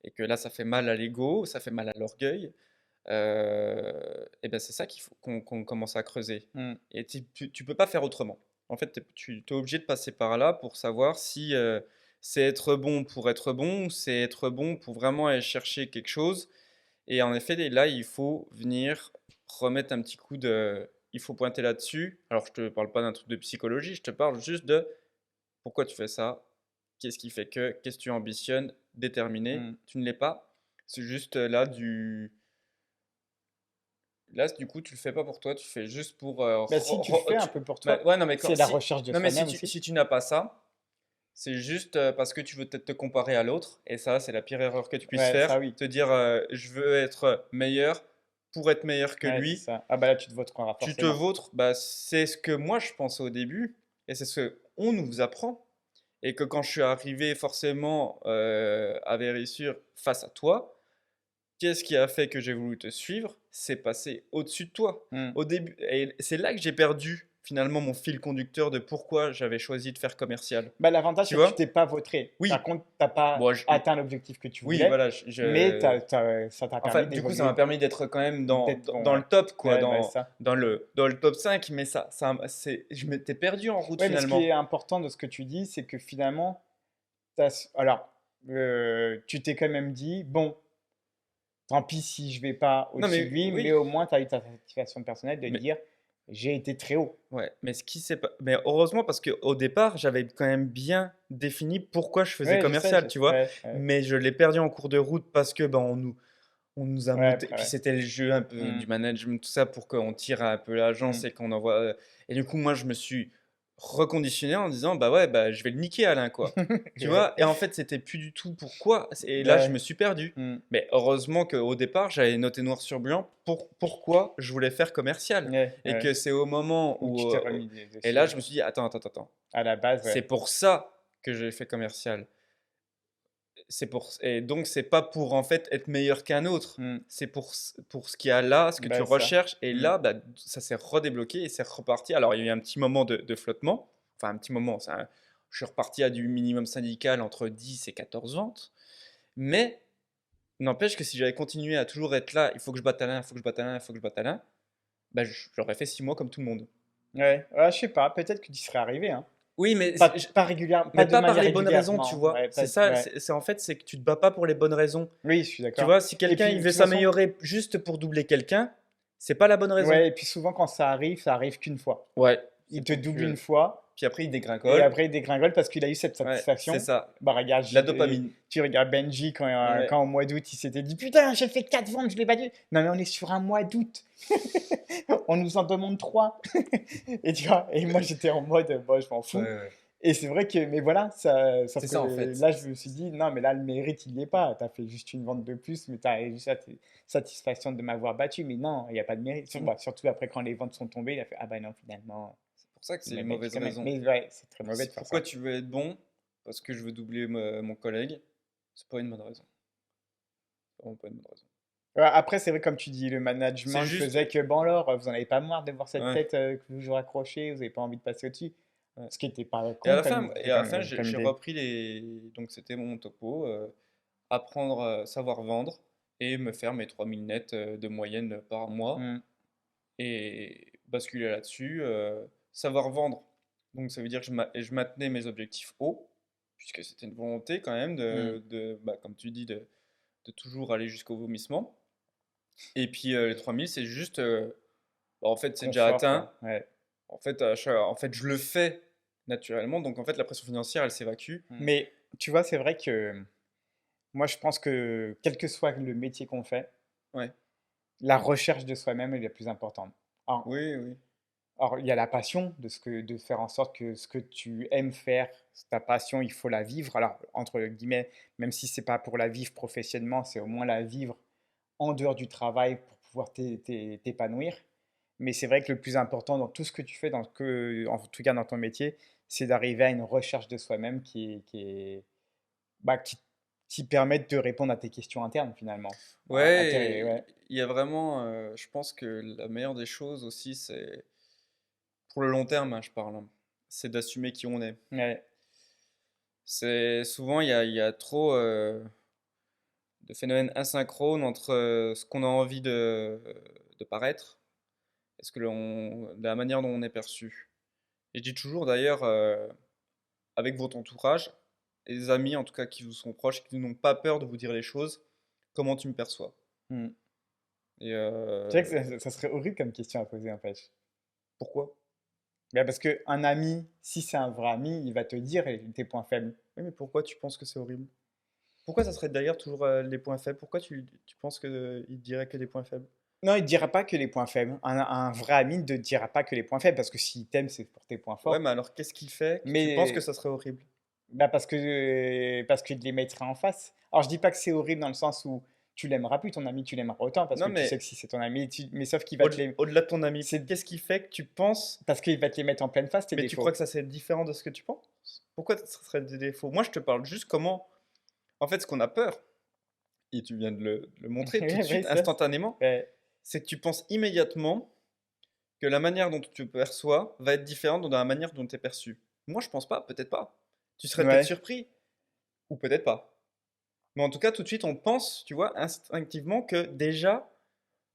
A: et que là ça fait mal à l'ego, ça fait mal à l'orgueil, et ben c'est ça qu'il faut qu'on commence à creuser.
B: Mm.
A: Et tu peux pas faire autrement. En fait, tu es obligé de passer par là pour savoir si c'est être bon pour être bon ou c'est être bon pour vraiment aller chercher quelque chose. Et en effet, là, il faut venir remettre un petit coup de... Il faut pointer là-dessus. Alors, je te parle pas d'un truc de psychologie, je te parle juste de pourquoi tu fais ça, qu'est-ce qui fait que, qu'est-ce que tu ambitionnes, déterminé.
B: Mm.
A: Tu ne l'es pas. C'est juste là du... Là, du coup, tu le fais pas pour toi, tu fais juste pour...
B: Bah, si tu le fais un peu pour toi,
A: Ouais, non, mais
B: c'est la recherche de
A: non, mais
B: soi-même aussi.
A: si tu n'as pas ça, c'est juste parce que tu veux peut-être te comparer à l'autre, et ça, c'est la pire erreur que tu puisses
B: Ouais, ça
A: faire.
B: oui.
A: Te dire, je veux être meilleur pour être meilleur que
B: Ouais, c'est
A: lui.
B: ça. Ah bah là, tu te voteras
A: Tu te
B: forcément.
A: vautres, bah, c'est ce que moi je pensais au début, et c'est ce qu'on nous apprend. Et que quand je suis arrivé forcément à Vérissure face à toi, qu'est-ce qui a fait que j'ai voulu te suivre? C'est passer au-dessus de toi.
B: Mm.
A: Au début, et c'est là que j'ai perdu finalement mon fil conducteur de pourquoi j'avais choisi de faire commercial.
B: Bah, l'avantage,
A: Tu
B: c'est que tu
A: vois?
B: t'es pas vautré. Par
A: Oui,
B: contre, t'as pas
A: bon,
B: atteint l'objectif que tu
A: oui,
B: voulais,
A: voilà,
B: mais ça t'a
A: enfin,
B: permis
A: du coup, ça m'a
B: d'évoluer,
A: permis d'être quand même
B: d'être bon,
A: dans
B: ouais.
A: le top, quoi,
B: Ouais, bah, ça.
A: dans le top 5, mais je m'étais perdu en route
B: Ouais, mais ce qui est
A: finalement.
B: important de ce que tu dis, c'est que finalement, alors, tu t'es quand même dit, bon, tant pis si je vais pas
A: Non,
B: au-dessus de
A: mais
B: lui, mais
A: oui,
B: au moins tu as eu ta satisfaction personnelle de
A: mais
B: dire, j'ai été très haut.
A: ouais, mais ce qui s'est pas... Mais heureusement parce qu'au départ, j'avais quand même bien défini pourquoi je faisais
B: Ouais,
A: commercial,
B: je
A: tu
B: sais,
A: vois.
B: ouais, ouais,
A: Mais je l'ai perdu en cours de route parce que ben, on nous a
B: ouais,
A: monté. Et
B: après,
A: puis
B: ouais.
A: c'était le jeu un peu
B: Mm,
A: du management, tout ça, pour qu'on tire un peu l'agence
B: mm.
A: et qu'on envoie. Et du coup, moi, je me suis reconditionné en disant, bah ouais, bah je vais le niquer Alain, quoi. Tu
B: Ouais,
A: vois? Et en fait, c'était plus du tout pourquoi. Et là, je
B: ouais,
A: me suis perdu.
B: mm,
A: Mais heureusement qu'au départ, j'avais noté noir sur blanc pourquoi je voulais faire commercial.
B: ouais,
A: Et
B: ouais.
A: que c'est au moment
B: Où
A: où.
B: tu t'es remis
A: Et
B: dessus,
A: là,
B: ouais.
A: je me suis dit, attends, attends, attends.
B: À la base,
A: C'est
B: ouais.
A: pour ça que j'ai fait commercial. Et donc, c'est pas pour en fait être meilleur qu'un autre.
B: Mm,
A: C'est pour ce qu'il y a là, ce que tu
B: bah, ça.
A: recherches. Et
B: Mm,
A: là, bah, ça s'est redébloqué et c'est reparti. Alors, il y a eu un petit moment de flottement. Enfin, un petit moment. Je suis reparti à du minimum syndical entre 10 et 14 ventes. Mais n'empêche que si j'avais continué à toujours être là, il faut que je batte Alain, il faut que je batte Alain, il faut que je batte Alain, bah, j'aurais fait 6 mois comme tout le monde.
B: ouais, ouais, je sais pas, peut-être que tu serais arrivé, hein.
A: Oui,
B: Pas régulièrement,
A: mais
B: pas de
A: pas par
B: manière
A: les bonnes raisons, tu
B: régulièrement.
A: vois.
B: Ouais,
A: C'est ça,
B: ouais.
A: en fait, c'est que tu te bats pas pour les bonnes raisons.
B: Oui, je suis
A: Tu
B: d'accord.
A: vois, si
B: Et
A: quelqu'un
B: puis,
A: il
B: de
A: veut
B: toute façon,
A: s'améliorer juste pour doubler quelqu'un, c'est pas la bonne raison.
B: ouais, et puis souvent, quand ça arrive qu'une fois.
A: Ouais, c'est
B: Il te double une
A: ponctuel.
B: fois,
A: Puis après, il
B: et
A: dégringole.
B: après, il dégringole parce qu'il a eu cette
A: Ouais, c'est
B: satisfaction.
A: ça.
B: Bah, regarde,
A: La dopamine.
B: tu regardes Benji
A: Ouais.
B: quand au mois d'août, il s'était dit, putain, j'ai fait 4 ventes, je l'ai battu. Non, mais on est sur un mois d'août. On nous en demande 3. Et tu vois, et moi, j'étais en mode, bon, je m'en
A: Ouais,
B: fous.
A: ouais.
B: Et c'est vrai que, mais voilà, sauf
A: C'est
B: que
A: ça en fait.
B: là, je me suis dit, non, mais là, le mérite, il n'y est pas. Tu as fait juste une vente de plus, mais tu as juste la satisfaction de m'avoir battu. Mais non, il n'y a pas de mérite.
A: Mm.
B: Bah, surtout après, quand les ventes sont tombées, il a fait, ah bah non, finalement,
A: C'est pour ça que
B: il
A: c'est
B: m'a
A: une
B: battu
A: mauvaise
B: quand même.
A: raison.
B: Mais ouais, c'est très mauvais de faire
A: Pourquoi
B: ça.
A: tu veux être bon? Parce que je veux doubler mon collègue. C'est pas une bonne raison. C'est vraiment pas une bonne raison.
B: Ouais, après, c'est vrai, comme tu dis, le
A: C'est
B: management
A: juste.
B: faisait que, bon, alors, vous n'en avez pas marre de voir cette
A: Ouais,
B: tête que vous jouez accrochée, vous n'avez pas envie de passer au-dessus.
A: ouais.
B: Ce qui n'était pas
A: Et à
B: con
A: la fin,
B: comme
A: j'ai
B: idée.
A: repris les. Donc c'était mon topo. Apprendre, savoir vendre et me faire mes 3000 nets de moyenne par mois
B: Hmm,
A: et basculer là-dessus. Savoir vendre. Donc ça veut dire que je maintenais mes objectifs hauts, puisque c'était une volonté quand même
B: hmm.
A: bah, comme tu dis, de toujours aller jusqu'au vomissement. Et puis les 3000, c'est juste, bah, en fait, c'est déjà
B: Confort,
A: atteint.
B: quoi. Ouais.
A: En fait, je le fais naturellement. Donc en fait, la pression financière, elle s'évacue.
B: Mais tu vois, c'est vrai que moi, je pense que quel que soit le métier qu'on fait,
A: Ouais.
B: la recherche de soi-même est la plus importante. En,
A: Oui, oui.
B: Alors, il y a la passion de faire en sorte que ce que tu aimes faire, ta passion, il faut la vivre. Alors, entre guillemets, même si c'est pas pour la vivre professionnellement, c'est au moins la vivre en dehors du travail pour pouvoir t'épanouir. Mais c'est vrai que le plus important dans tout ce que tu fais, en tout cas dans ton métier, c'est d'arriver à une recherche de soi-même bah, qui permet de te répondre à tes questions internes finalement.
A: Ouais,
B: Ouais.
A: il y a vraiment, je pense que la meilleure des choses aussi, c'est, pour le long terme, hein, je parle, hein, c'est d'assumer qui on est.
B: Ouais.
A: C'est souvent, il y a trop de phénomènes asynchrones entre ce qu'on a envie de paraître et la manière dont on est perçu. Et je dis toujours d'ailleurs, avec votre entourage, et les amis en tout cas qui vous sont proches, qui n'ont pas peur de vous dire les choses, comment tu me perçois?
B: Hmm.
A: Et
B: Tu sais que ça serait horrible comme question à poser en fait.
A: pourquoi?
B: Bah, parce qu'un ami, si c'est un vrai ami, il va te dire tes points faibles.
A: Oui, mais pourquoi tu penses que c'est horrible? Pourquoi ça serait d'ailleurs toujours les points faibles? Pourquoi tu penses qu'il dirait que des points faibles?
B: Non, il ne dira pas que les points faibles. Un vrai ami ne te dira pas que les points faibles, parce que s'il t'aime, c'est pour tes points
A: Ouais,
B: forts.
A: mais alors qu'est-ce qu'il fait que tu penses que
B: Mais
A: ça serait horrible?
B: bah, parce qu'il les mettra en face. Alors, je dis pas que c'est horrible dans le sens où tu l'aimeras plus, ton ami, tu l'aimeras autant, parce
A: Non,
B: que tu sais
A: mais
B: que si c'est ton ami, mais sauf qu'il va te les...
A: au-delà de ton ami,
B: C'est
A: qu'est-ce qui fait que tu penses,
B: parce qu'il va te les mettre en pleine face, tes
A: mais tu crois
B: défauts.
A: que ça c'est différent de ce que tu penses? Pourquoi ce serait des défauts? Moi, je te parle juste comment, en fait, ce qu'on a peur, et tu viens de le montrer tout de
B: Oui,
A: suite,
B: ça.
A: instantanément,
B: Ouais.
A: c'est que tu penses immédiatement que la manière dont tu te perçois va être différente de la manière dont tu es perçu. Moi, je pense pas, peut-être pas. Tu serais peut-être
B: Ouais.
A: surpris, ou peut-être pas. Mais en tout cas, tout de suite, on pense, tu vois, instinctivement que déjà,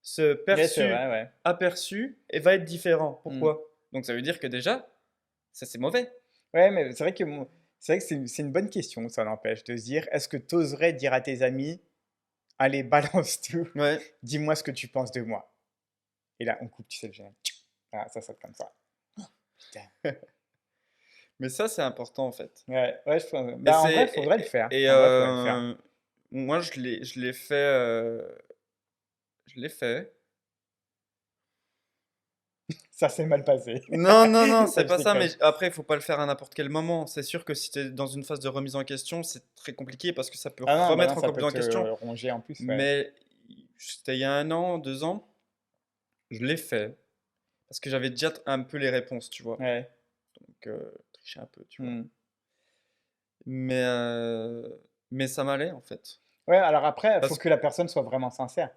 A: ce
B: Ouais, c'est vrai,
A: perçu,
B: ouais.
A: aperçu, va être différent.
B: Hmm.
A: Pourquoi? Donc ça veut dire que déjà, ça c'est mauvais.
B: Ouais, mais c'est vrai que c'est une bonne question, ça n'empêche, de se dire, est-ce que tu oserais dire à tes amis, allez, balance tout,
A: Ouais.
B: dis-moi ce que tu penses de moi. Et là, on coupe, tu sais, le générique. Ah, ça sonne comme ça. Putain.
A: Mais ça, c'est important en fait.
B: Ouais, ouais,
A: Et
B: bah, en vrai,
A: c'est
B: il faudrait le faire.
A: et
B: En vrai, il faudrait le faire.
A: moi, je l'ai fait, je l'ai fait.
B: Ça s'est mal passé.
A: Non, non, non, c'est
B: Je
A: pas ça, mais
B: déconne.
A: après, il faut pas le faire à n'importe quel moment. C'est sûr que si tu es dans une phase de remise en question, c'est très compliqué parce que ça peut
B: Ah non, bah non,
A: remettre en
B: ça peut
A: en
B: te
A: question.
B: ronger en plus, ouais.
A: Mais c'était il y a 1 an, 2 ans, je l'ai fait parce que j'avais déjà un peu les réponses, tu vois.
B: Ouais.
A: Donc, tricher un peu, tu vois.
B: Hmm.
A: Mais, mais ça m'allait en fait.
B: Ouais, alors après, il faut
A: Parce
B: que la personne soit vraiment sincère.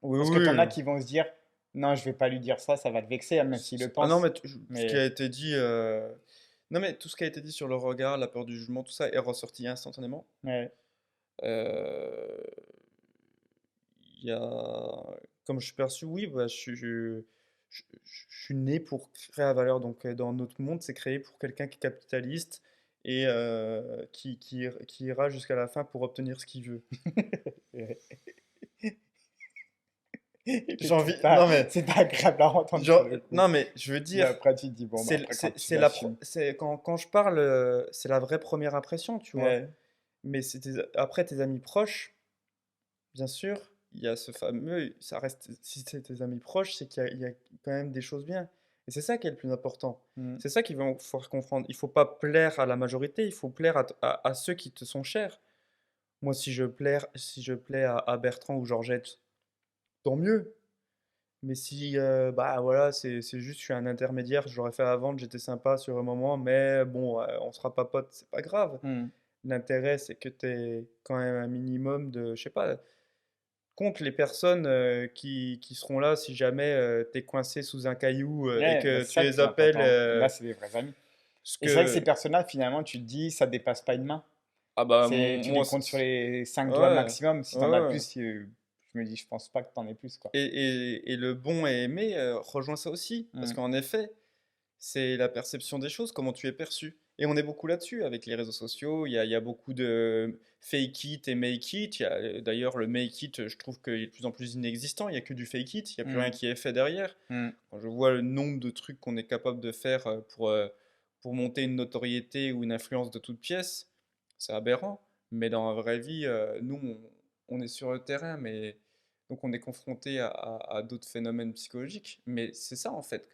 A: oui,
B: Parce que t'en as
A: oui.
B: qui vont se dire, non, je vais pas lui dire ça, ça va le vexer, hein, même s'il le
A: Ah non,
B: pense.
A: mais tout ce qui
B: Mais
A: a été dit, non, mais tout ce qui a été dit sur le regard, la peur du jugement, tout ça est ressorti instantanément.
B: ouais,
A: Euh, Il y a, comme je suis perçu, oui, bah, je suis né pour créer la valeur. Donc, dans notre monde, c'est créé pour quelqu'un qui est capitaliste et qui ira jusqu'à la fin pour obtenir ce qu'il veut. J'ai envie, non mais,
B: C'est pas agréable à entendre sur le coup.
A: non mais, je veux
B: Mais
A: dire,
B: après, tu te dis, bon, bah après, quand tu l'assumes.
A: c'est quand je parle, c'est la vraie première impression, tu vois.
B: Ouais.
A: Mais après tes amis proches, bien sûr, il y a ce fameux, ça reste, si c'est tes amis proches, c'est qu'il y a quand même des choses bien. Et c'est ça qui est le plus important.
B: Mm.
A: C'est ça qu'il va falloir comprendre. Il faut pas plaire à la majorité, il faut plaire à ceux qui te sont chers. Moi, si je plais à Bertrand ou Georgette, tant mieux. Mais si, bah voilà, c'est juste, je suis un intermédiaire, je l'aurais fait avant, j'étais sympa sur un moment, mais bon, on sera pas potes, c'est pas grave.
B: Mm.
A: L'intérêt, c'est que tu aies quand même un minimum de, je sais pas, compte les personnes qui seront là si jamais tu es coincé sous un caillou et
B: Ouais, bah,
A: que
B: c'est
A: tu
B: ça le
A: les
B: plus
A: appelles.
B: important. Là, c'est des vrais amis.
A: Ce
B: Et c'est vrai que ces
A: que.
B: personnes-là, finalement, tu te dis, ça dépasse pas une main.
A: Ah bah,
B: Tu
A: moi,
B: les comptes sur les 5 doigts
A: ouais,
B: maximum. Si t'en as
A: ouais.
B: plus, je me dis, je pense pas que t'en aies plus, quoi.
A: Et le bon et aimé rejoint ça aussi. Parce
B: Mm.
A: qu'en effet, c'est la perception des choses, comment tu es perçu. Et on est beaucoup là-dessus avec les réseaux sociaux. Il y a beaucoup de fake it et make it. D'ailleurs, le make it, je trouve qu'il est de plus en plus inexistant. Il n'y a que du fake it. Il n'y a plus rien
B: Mm.
A: qui est fait derrière.
B: Mm.
A: Quand je vois le nombre de trucs qu'on est capable de faire pour monter une notoriété ou une influence de toute pièce, c'est aberrant. Mais dans la vraie vie, nous, on est sur le terrain, donc on est confronté à d'autres phénomènes psychologiques. Mais c'est ça en fait.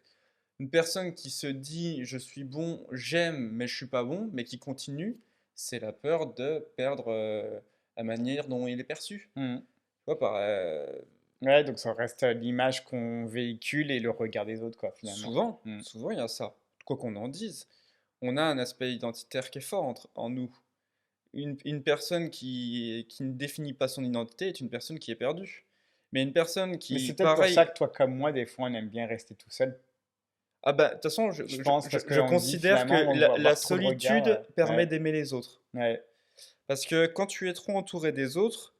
A: Une personne qui se dit je suis bon, j'aime, mais je suis pas bon, mais qui continue, c'est la peur de perdre la manière dont il est perçu.
B: Mm.
A: Tu vois,
B: Ouais, donc ça reste l'image qu'on véhicule et le regard des autres, quoi, finalement.
A: souvent,
B: Mm.
A: souvent il y a ça. Quoi qu'on en dise, on a un aspect identitaire qui est fort en nous. Une personne qui ne définit pas son identité est une personne qui est perdue. Mais une personne
B: Mais c'est
A: qui,
B: peut-être pour ça
A: pareil,
B: que toi, comme moi, des fois, on aime bien rester tout seul.
A: ah bah, de toute façon,
B: Je pense parce
A: je
B: qu'on se dit
A: considère
B: finalement,
A: que
B: on va
A: la
B: avoir trop de regards.
A: solitude permet
B: Ouais,
A: d'aimer les autres.
B: ouais,
A: Parce que quand tu es trop entouré des autres,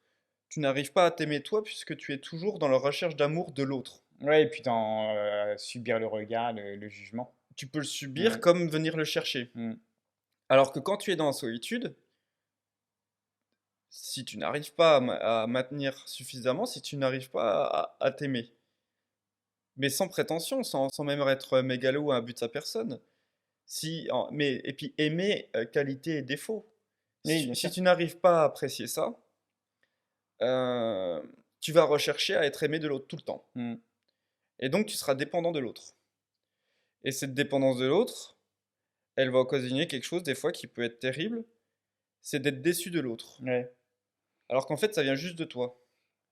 A: tu n'arrives pas à t'aimer toi puisque tu es toujours dans la recherche d'amour de l'autre.
B: ouais, et puis dans subir le regard, le jugement.
A: Tu peux le subir
B: Mm,
A: comme venir le chercher.
B: mm.
A: Alors que quand tu es dans la solitude, si tu n'arrives pas à maintenir suffisamment, si tu n'arrives pas à t'aimer, mais sans prétention, sans même être mégalo ou un but de sa personne, et puis aimer qualité et défaut.
B: Oui, bien
A: Si
B: sûr.
A: tu n'arrives pas à apprécier ça, euh, tu vas rechercher à être aimé de l'autre tout le temps.
B: Mm,
A: Et donc tu seras dépendant de l'autre. Et cette dépendance de l'autre, elle va occasionner quelque chose des fois qui peut être terrible, c'est d'être déçu de l'autre.
B: ouais.
A: Alors qu'en fait, ça vient juste de toi.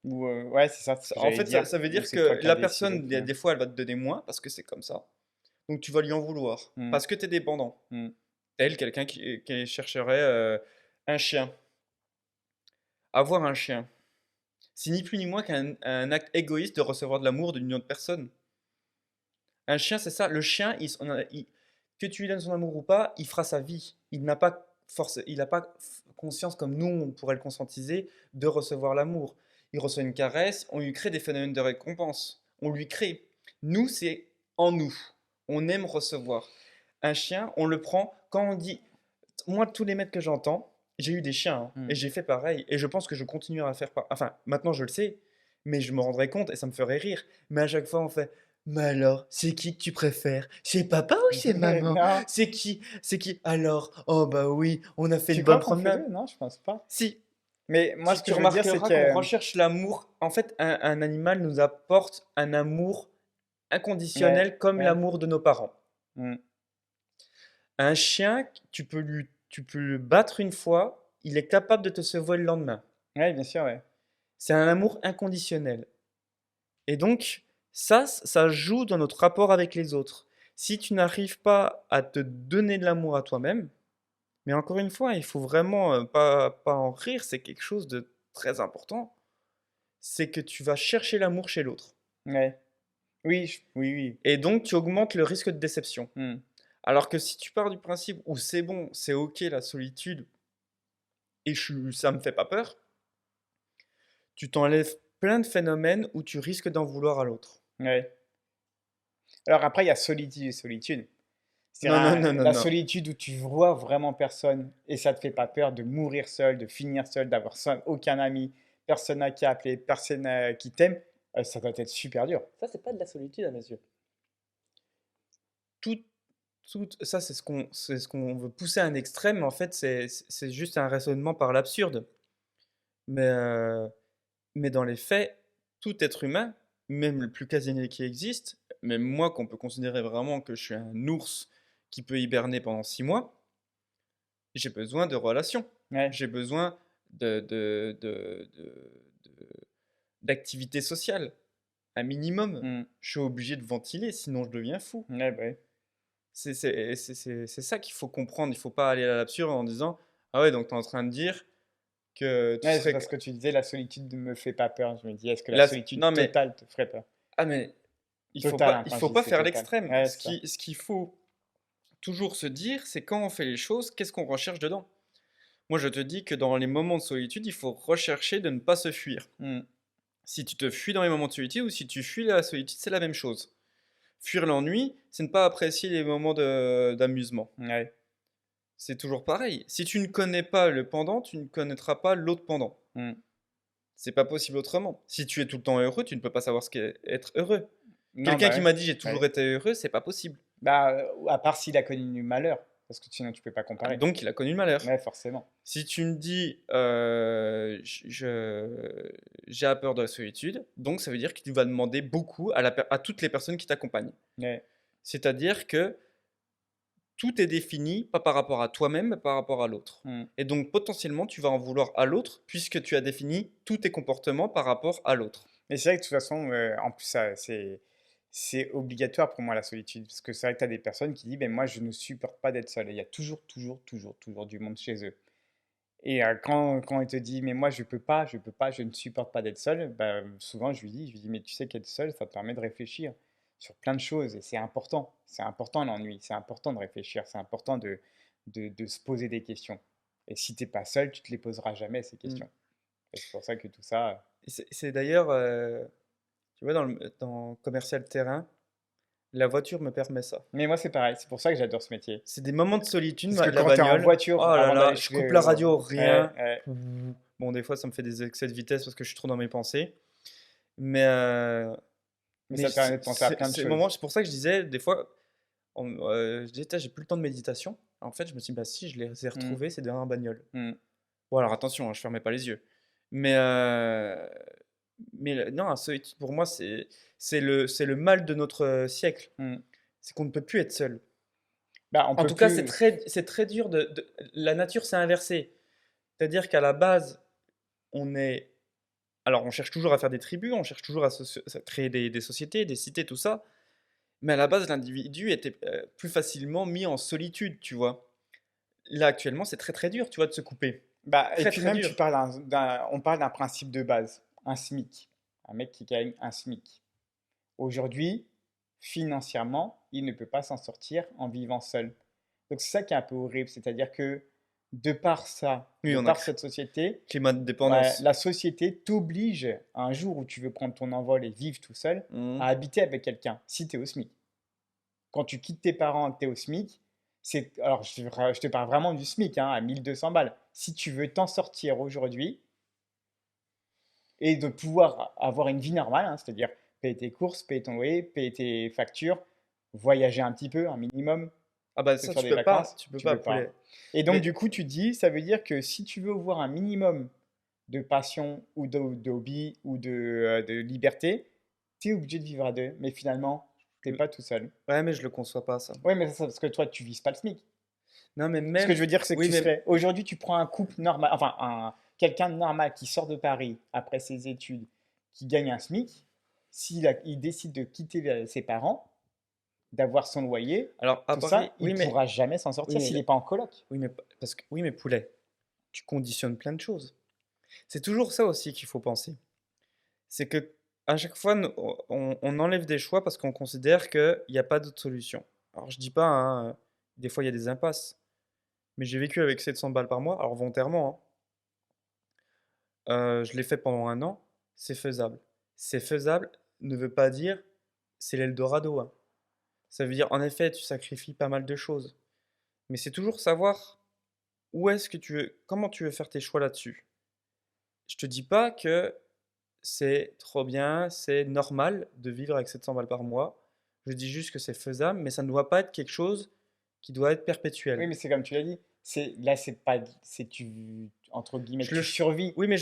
B: Ou, ouais, c'est ça ce que
A: En
B: j'allais
A: fait,
B: dire.
A: ça veut
B: Ou
A: dire
B: c'est toi
A: que
B: qui as
A: la
B: décidé
A: personne,
B: que.
A: des fois, elle va te donner moins parce que c'est comme ça. Donc tu vas lui en vouloir.
B: Mm,
A: Parce que tu es dépendant.
B: mm.
A: Elle, quelqu'un qui chercherait un chien. Avoir un chien, c'est ni plus ni moins qu'un acte égoïste de recevoir de l'amour d'une autre personne. Un chien, c'est ça. Le chien, que tu lui donnes son amour ou pas, il fera sa vie. Il n'a pas conscience, comme nous, on pourrait le conscientiser, de recevoir l'amour. Il reçoit une caresse, on lui crée des phénomènes de récompense. On lui crée. Nous, c'est en nous. On aime recevoir. Un chien, on le prend quand on dit. Moi, tous les maîtres que j'entends, j'ai eu des chiens hein, et
B: Mm.
A: j'ai fait pareil. Et je pense que je continuerai à faire pareil. Enfin, maintenant je le sais, mais je me rendrai compte et ça me ferait rire. Mais à chaque fois, on fait. Mais alors, c'est qui que tu préfères? C'est papa ou c'est maman?
B: Non,
A: C'est qui? C'est qui? Alors, oh bah oui, on a fait
B: tu
A: une
B: crois
A: bonne
B: qu'on fait
A: promenade.
B: deux? Non, je pense pas.
A: Si,
B: Mais moi, ce que
A: tu
B: je veux dire, c'est
A: remarqueras qu'on
B: que.
A: recherche l'amour. En fait, un animal nous apporte un amour
B: Ouais,
A: inconditionnel comme
B: ouais.
A: l'amour de nos parents.
B: Mm.
A: Un chien, tu peux le battre une fois, il est capable de te sauver le lendemain.
B: Ouais, bien sûr, ouais.
A: C'est un amour inconditionnel. Et donc, ça joue dans notre rapport avec les autres. Si tu n'arrives pas à te donner de l'amour à toi-même, mais encore une fois, il faut vraiment pas en rire, c'est quelque chose de très important, c'est que tu vas chercher l'amour chez l'autre.
B: Ouais. Oui, oui, oui.
A: Et donc, tu augmentes le risque de déception.
B: Mm.
A: Alors que si tu pars du principe où c'est bon, c'est ok la solitude, et ça me fait pas peur, tu t'enlèves plein de phénomènes où tu risques d'en vouloir à l'autre.
B: Ouais. Alors après, il y a solitude et solitude.
A: Non, non,
B: C'est-à-dire
A: non, non,
B: la
A: non.
B: solitude où tu vois vraiment personne et ça te fait pas peur de mourir seul, de finir seul, d'avoir aucun ami, personne à qui appeler, personne qui t'aime. Ça doit être super dur.
A: Ça, c'est pas de la solitude à mes yeux. Tout, ça, c'est ce qu'on veut pousser à un extrême, mais en fait, c'est juste un raisonnement par l'absurde. Mais, euh, mais dans les faits, tout être humain, même le plus casanier qui existe, même moi, qu'on peut considérer vraiment que je suis un ours qui peut hiberner pendant 6 mois, j'ai besoin de relations.
B: Ouais.
A: J'ai besoin de- d'activités sociales, un minimum.
B: Mm.
A: Je suis obligé de ventiler, sinon je deviens fou.
B: Ouais, bah ouais.
A: C'est ça qu'il faut comprendre. Il ne faut pas aller à l'absurde en disant ah ouais, donc tu es en train de dire que tu
B: Ouais, c'est
A: serais.
B: parce que tu disais la solitude ne me fait pas peur. Je me dis, est-ce que la
A: Là,
B: solitude
A: non, mais.
B: totale te ferait peur?
A: Ah, mais
B: Totale, hein,
A: il
B: quand je
A: faut
B: dis
A: pas
B: c'est
A: faire
B: total.
A: l'extrême.
B: Ouais, c'est ça.
A: Ce qu'il faut toujours se dire, c'est quand on fait les choses, qu'est-ce qu'on recherche dedans. Moi, je te dis que dans les moments de solitude, il faut rechercher de ne pas se fuir.
B: Mm.
A: Si tu te fuis dans les moments de solitude ou si tu fuis la solitude, c'est la même chose. Fuir l'ennui, c'est ne pas apprécier les moments d'amusement.
B: Ouais.
A: C'est toujours pareil. Si tu ne connais pas le pendant, tu ne connaîtras pas l'autre pendant.
B: Mm.
A: C'est pas possible autrement. Si tu es tout le temps heureux, tu ne peux pas savoir ce qu'est être heureux.
B: Non,
A: Quelqu'un
B: bah
A: qui
B: ouais.
A: m'a dit j'ai toujours
B: Ouais.
A: été heureux, c'est pas possible.
B: Bah, à part s'il a connu du malheur, parce que sinon tu peux pas
A: Ah,
B: comparer.
A: donc il a connu le malheur.
B: Ouais, forcément.
A: Si tu me dis j'ai peur de la solitude, donc ça veut dire que tu vas demander beaucoup à toutes les personnes qui t'accompagnent.
B: Ouais.
A: C'est-à-dire que tout est défini, pas par rapport à toi-même, mais par rapport à l'autre.
B: Mm.
A: Et donc, potentiellement, tu vas en vouloir à l'autre, puisque tu as défini tous tes comportements par rapport à l'autre.
B: Mais c'est vrai que de toute façon, en plus, c'est obligatoire pour moi la solitude. Parce que c'est vrai que tu as des personnes qui disent, ben moi, je ne supporte pas d'être seul. Et il y a toujours, toujours, toujours, toujours du monde chez eux. Et quand il te dit, mais moi, je peux pas, je ne supporte pas d'être seul, bah, souvent, je lui dis, mais tu sais qu'être seul, ça te permet de réfléchir sur plein de choses. Et c'est important. C'est important l'ennui. C'est important de réfléchir. C'est important de se poser des questions. Et si t'es pas seul, tu te les poseras jamais, ces
A: Mm.
B: questions. Et c'est pour ça que tout ça.
A: Et c'est d'ailleurs, tu vois, dans commercial terrain, la voiture me permet ça.
B: Mais moi, c'est pareil. C'est pour ça que j'adore ce métier.
A: C'est des moments de solitude,
B: Parce que
A: la
B: quand tu es en
A: bagnole.
B: voiture,
A: Oh là
B: avant
A: là,
B: d'aller
A: je
B: chez.
A: coupe la radio,
B: Ouais,
A: rien.
B: ouais.
A: Bon, des fois, ça me fait des excès de vitesse parce que je suis trop dans mes pensées. Mais,
B: Mais ça te permet de penser à plein de
A: ces moments,
B: choses.
A: c'est pour ça que je disais, des fois, je disais, Tain, j'ai plus le temps de méditation. En fait, je me suis dit, bah si, je les ai
B: Mm,
A: retrouvés, c'est derrière un bagnole.
B: mm,
A: Bon, alors attention, hein, je fermais pas les yeux. Mais, non, la solitude, pour moi, c'est le mal de notre siècle.
B: mm.
A: C'est qu'on ne peut plus être seul.
B: Bah, on
A: En
B: peut
A: tout cas,
B: plus.
A: c'est très dur la nature s'est inversée. C'est-à-dire qu'à la base, on est. Alors, on cherche toujours à faire des tribus, on cherche toujours à créer des sociétés, des cités, tout ça. Mais à la base, l'individu était plus facilement mis en solitude, tu vois. Là, actuellement, c'est très très dur, tu vois, de se couper.
B: Bah, et
A: Très
B: puis
A: très
B: même, tu
A: dur.
B: parles on parle d'un principe de base, un SMIC. Un mec qui gagne un SMIC. Aujourd'hui, financièrement, il ne peut pas s'en sortir en vivant seul. Donc c'est ça qui est un peu horrible, c'est-à-dire que de par ça,
A: Oui,
B: de
A: on a
B: par cette société,
A: climat de
B: ouais,
A: dépendance.
B: la société t'oblige, un jour où tu veux prendre ton envol et vivre tout seul,
A: Mhm.
B: à habiter avec quelqu'un, si tu es au SMIC. Quand tu quittes tes parents et que tu es au SMIC, alors je te parle vraiment du SMIC, hein, à 1200 balles. Si tu veux t'en sortir aujourd'hui et de pouvoir avoir une vie normale, hein, c'est-à-dire payer tes courses, payer ton loyer, payer tes factures, voyager un petit peu, un minimum,
A: Ah bah
B: te
A: ça,
B: faire des vacances,
A: tu peux
B: tu
A: pas,
B: peux pas.
A: poulet.
B: Et donc,
A: Mais
B: du coup, tu dis, ça veut dire que si tu veux avoir un minimum de passion ou de hobby ou de liberté, tu es obligé de vivre à deux. Mais finalement, t'es pas tout seul.
A: ouais, mais je le conçois pas, ça.
B: Oui, mais ça, c'est parce que toi, tu vises pas le SMIC.
A: Non, mais
B: Ce que
A: même.
B: je veux dire, c'est que
A: Oui,
B: tu
A: mais.
B: serais. Aujourd'hui, tu prends un couple normal, enfin, quelqu'un de normal qui sort de Paris après ses études, qui gagne un SMIC, il décide de quitter ses parents, d'avoir son loyer,
A: Alors, à
B: tout
A: Paris,
B: ça, il pourra jamais s'en
A: oui,
B: sortir s'il
A: mais,
B: n'est pas en coloc.
A: oui, mais poulet, tu conditionnes plein de choses. C'est toujours ça aussi qu'il faut penser. C'est que à chaque fois, on enlève des choix parce qu'on considère qu'il n'y a pas d'autre solution. Alors, je dis pas, hein, des fois, il y a des impasses. Mais j'ai vécu avec 700 balles par mois, alors volontairement, hein. Je l'ai fait pendant un an, c'est faisable. C'est faisable ne veut pas dire c'est l'Eldorado, hein. Ça veut dire, en effet, tu sacrifies pas mal de choses. Mais c'est toujours savoir où est-ce que tu veux, comment tu veux faire tes choix là-dessus. Je te dis pas que c'est trop bien, c'est normal de vivre avec 700 balles par mois. Je dis juste que c'est faisable, mais ça ne doit pas être quelque chose qui doit être
B: Oui,
A: perpétuel.
B: mais c'est comme tu l'as dit. Là, c'est pas, c'est entre guillemets,
A: Je le,
B: tu
A: f-
B: survis.
A: oui, mais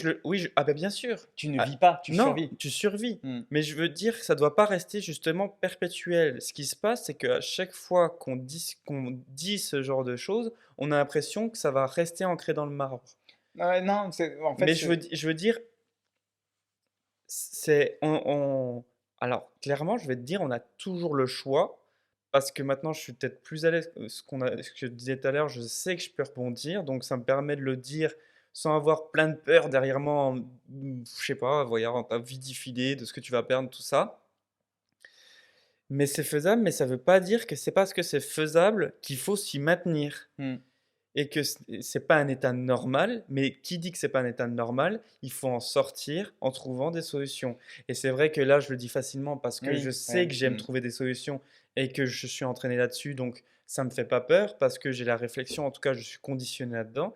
A: ah ben bien sûr.
B: Tu ne
A: Ah,
B: vis pas, tu
A: non,
B: survis.
A: tu survis.
B: Hmm.
A: Mais je veux dire que ça doit pas rester justement perpétuel. Ce qui se passe, c'est qu'à chaque fois qu'on dit ce genre de choses, on a l'impression que ça va rester ancré dans le marbre.
B: Non, en fait,
A: Mais je veux dire, c'est, alors clairement, je vais te dire, on a toujours le choix. Parce que maintenant, je suis peut-être plus à l'aise. Ce que je disais tout à l'heure, je sais que je peux rebondir. Donc, ça me permet de le dire sans avoir plein de peur derrière moi, je sais pas, voyant ta vie défiler, de ce que tu vas perdre, tout ça. Mais c'est faisable, mais ça veut pas dire que c'est parce que c'est faisable qu'il faut s'y maintenir.
B: hmm.
A: Et que c'est pas un état normal, mais qui dit que c'est pas un état normal, il faut en sortir en trouvant des solutions. Et c'est vrai que là, je le dis facilement parce que je
B: Oui,
A: sais
B: ouais,
A: que j'aime trouver des solutions et que je suis entraîné là-dessus, donc ça me fait pas peur parce que j'ai la réflexion, en tout cas, je suis conditionné là-dedans.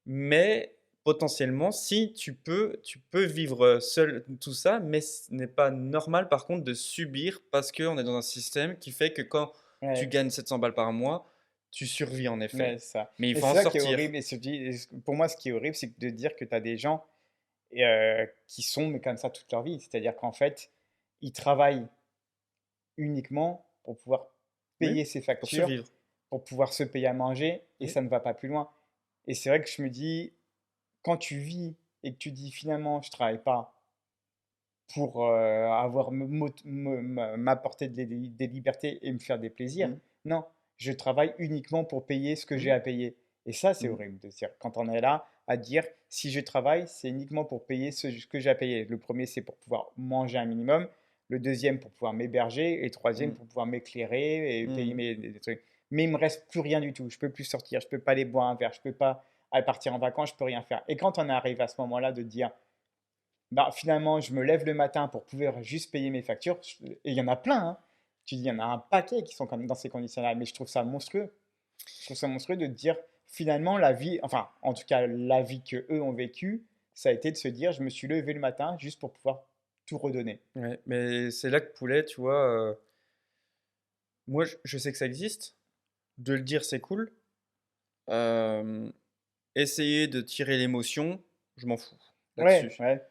A: Mais potentiellement, si tu peux vivre seul tout ça, mais ce n'est pas normal par contre de subir parce qu'on est dans un système qui fait que quand tu
B: ouais,
A: gagnes 700 balles par mois, tu survis en effet.
B: ouais, c'est ça.
A: Mais il
B: Mais
A: faut
B: c'est
A: en
B: ça qui est
A: sortir.
B: horrible. Pour moi, ce qui est horrible, c'est de dire que tu as des gens qui sont mais comme ça toute leur vie. C'est-à-dire qu'en fait, ils travaillent uniquement pour pouvoir
A: Oui,
B: payer ses
A: pour
B: factures,
A: survivre.
B: pour pouvoir se payer à manger, et
A: Oui.
B: ça ne va pas plus loin. Et c'est vrai que je me dis, quand tu vis et que tu dis finalement, je travaille pas pour avoir m'apporter des libertés et me faire des plaisirs.
A: Mmh.
B: Non, je travaille uniquement pour payer ce que j'ai
A: Mmh.
B: à payer. Et ça, c'est
A: Mmh.
B: horrible de dire. Quand on est là à dire, si je travaille, c'est uniquement pour payer ce que j'ai à payer. Le premier, c'est pour pouvoir manger un minimum. Le deuxième, pour pouvoir m'héberger. Et le troisième,
A: Mmh.
B: pour pouvoir m'éclairer et payer
A: Mmh.
B: des trucs. Mais il me reste plus rien du tout. Je peux plus sortir. Je peux pas aller boire un verre. Je peux pas aller partir en vacances. Je peux rien faire. Et quand on arrive à ce moment-là de dire, bah, finalement, je me lève le matin pour pouvoir juste payer mes factures. Et il y en a plein, hein. Tu dis, il y en a un paquet qui sont comme dans ces conditions-là. Mais je trouve ça monstrueux. Je trouve ça monstrueux de dire, finalement, la vie, enfin, en tout cas, la vie que eux ont vécue, ça a été de se dire, je me suis levé le matin juste pour pouvoir tout redonner.
A: Ouais, mais c'est là que poulet, tu vois, moi je sais que ça existe. De le dire, c'est cool. Hem, essayer de tirer l'émotion, je m'en fous
B: Ouais,
A: là-dessus.
B: ouais.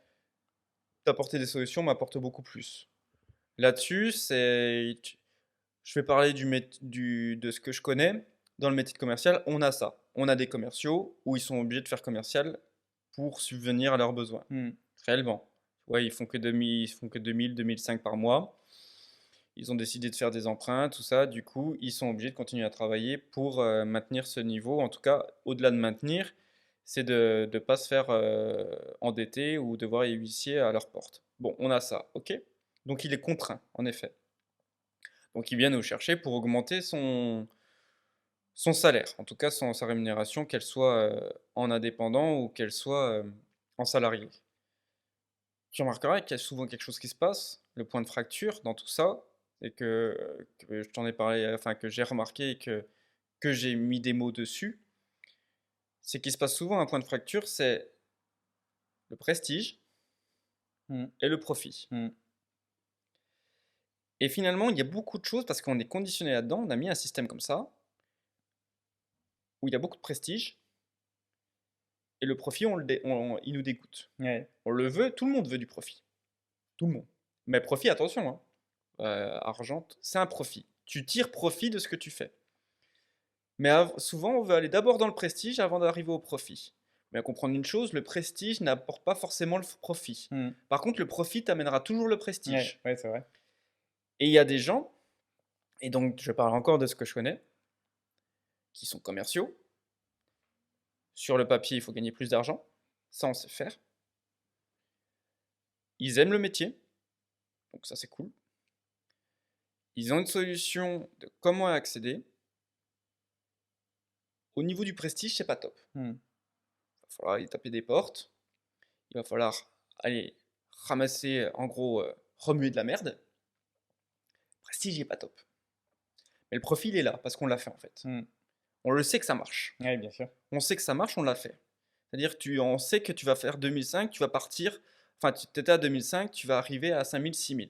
A: D'apporter des solutions m'apporte beaucoup plus. Là-dessus, c'est tu je vais parler de ce que je connais. Dans le métier de commercial, on a ça. On a des commerciaux où ils sont obligés de faire commercial pour subvenir à leurs besoins,
B: Hmm.
A: réellement. Ouais, ils font que 2 000-2 500 par mois. Ils ont décidé de faire des emprunts, tout ça. Du coup, ils sont obligés de continuer à travailler pour maintenir ce niveau. En tout cas, au-delà de maintenir, c'est de ne pas se faire endetter ou devoir les huissier à leur porte. Bon, on a ça, ok. Donc il est contraint, en effet. Donc il vient nous chercher pour augmenter son salaire, en tout cas sa rémunération, qu'elle soit en indépendant ou qu'elle soit en salarié. Tu remarqueras qu'il y a souvent quelque chose qui se passe, le point de fracture dans tout ça, et que je t'en ai parlé, enfin que j'ai remarqué et que j'ai mis des mots dessus, c'est qu'il se passe souvent un point de fracture, c'est le prestige
B: Hmm.
A: et le profit.
B: Hmm.
A: Et finalement, il y a beaucoup de choses, parce qu'on est conditionné là-dedans, on a mis un système comme ça, où il y a beaucoup de prestige, et le profit, il nous dégoûte.
B: Ouais.
A: On le veut, tout le monde veut du profit. Tout le monde. Mais profit, attention, hein. Argent, c'est un profit. Tu tires profit de ce que tu fais. Mais souvent, on veut aller d'abord dans le prestige avant d'arriver au profit. Mais à comprendre une chose, le prestige n'apporte pas forcément le profit.
B: Hmm.
A: Par contre, le profit t'amènera toujours le
B: Ouais,
A: prestige.
B: ouais, c'est vrai.
A: Et il y a des gens, et donc je parle encore de ce que je connais, qui sont commerciaux. Sur le papier, il faut gagner plus d'argent. Ça, on sait faire. Ils aiment le métier, donc ça, c'est cool. Ils ont une solution de comment y accéder. Au niveau du prestige, c'est pas top.
B: Hmm.
A: Il va falloir aller taper des portes. Il va falloir aller ramasser, en gros, remuer de la merde. Prestige, il est pas top. Mais le profil est là, parce qu'on l'a fait en fait.
B: Hmm.
A: On le sait que ça marche.
B: Ouais, bien sûr.
A: On sait que ça marche, on l'a fait. C'est-à-dire, on sait que tu vas faire 2005, tu vas partir, enfin, tu étais à 2005, tu vas arriver à 5000, 6000.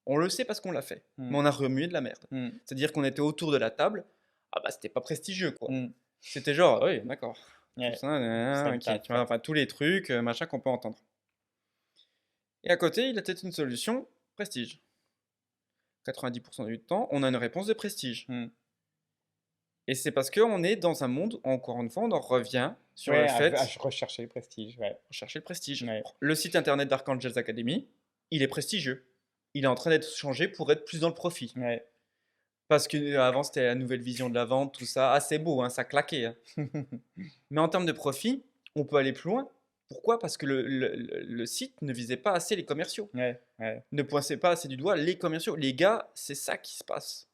A: On le sait parce qu'on l'a fait.
B: Hmm.
A: Mais on a remué de la merde.
B: Hmm.
A: C'est-à-dire qu'on était autour de la table, ah bah c'était pas prestigieux quoi.
B: Hmm.
A: C'était genre, oui, d'accord. Tout
B: Ouais,
A: ça,
B: c'est le
A: ok.
B: taf,
A: Tu vois,
B: ouais.
A: enfin, tous les trucs, machin qu'on peut entendre. Et à côté, il a peut-être une solution, prestige. 90% du temps, on a une réponse de prestige.
B: Hmm.
A: Et c'est parce qu'on est dans un monde, encore une fois, on en revient sur
B: Ouais,
A: le
B: à
A: fait
B: rechercher le prestige, ouais.
A: de chercher le prestige.
B: Ouais.
A: Le site internet d'Arcangels Academy, il est prestigieux. Il est en train d'être changé pour être plus dans le profit.
B: Ouais.
A: Parce qu'avant, c'était la nouvelle vision de la vente, tout ça. Ah, c'est beau, hein, ça claquait, hein. Mais en termes de profit, on peut aller plus loin. Pourquoi? Parce que le site ne visait pas assez les commerciaux.
B: Ouais, ouais.
A: Ne poinçait pas assez du doigt les commerciaux. Les gars, c'est ça qui se passe.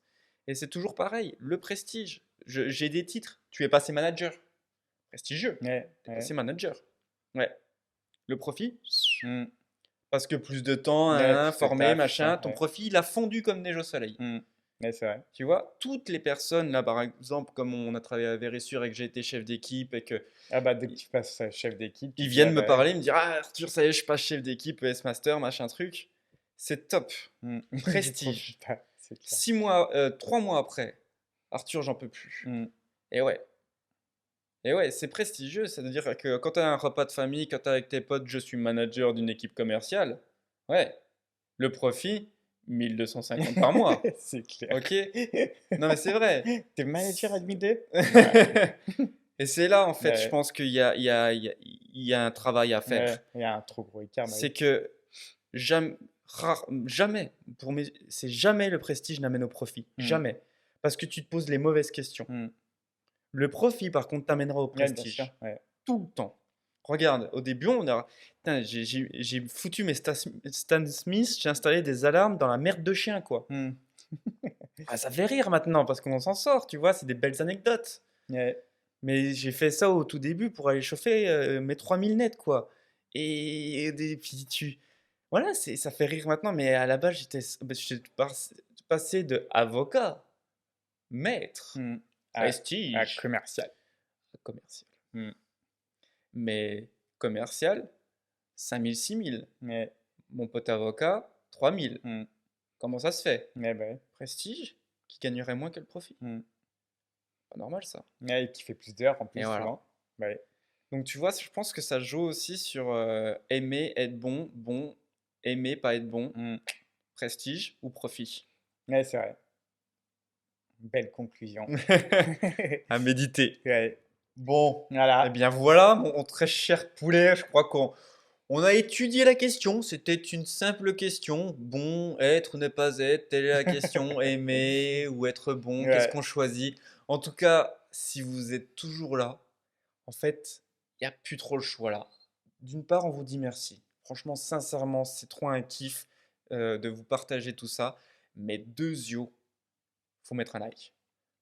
A: Et c'est toujours pareil, le prestige. J'ai des titres. Tu es passé manager. Prestigieux.
B: Ouais,
A: Tu es
B: ouais.
A: passé manager. Ouais. Le profit,
B: Hmm.
A: parce que plus de temps,
B: Ouais,
A: hein,
B: plus de
A: formé,
B: taf, tout
A: machin,
B: ça,
A: ton
B: ouais.
A: profit, il a fondu comme neige au soleil.
B: Hmm. Ouais, c'est vrai.
A: Tu vois, toutes les personnes, là, par exemple, comme on a travaillé à Vérissure et que j'ai été chef d'équipe et que
B: Ah bah, dès que tu passes chef d'équipe, tu
A: ils
B: dis, ah
A: viennent me
B: bah ouais.
A: parler, me dire ah Arthur, ça y est, je passe chef d'équipe, ES Master, machin truc. C'est top.
B: Hmm. Du
A: Prestige.
B: profit, ah, c'est clair.
A: 6 mois, 3 mois après, Arthur, j'en peux plus.
B: Hmm.
A: Et ouais. Et ouais, c'est prestigieux. C'est-à-dire que quand tu as un repas de famille, quand tu es avec tes potes, je suis manager d'une équipe commerciale. Ouais. Le profit, 1250 par mois.
B: C'est clair.
A: Ok? Non, mais c'est vrai.
B: T'es manager admitté?
A: Et c'est là, en fait, je
B: Ouais.
A: pense qu'il y a un travail à faire.
B: Ouais, il y a un trop gros écart. Bah oui.
A: C'est que jamais, c'est jamais le prestige n'amène au profit.
B: Mm.
A: Jamais. Parce que tu te poses les mauvaises questions.
B: Mm.
A: Le profit, par contre, t'amènera au
B: Ouais, bien
A: prestige.
B: sûr. Ouais.
A: Tout le temps. Regarde, au début, putain, j'ai foutu mes Stan Smith, j'ai installé des alarmes dans la merde de chien, quoi.
B: Mm.
A: Ah, ça fait rire maintenant parce qu'on s'en sort, tu vois, c'est des belles anecdotes.
B: Ouais.
A: Mais j'ai fait ça au tout début pour aller chauffer mes 3000 nets, quoi. Puis voilà, ça fait rire maintenant, mais à la base, j'étais passé de avocat, maître,
B: Mm. À
A: prestige,
B: commercial.
A: commercial.
B: Mm.
A: Mais commercial, 5000, 6000.
B: Ouais.
A: Mon pote avocat, 3000.
B: Mm.
A: Comment ça se fait?
B: Ouais, bah ouais.
A: Prestige, qui gagnerait moins que le profit.
B: Mm.
A: Pas normal, ça.
B: Ouais, et qui fait plus d'heures en plus
A: Et voilà.
B: souvent. Bah ouais.
A: Donc tu vois, je pense que ça joue aussi sur aimer, être bon, aimer, pas être bon,
B: Mm.
A: prestige ou profit.
B: Ouais, c'est vrai. Belle conclusion.
A: À méditer.
B: Ouais.
A: Bon,
B: Voilà.
A: eh bien voilà, mon très cher poulet, je crois qu'on a étudié la question. C'était une simple question. Bon, être ou ne pas être, telle est la question. Aimer ou être bon, qu'est-ce
B: Ouais.
A: qu'on choisit? En tout cas, si vous êtes toujours là, en fait, il n'y a plus trop le choix là. D'une part, on vous dit merci. Franchement, sincèrement, c'est trop un kiff de vous partager tout ça. Mais deuxio, faut mettre un like.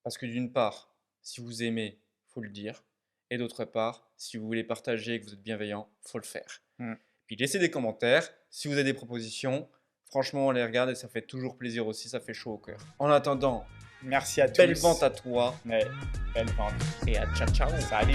A: Parce que d'une part, si vous aimez, faut le dire. Et d'autre part, si vous voulez partager et que vous êtes bienveillant, faut le faire.
B: Mm.
A: Puis laissez des commentaires. Si vous avez des propositions, franchement, on les regarde et ça fait toujours plaisir aussi, ça fait chaud au cœur. En attendant,
B: Merci à tous.
A: belle vente à toi
B: Ouais, belle vente.
A: et à ciao ciao.
B: Salut.